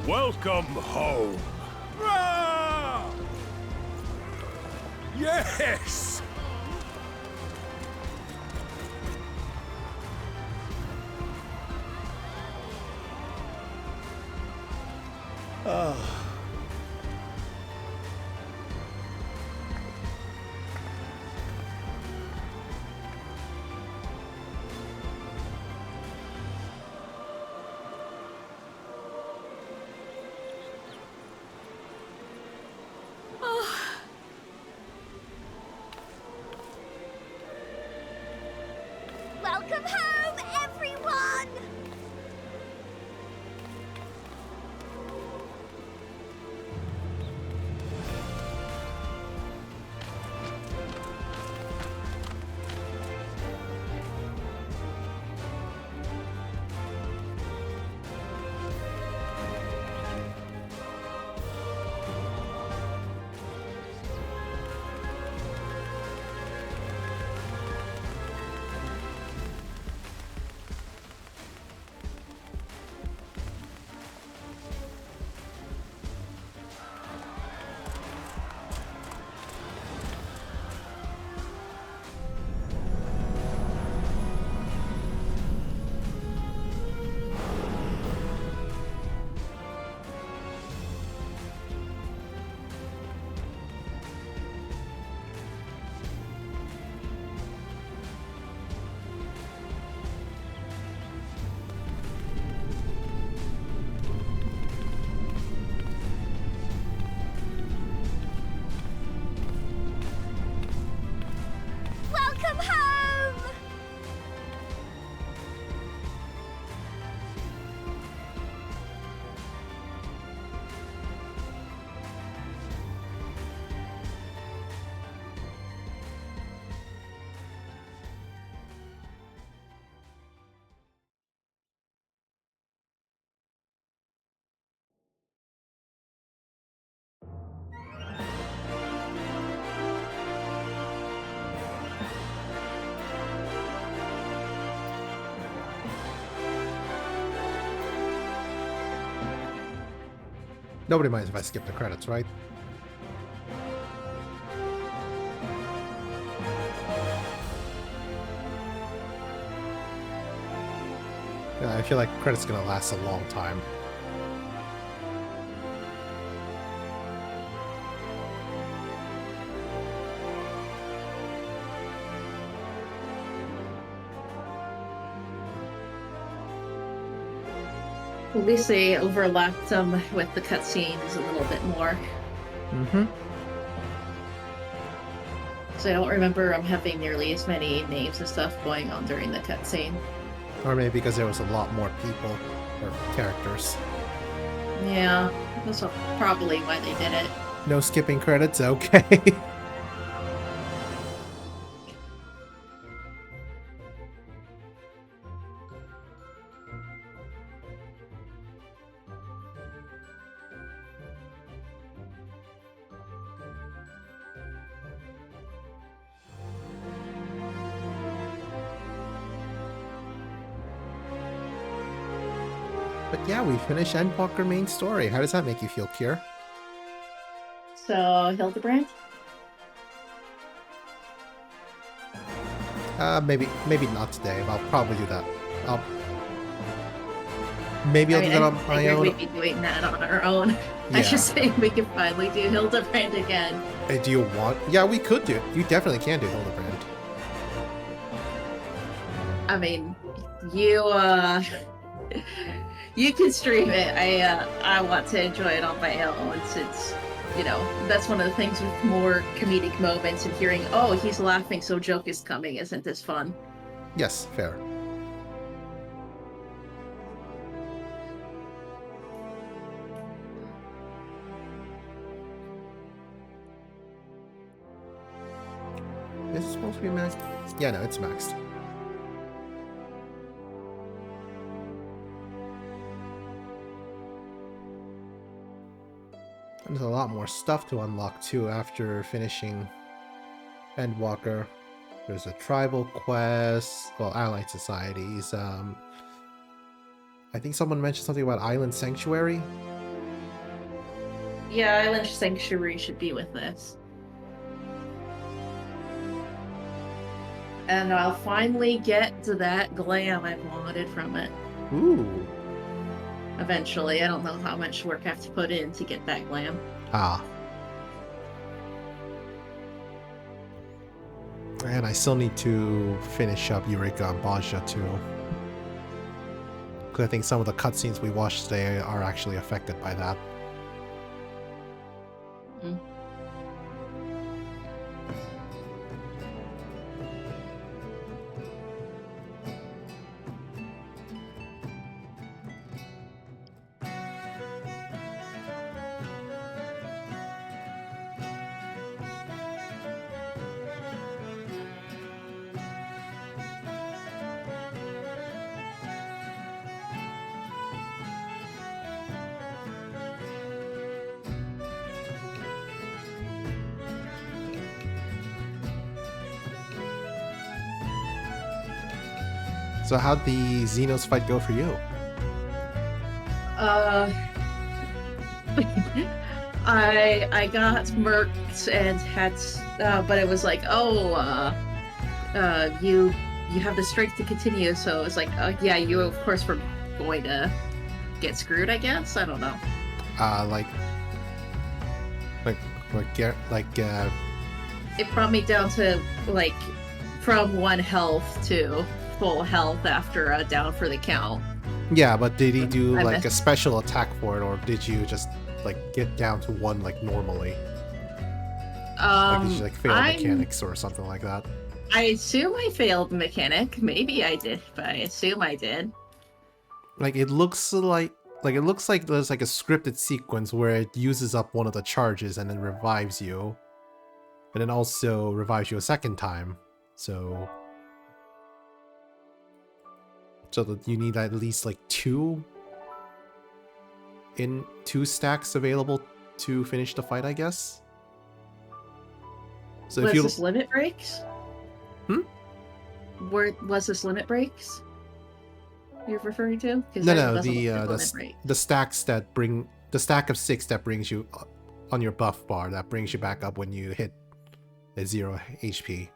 Welcome home. Yes! Oh. Welcome home, everyone! Welcome home! Nobody minds if I skip the credits, right? Yeah, I feel like credits gonna last a long time. At least they overlapped them with the cutscenes a little bit more. Mm-hmm. So I don't remember having nearly as many names and stuff going on during the cutscene. Or maybe because there was a lot more people or characters. Yeah, that's probably why they did it. No skipping credits? Okay. But yeah, we finished Endwalker main story. How does that make you feel, Kier? So, Hildebrand? Maybe not today. I'll probably do that. Maybe I'll do that on my own. We'd be doing that on our own. Yeah. I should say we can finally do Hildebrand again. Do you want? Yeah, we could do it. You definitely can do Hildebrand. I mean, you can stream it. I want to enjoy it on my own since, you know, that's one of the things with more comedic moments and hearing, oh, he's laughing, so joke is coming. Isn't this fun? Yes, fair. HP maxed? Yeah, no, it's maxed. And there's a lot more stuff to unlock too after finishing Endwalker. There's a tribal quest, well, allied societies. I think someone mentioned something about Island Sanctuary. Yeah, Island Sanctuary should be with this. And I'll finally get to that glam I've wanted from it. Ooh. Eventually. I don't know how much work I have to put in to get that glam. Ah. And I still need to finish up Eureka and Baja too. Because I think some of the cutscenes we watched today are actually affected by that. Mm. So how'd the Xenos fight go for you? I got murked and had, but it was like, you have the strength to continue. So it was like, yeah, you of course were going to get screwed. I guess I don't know. It brought me down to like from 1 health to full health after down for the count. Yeah, but did he do like a special attack for it, or did you just like get down to 1 like normally? Like, did you like fail mechanics or something like that? I assume I failed mechanic. Maybe I did, but I assume I did. Like it looks like there's like a scripted sequence where it uses up one of the charges and then revives you, and then also revives you a second time. So that you need at least like 2 stacks available to finish the fight, I guess. So was this limit breaks? Where was this limit breaks you're referring to? No, the stacks that bring the stack of 6 that brings you on your buff bar, that brings you back up when you hit a 0 HP.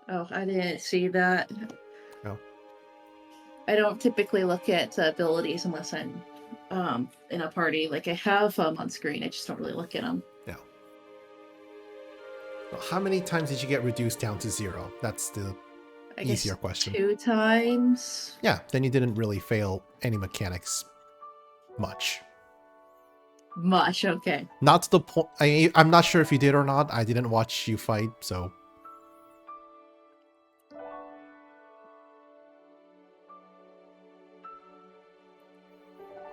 Oh, I didn't see that. Oh. I don't typically look at abilities unless I'm in a party. Like I have them on screen, I just don't really look at them. Yeah. Well, how many times did you get reduced down to 0? That's the easier question. 2 times. Yeah, then you didn't really fail any mechanics much. Okay. Not to the point. I'm not sure if you did or not. I didn't watch you fight, so.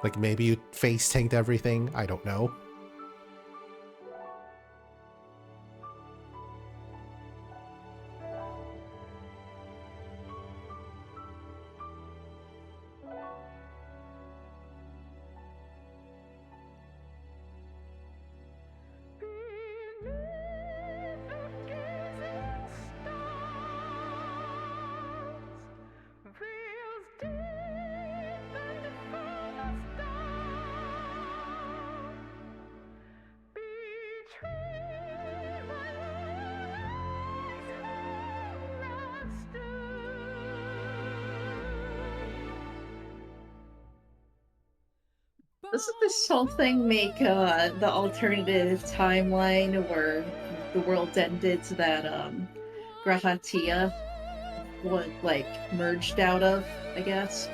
Like maybe you face tanked everything. I don't know. Doesn't this whole thing make the alternative timeline where the world ended so that Grahatia was like merged out of, I guess?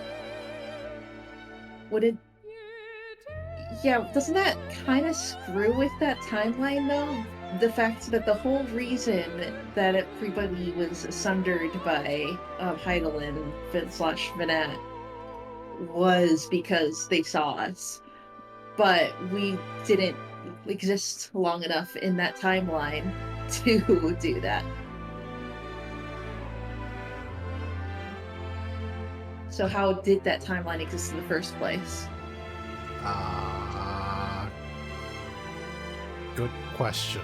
Yeah, doesn't that kind of screw with that timeline though? The fact that the whole reason that everybody was sundered by Heidelin / Venat was because they saw us. But we didn't exist long enough in that timeline to do that. So how did that timeline exist in the first place? Good question.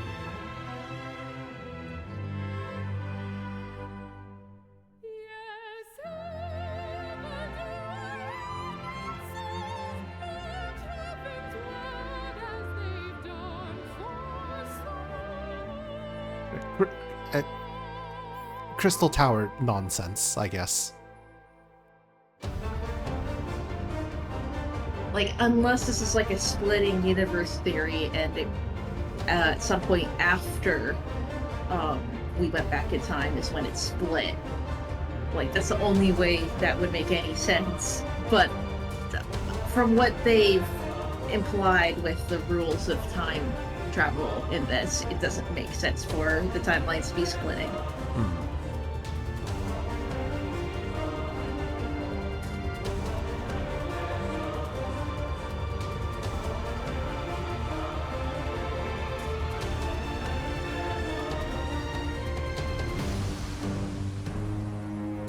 Crystal Tower nonsense, I guess. Like, unless this is like a splitting universe theory, and it, at some point after we went back in time is when it split. Like, that's the only way that would make any sense. But from what they've implied with the rules of time travel in this, it doesn't make sense for the timelines to be splitting.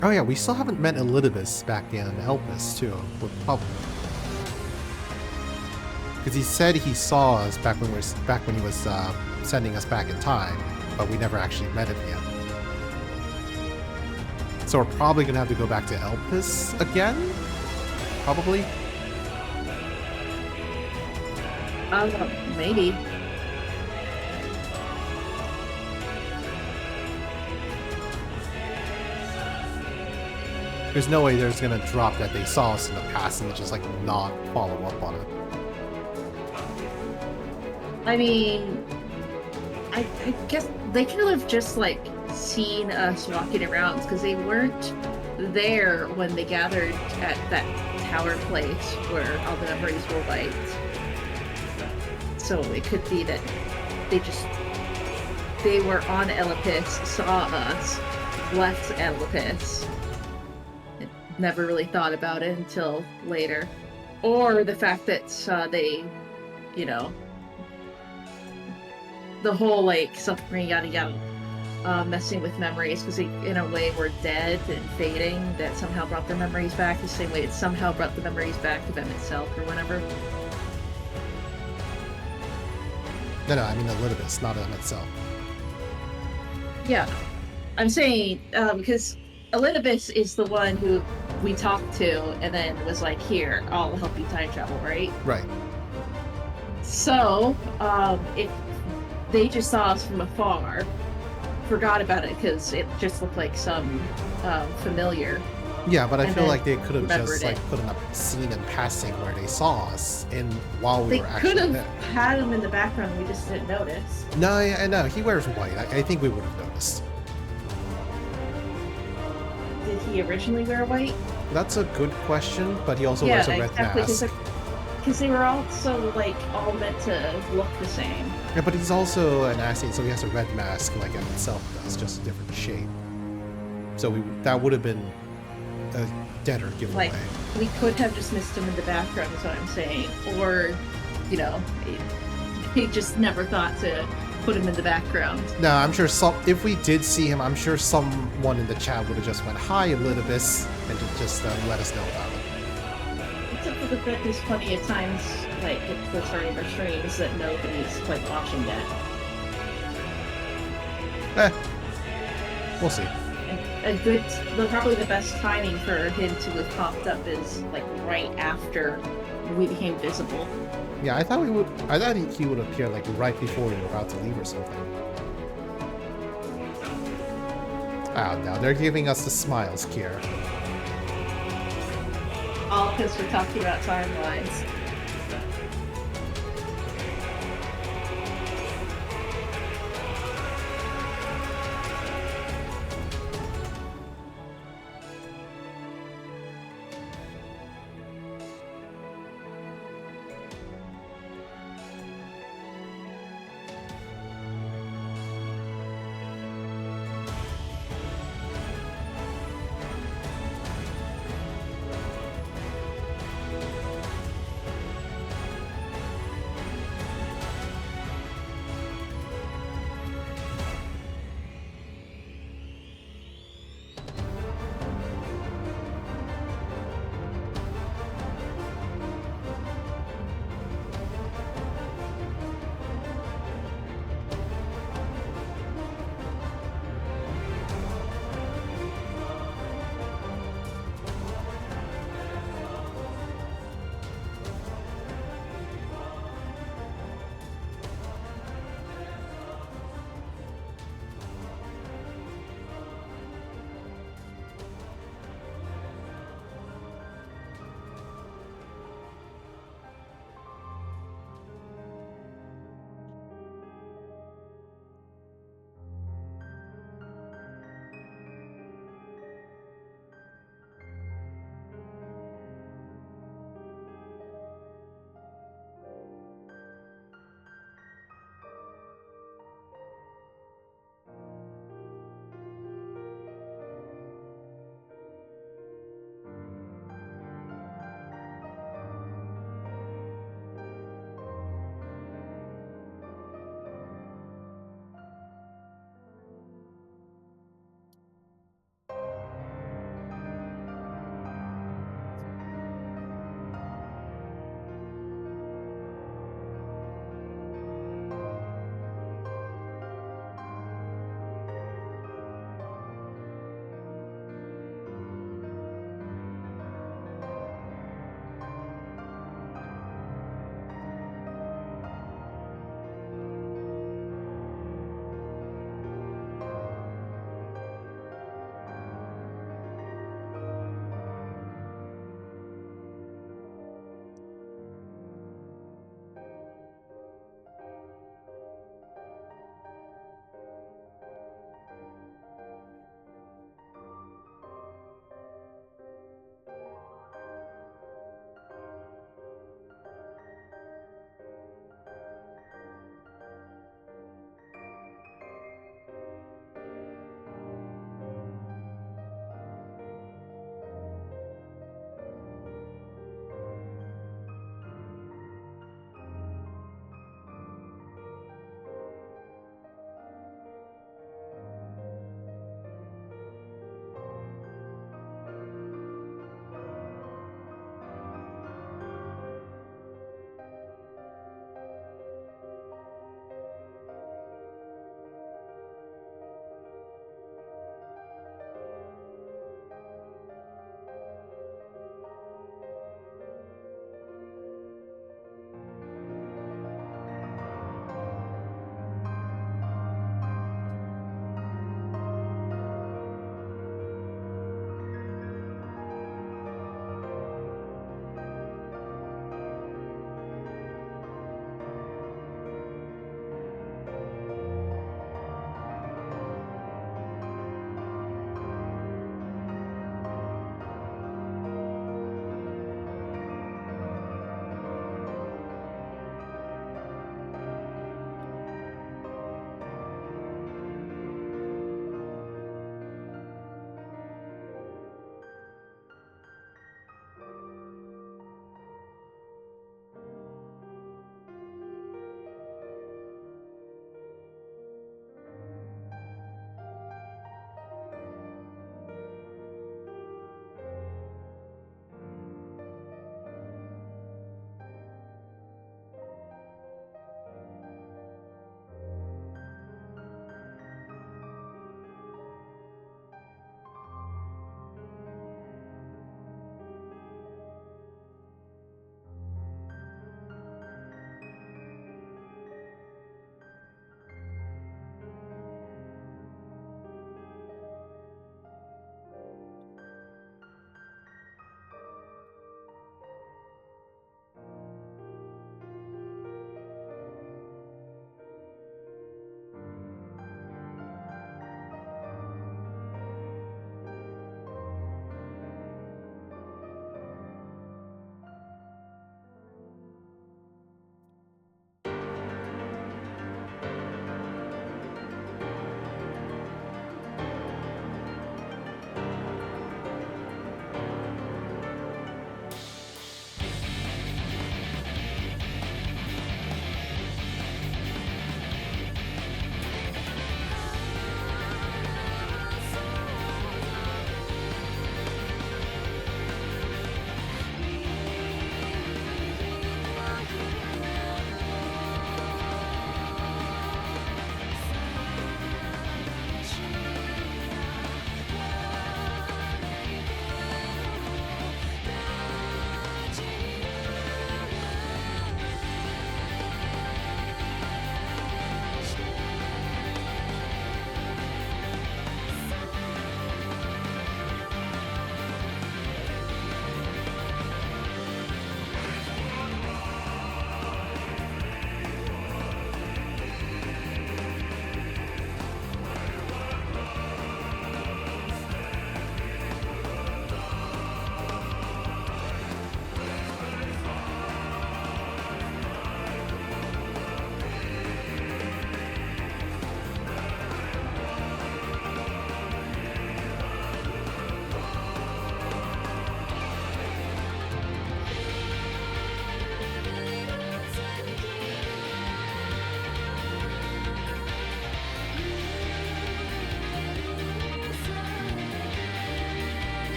Oh yeah, we still haven't met Elidibus back in Elpis too. Because he said he saw us back when he was sending us back in time, but we never actually met him yet. So we're probably gonna have to go back to Elpis again? Probably? Maybe. There's no way there's gonna drop that they saw us in the past and just like not follow up on it. I mean, I guess they could have just like seen us walking around, because they weren't there when they gathered at that tower place where all the memories were wiped. So it could be that they were on Elpis, saw us, left Elpis, and never really thought about it until later. Or the fact that they, you know, the whole like suffering yada yada, messing with memories, because they in a way were dead and fading, that somehow brought their memories back the same way it somehow brought the memories back to them itself or whatever. No, I mean Elidibus, not them itself. Yeah, I'm saying because Elidibus is the one who we talked to and then was like, "Here, I'll help you time travel," right? Right. So, if they just saw us from afar, forgot about it because it just looked like some familiar. Yeah, but I feel like they could have just remembered like put in a scene in passing where they saw us in while we They were could actually have there. had him in the background, we just didn't notice. No, yeah, no, he wears white. I think we would have noticed. Did he originally wear white? That's a good question, but he also wears a red mask. Because they were all so like all meant to look the same. Yeah, but he's also an Ascian, so he has a red mask like it itself does, just a different shape. So that would have been a deader giveaway. Like, we could have just missed him in the background, is what I'm saying. Or, you know, he just never thought to put him in the background. No, I'm sure if we did see him, I'm sure someone in the chat would have just went, "Hi, Elidibus," and just let us know about it. Except for the fact there's plenty of times, like, at the start of our streams, that nobody's quite watching yet. We'll see. Probably the best timing for him to have popped up is, like, right after we became visible. Yeah, I thought he would appear like right before we were about to leave or something. Ah, now they're giving us the smiles, Kier. All because we're talking about timelines.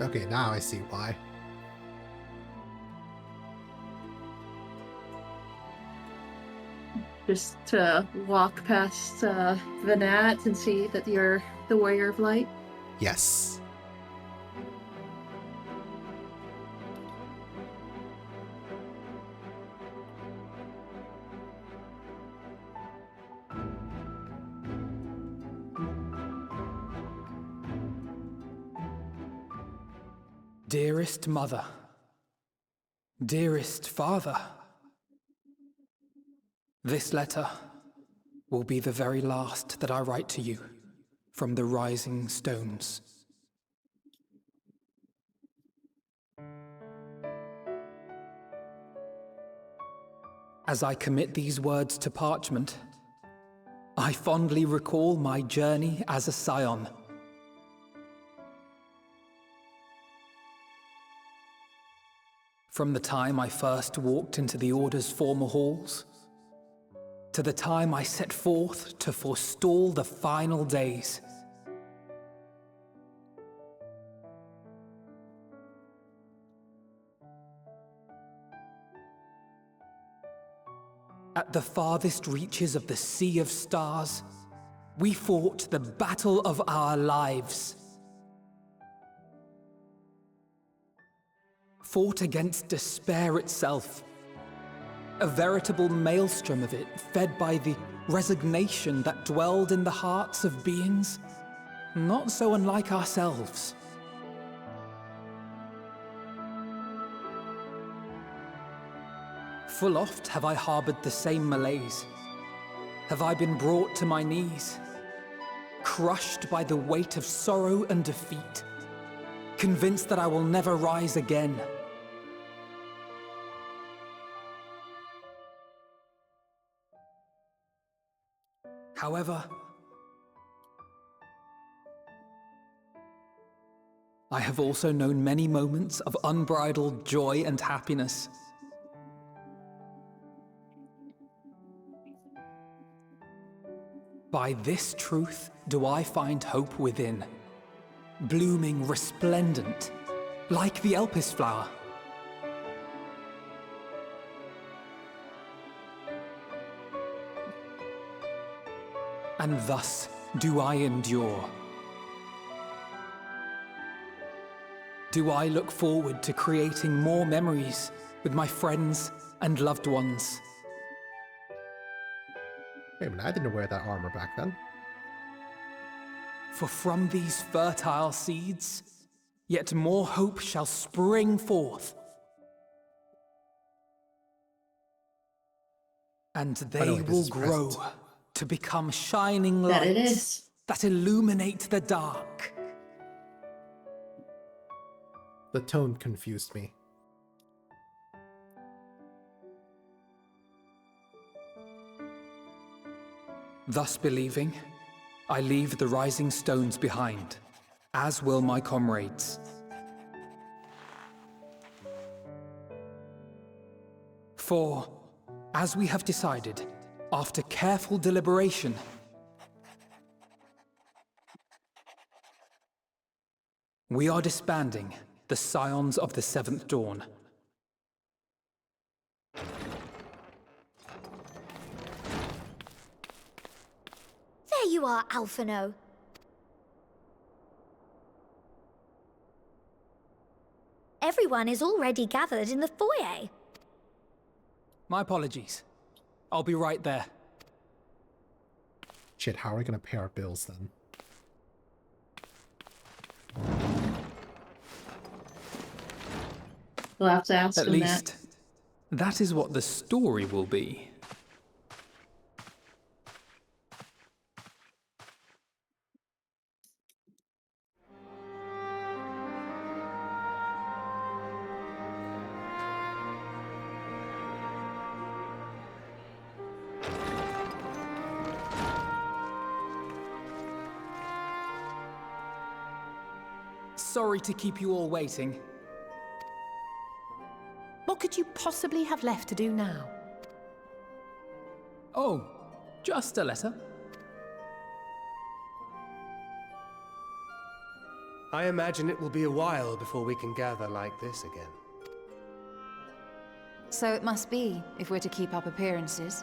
Okay, now I see why. Just to walk past Vanat and see that you're the Warrior of Light? Yes. Dearest mother, dearest father, this letter will be the very last that I write to you from the Rising Stones. As I commit these words to parchment, I fondly recall my journey as a scion. From the time I first walked into the Order's former halls, to the time I set forth to forestall the final days. At the farthest reaches of the Sea of Stars, we fought the battle of our lives. Fought against despair itself. A veritable maelstrom of it, fed by the resignation that dwelled in the hearts of beings not so unlike ourselves. Full oft have I harbored the same malaise. Have I been brought to my knees, crushed by the weight of sorrow and defeat, convinced that I will never rise again. However, I have also known many moments of unbridled joy and happiness. By this truth do I find hope within, blooming resplendent, like the Elpis flower. And thus do I endure. Do I look forward to creating more memories with my friends and loved ones. Wait a minute, I didn't wear that armor back then. For from these fertile seeds, yet more hope shall spring forth. And they will grow to become shining lights that illuminate the dark. The tone confused me. Thus believing, I leave the rising stones behind, as will my comrades. For, as we have decided, after careful deliberation, we are disbanding the Scions of the Seventh Dawn. There you are, Alphino. Everyone is already gathered in the foyer. My apologies. I'll be right there. Shit, how are we gonna pay our bills then? We'll have to ask At him least, that is what the story will be. Sorry to keep you all waiting. What could you possibly have left to do now? Oh, just a letter. I imagine it will be a while before we can gather like this again. So it must be, if we're to keep up appearances.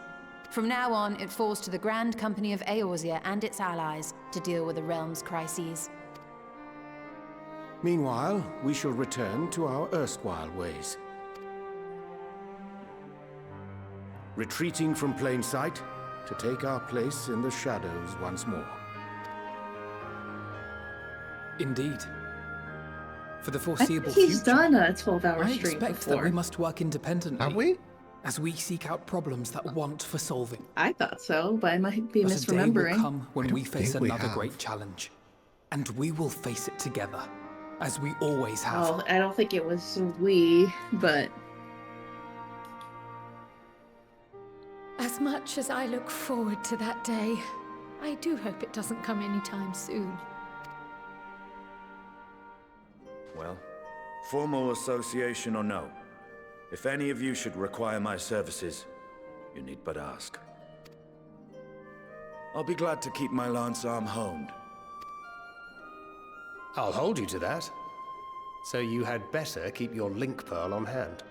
From now on, it falls to the Grand Company of Eorzea and its allies to deal with the realm's crises. Meanwhile, we shall return to our erstwhile ways. Retreating from plain sight to take our place in the shadows once more. Indeed. For the I foreseeable think he's future, done a 12-hour I stream expect before. that we must work independently. Have we? As we seek out problems that want for solving. I thought so, but I might be But a day will misremembering. come when we face think we another have. great challenge. And we will face it together, as we always have. Well, I don't think it was we, but As much as I look forward to that day, I do hope it doesn't come anytime soon. Well, formal association or no, if any of you should require my services, you need but ask. I'll be glad to keep my lance arm honed. I'll hold you to that. So you had better keep your link pearl on hand.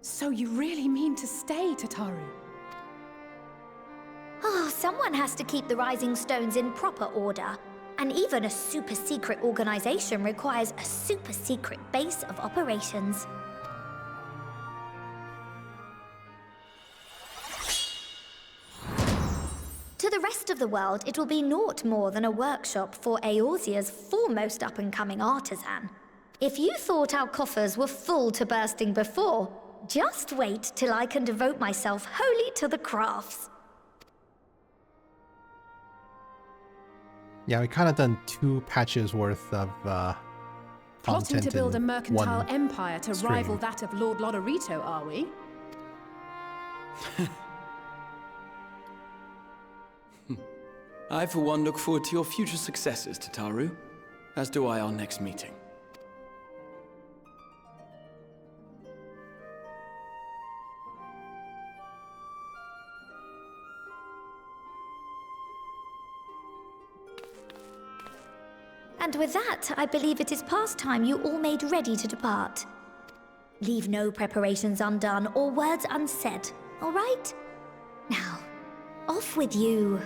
So you really mean to stay, Tataru? Oh, someone has to keep the Rising Stones in proper order. And even a super-secret organization requires a super-secret base of operations. To the rest of the world, it will be naught more than a workshop for Eorzea's foremost up-and-coming artisan. If you thought our coffers were full to bursting before, just wait till I can devote myself wholly to the crafts. Yeah, we kind of done 2 patches worth of Plotting content to build a in mercantile one empire to stream. rival that of Lord Lodorito, are we? I, for one, look forward to your future successes, Tataru. As do I our next meeting. And with that, I believe it is past time you all made ready to depart. Leave no preparations undone or words unsaid, all right? Now, off with you.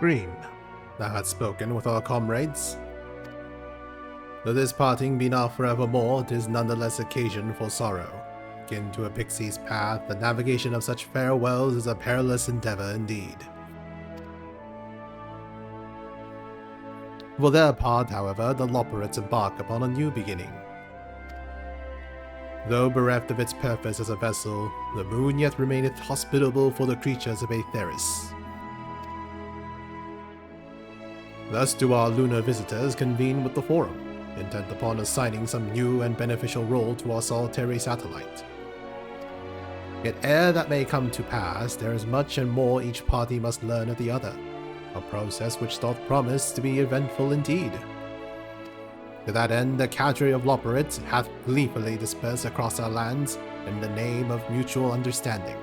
Green, thou hast spoken with our comrades. Though this parting be not forevermore, 'tis nonetheless occasion for sorrow. Akin to a pixie's path, the navigation of such farewells is a perilous endeavor indeed. For their part, however, the Loperites embark upon a new beginning. Though bereft of its purpose as a vessel, the moon yet remaineth hospitable for the creatures of Aetheris. Thus do our lunar visitors convene with the Forum, intent upon assigning some new and beneficial role to our solitary satellite. Yet ere that may come to pass, there is much and more each party must learn of the other, a process which doth promise to be eventful indeed. To that end, the cadre of Loperites hath gleefully dispersed across our lands in the name of mutual understanding.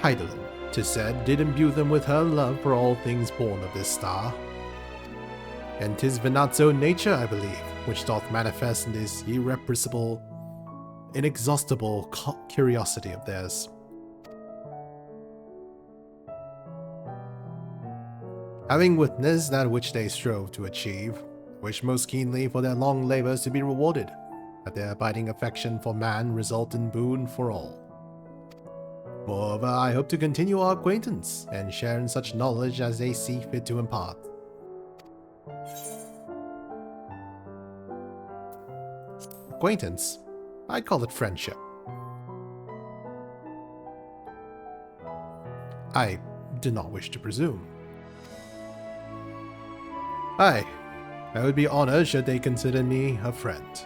Heidelin, 'tis said, did imbue them with her love for all things born of this star. And 'tis Venat's own nature, I believe, which doth manifest in this irrepressible, inexhaustible curiosity of theirs. Having witnessed that which they strove to achieve, I wish most keenly for their long labors to be rewarded, that their abiding affection for man result in boon for all. Moreover, I hope to continue our acquaintance, and share in such knowledge as they see fit to impart. Acquaintance? I'd call it friendship. I do not wish to presume. Aye, I would be honored should they consider me a friend.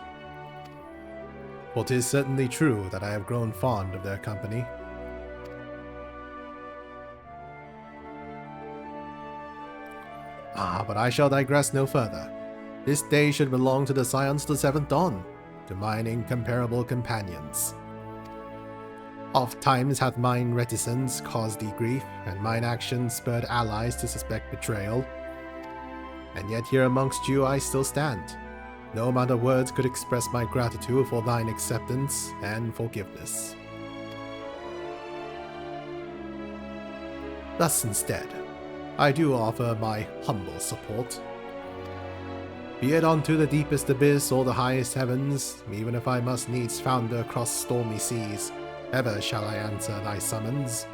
For 'tis certainly true that I have grown fond of their company. But I shall digress no further. This day should belong to the scions of the Seventh Dawn, to mine incomparable companions. Oft times hath mine reticence caused thee grief, and mine actions spurred allies to suspect betrayal. And yet here amongst you I still stand. No amount of words could express my gratitude for thine acceptance and forgiveness. Thus instead, I do offer my humble support. Be it unto the deepest abyss or the highest heavens, even if I must needs founder across stormy seas, ever shall I answer thy summons.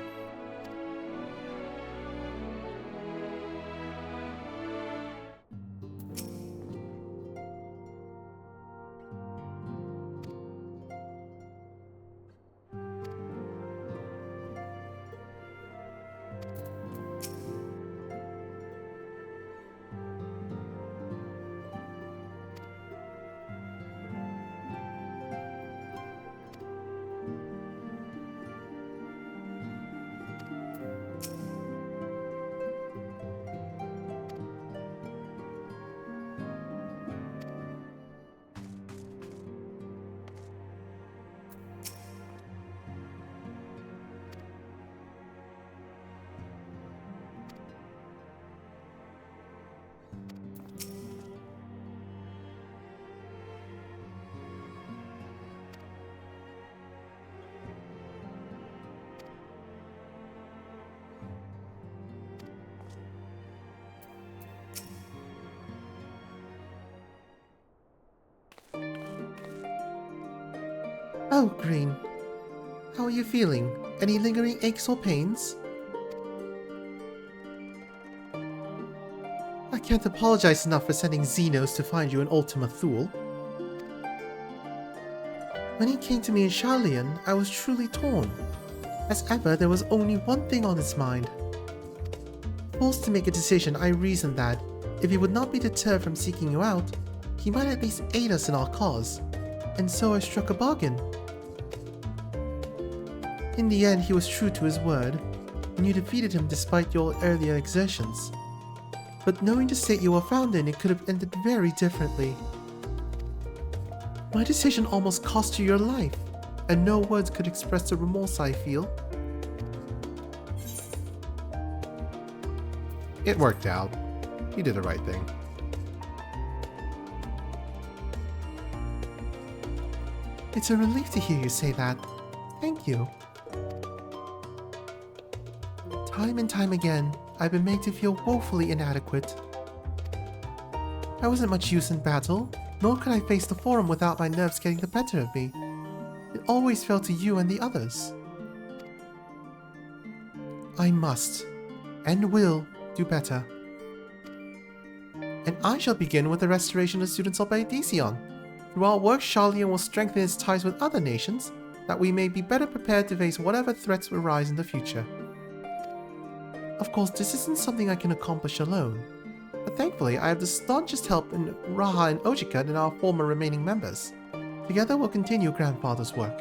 Oh, Green. How are you feeling? Any lingering aches or pains? I can't apologize enough for sending Xenos to find you in Ultima Thule. When he came to me in Sharlayan, I was truly torn. As ever, there was only one thing on his mind. Forced to make a decision, I reasoned that, if he would not be deterred from seeking you out, he might at least aid us in our cause, and so I struck a bargain. In the end, he was true to his word, and you defeated him despite your earlier exertions. But knowing the state you were found in, it could have ended very differently. My decision almost cost you your life, and no words could express the remorse I feel. It worked out. You did the right thing. It's a relief to hear you say that. Thank you. Time and time again, I've been made to feel woefully inadequate. I wasn't much use in battle, nor could I face the Forum without my nerves getting the better of me. It always fell to you and the others. I must, and will, do better. And I shall begin with the restoration of students of Baedicion. Through our work, Sharlayan will strengthen its ties with other nations, that we may be better prepared to face whatever threats arise in the future. Of course, this isn't something I can accomplish alone, but thankfully I have the staunchest help in Raha and Ojika and our former remaining members. Together we'll continue Grandfather's work.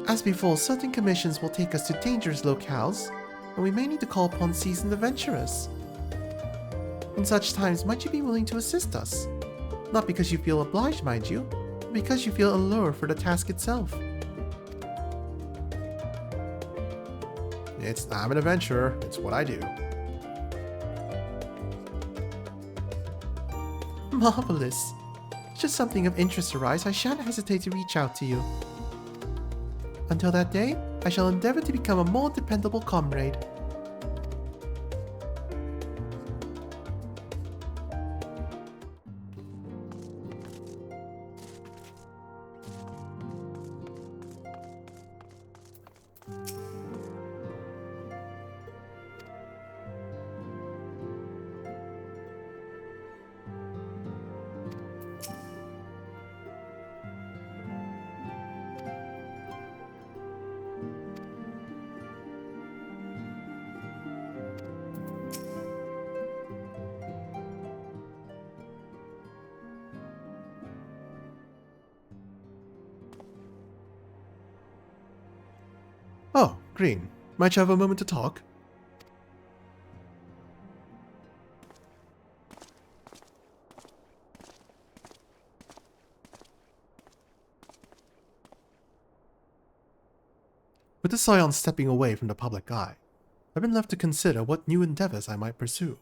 As before, certain commissions will take us to dangerous locales, and we may need to call upon seasoned adventurers. In such times, might you be willing to assist us? Not because you feel obliged, mind you, but because you feel allured for the task itself. I'm an adventurer, it's what I do. Marvelous. Should something of interest arise, I shan't hesitate to reach out to you. Until that day, I shall endeavor to become a more dependable comrade. Oh, Green. Might you have a moment to talk? With the Scion stepping away from the public eye, I've been left to consider what new endeavors I might pursue.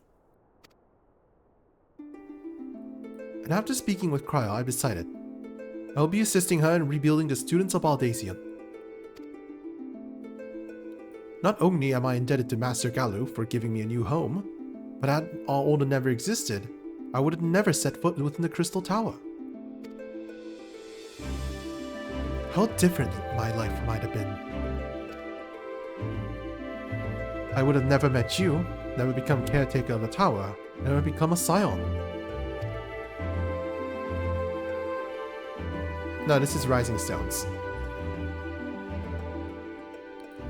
And after speaking with Cryo, I've decided I will be assisting her in rebuilding the students of Baldacian. Not only am I indebted to Master Galu for giving me a new home, but had Alden never existed, I would have never set foot within the Crystal Tower. How different my life might have been. I would have never met you, never become caretaker of the tower, never become a Scion. No, this is Rising Stones.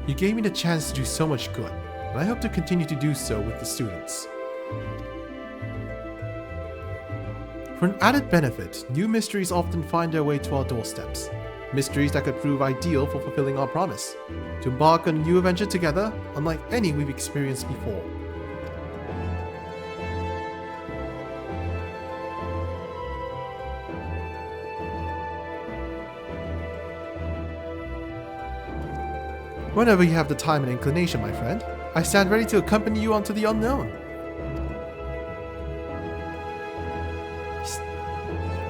You gave me the chance to do so much good, and I hope to continue to do so with the students. For an added benefit, new mysteries often find their way to our doorsteps. Mysteries that could prove ideal for fulfilling our promise, to embark on a new adventure together, unlike any we've experienced before. Whenever you have the time and inclination, my friend, I stand ready to accompany you onto the unknown.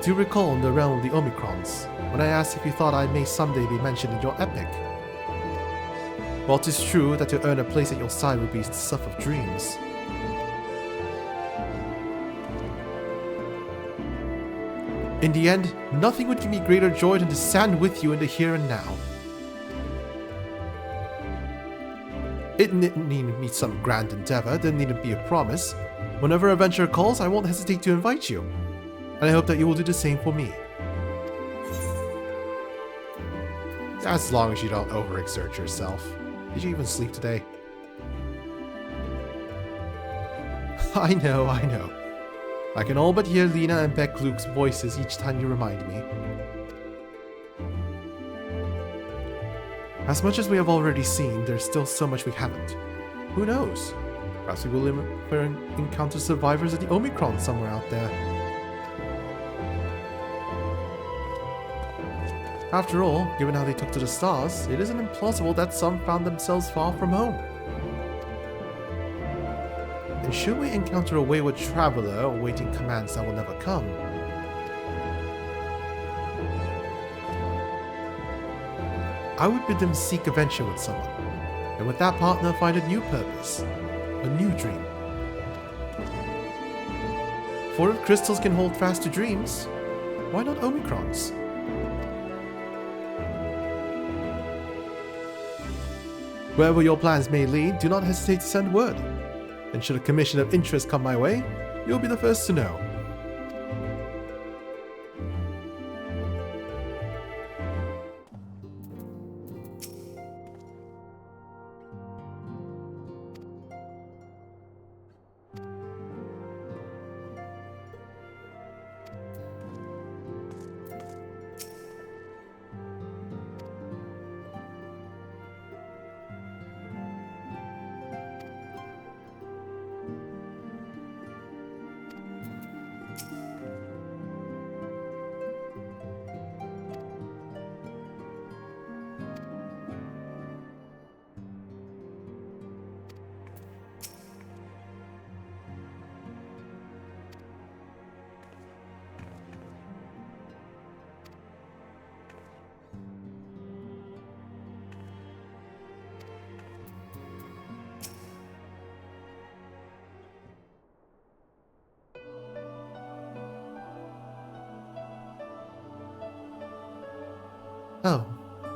Do you recall in the realm of the Omicrons, when I asked if you thought I may someday be mentioned in your epic? While it is true that to earn a place at your side would be the stuff of dreams, in the end, nothing would give me greater joy than to stand with you in the here and now. It didn't need to be some grand endeavor, didn't need to be a promise. Whenever a venture calls, I won't hesitate to invite you. And I hope that you will do the same for me. As long as you don't overexert yourself. Did you even sleep today? I know. I can all but hear Lena and Beck Luke's voices each time you remind me. As much as we have already seen, there's still so much we haven't. Who knows? Perhaps we will encounter survivors of the Omicron somewhere out there. After all, given how they took to the stars, it isn't implausible that some found themselves far from home. And should we encounter a wayward traveler awaiting commands that will never come, I would bid them seek adventure with someone, and with that partner find a new purpose, a new dream. For if crystals can hold fast to dreams, why not Omicrons? Wherever your plans may lead, do not hesitate to send word. And should a commission of interest come my way, you'll be the first to know.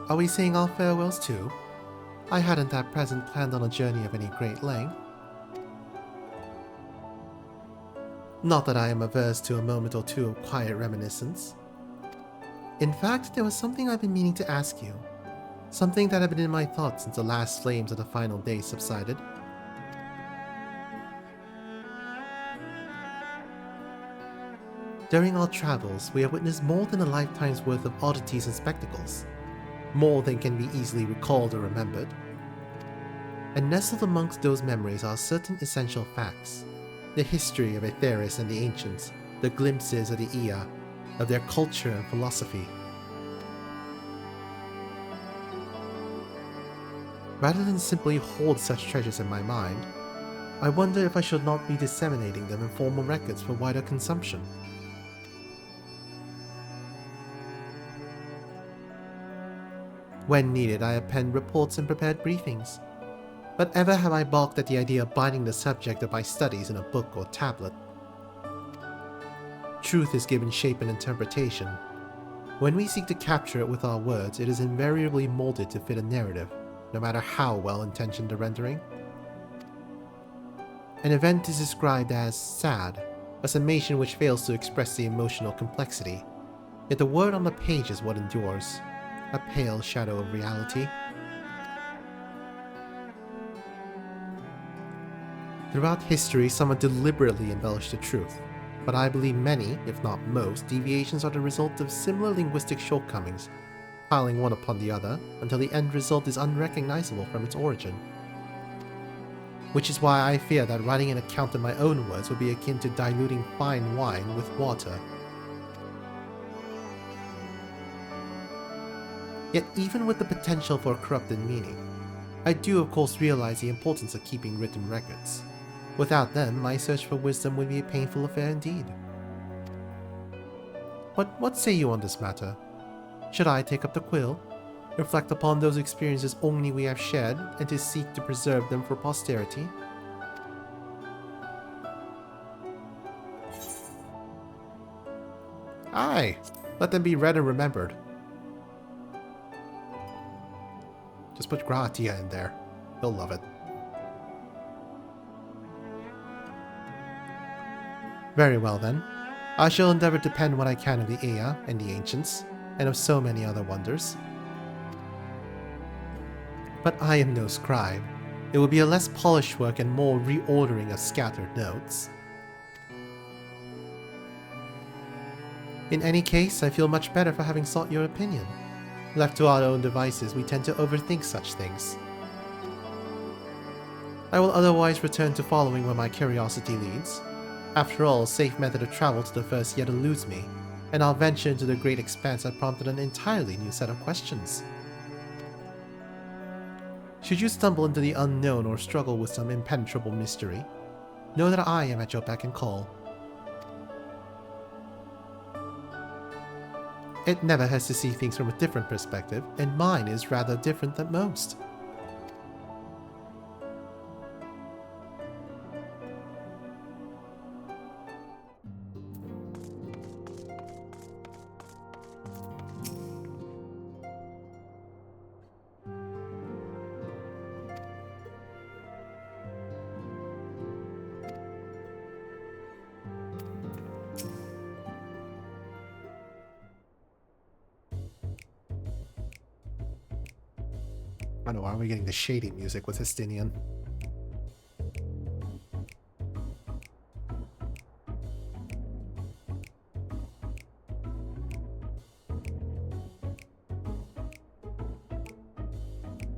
are we saying our farewells too? I hadn't at present planned on a journey of any great length. Not that I am averse to a moment or two of quiet reminiscence. In fact, there was something I've been meaning to ask you. Something that had been in my thoughts since the last flames of the final day subsided. During our travels, we have witnessed more than a lifetime's worth of oddities and spectacles. More than can be easily recalled or remembered. And nestled amongst those memories are certain essential facts. The history of Aetheris and the ancients, the glimpses of the Ea, of their culture and philosophy. Rather than simply hoard such treasures in my mind, I wonder if I should not be disseminating them in formal records for wider consumption. When needed, I have penned reports and prepared briefings, but ever have I balked at the idea of binding the subject of my studies in a book or tablet. Truth is given shape and interpretation. When we seek to capture it with our words, it is invariably molded to fit a narrative, no matter how well-intentioned the rendering. An event is described as sad, a summation which fails to express the emotional complexity, yet the word on the page is what endures, a pale shadow of reality. Throughout history, some have deliberately embellished the truth, but I believe many, if not most, deviations are the result of similar linguistic shortcomings, piling one upon the other until the end result is unrecognizable from its origin. Which is why I fear that writing an account in my own words would be akin to diluting fine wine with water. Yet even with the potential for a corrupted meaning, I do of course realize the importance of keeping written records. Without them, my search for wisdom would be a painful affair indeed. But what say you on this matter? Should I take up the quill, reflect upon those experiences only we have shared, and to seek to preserve them for posterity? Aye, let them be read and remembered. Just put Gratia in there. He'll love it. Very well then. I shall endeavor to pen what I can of the Ea and the ancients, and of so many other wonders. But I am no scribe. It will be a less polished work and more reordering of scattered notes. In any case, I feel much better for having sought your opinion. Left to our own devices, we tend to overthink such things. I will otherwise return to following where my curiosity leads. After all, a safe method of travel to the first yet eludes me, and our venture into the great expanse had prompted an entirely new set of questions. Should you stumble into the unknown or struggle with some impenetrable mystery, know that I am at your beck and call. It never hurts to see things from a different perspective, and mine is rather different than most. I know, why are we getting the shady music with Histinian?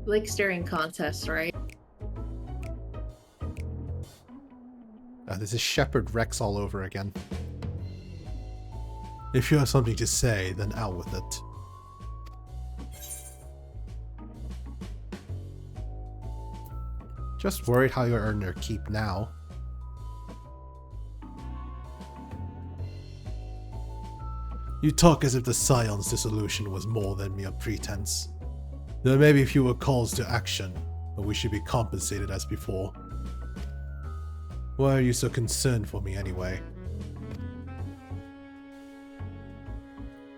Like staring contests, right? This is Shepherd Rex all over again. If you have something to say, then out with it. Just worried how you earn your keep now. You talk as if the Scion's dissolution was more than mere pretense. There may be fewer calls to action, but we should be compensated as before. Why are you so concerned for me anyway?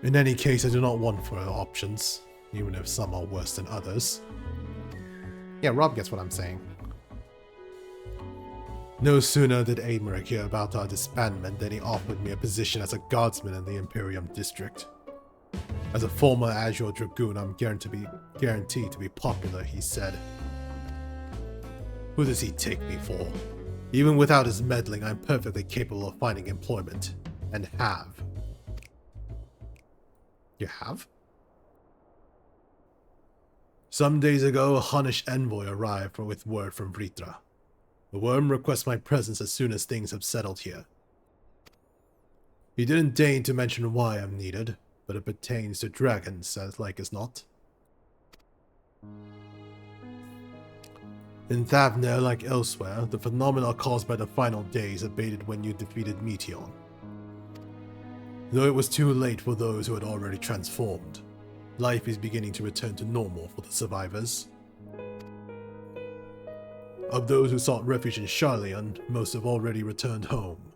In any case, I do not want further options. even if some are worse than others. Yeah, Rob gets what I'm saying. No sooner did Aymeric hear about our disbandment than he offered me a position as a guardsman in the Imperium District. As a former Azure Dragoon, I'm guaranteed to be popular, he said. Who does he take me for? Even without his meddling, I'm perfectly capable of finding employment. And have. You have? Some days ago, a Hunnish envoy arrived with word from Vritra. The worm requests my presence as soon as things have settled here. He didn't deign to mention why I'm needed, but it pertains to dragons as like as not. In Thavner, like elsewhere, the phenomena caused by the final days abated when you defeated Meteion. Though it was too late for those who had already transformed, life is beginning to return to normal for the survivors. Of those who sought refuge in Sharlayan, most have already returned home.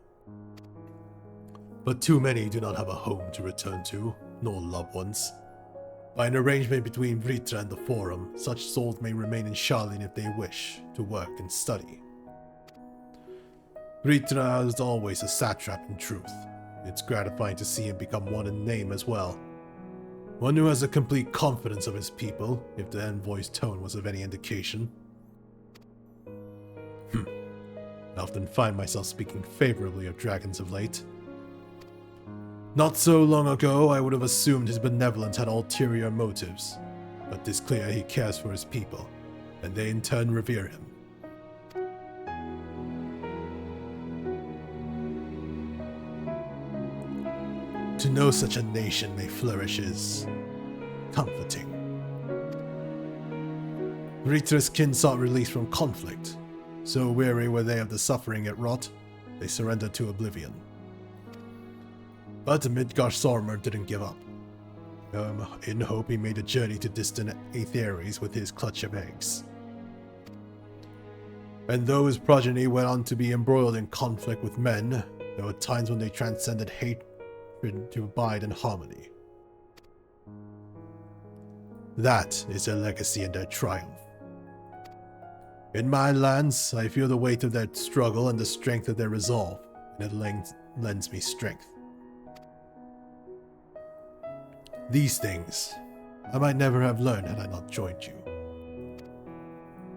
But too many do not have a home to return to, nor loved ones. By an arrangement between Vritra and the Forum, such souls may remain in Sharlayan if they wish, to work and study. Vritra is always a satrap in truth. It's gratifying to see him become one in name as well. One who has a complete confidence of his people, if the envoy's tone was of any indication. I often find myself speaking favorably of dragons of late. Not so long ago, I would have assumed his benevolence had ulterior motives, but 'tis clear he cares for his people, and they in turn revere him. To know such a nation may flourish is comforting. Vritra's kin sought release from conflict. So weary were they of the suffering it wrought, they surrendered to oblivion. But Midgar Sormer didn't give up. In hope, he made a journey to distant Aetheres with his clutch of eggs. And though his progeny went on to be embroiled in conflict with men, there were times when they transcended hate to abide in harmony. That is their legacy and their triumph. In my lands, I feel the weight of their struggle and the strength of their resolve, and it lends me strength. These things, I might never have learned had I not joined you.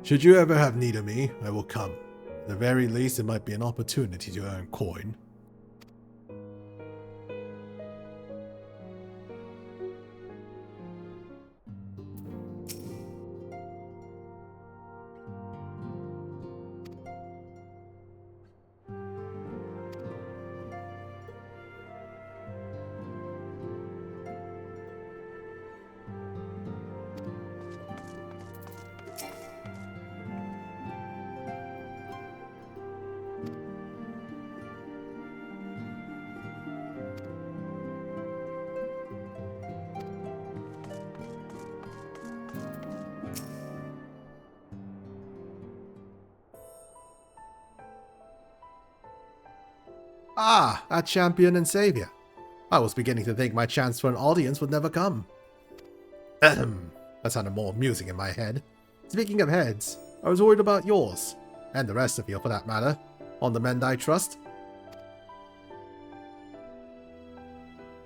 Should you ever have need of me, I will come. At the very least, it might be an opportunity to earn coin. Ah, our champion and savior. I was beginning to think my chance for an audience would never come. Ahem. That sounded more amusing in my head. Speaking of heads, I was worried about yours. And the rest of you, for that matter. On the mend, I trust.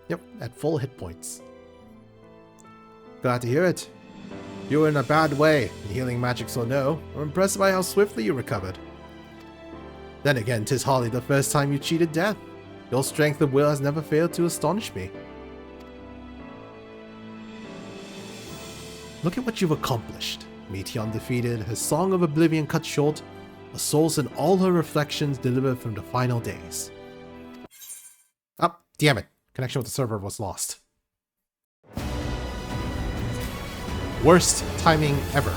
Yep, at full hit points. Glad to hear it. You were in a bad way, healing magics or no. I'm impressed by how swiftly you recovered. Then again, 'tis hardly the first time you cheated death. Your strength of will has never failed to astonish me. Look at what you've accomplished. Meteion defeated, her Song of Oblivion cut short, a soul's and all her reflections delivered from the final days. Oh, damn it. Connection with the server was lost. Worst timing ever.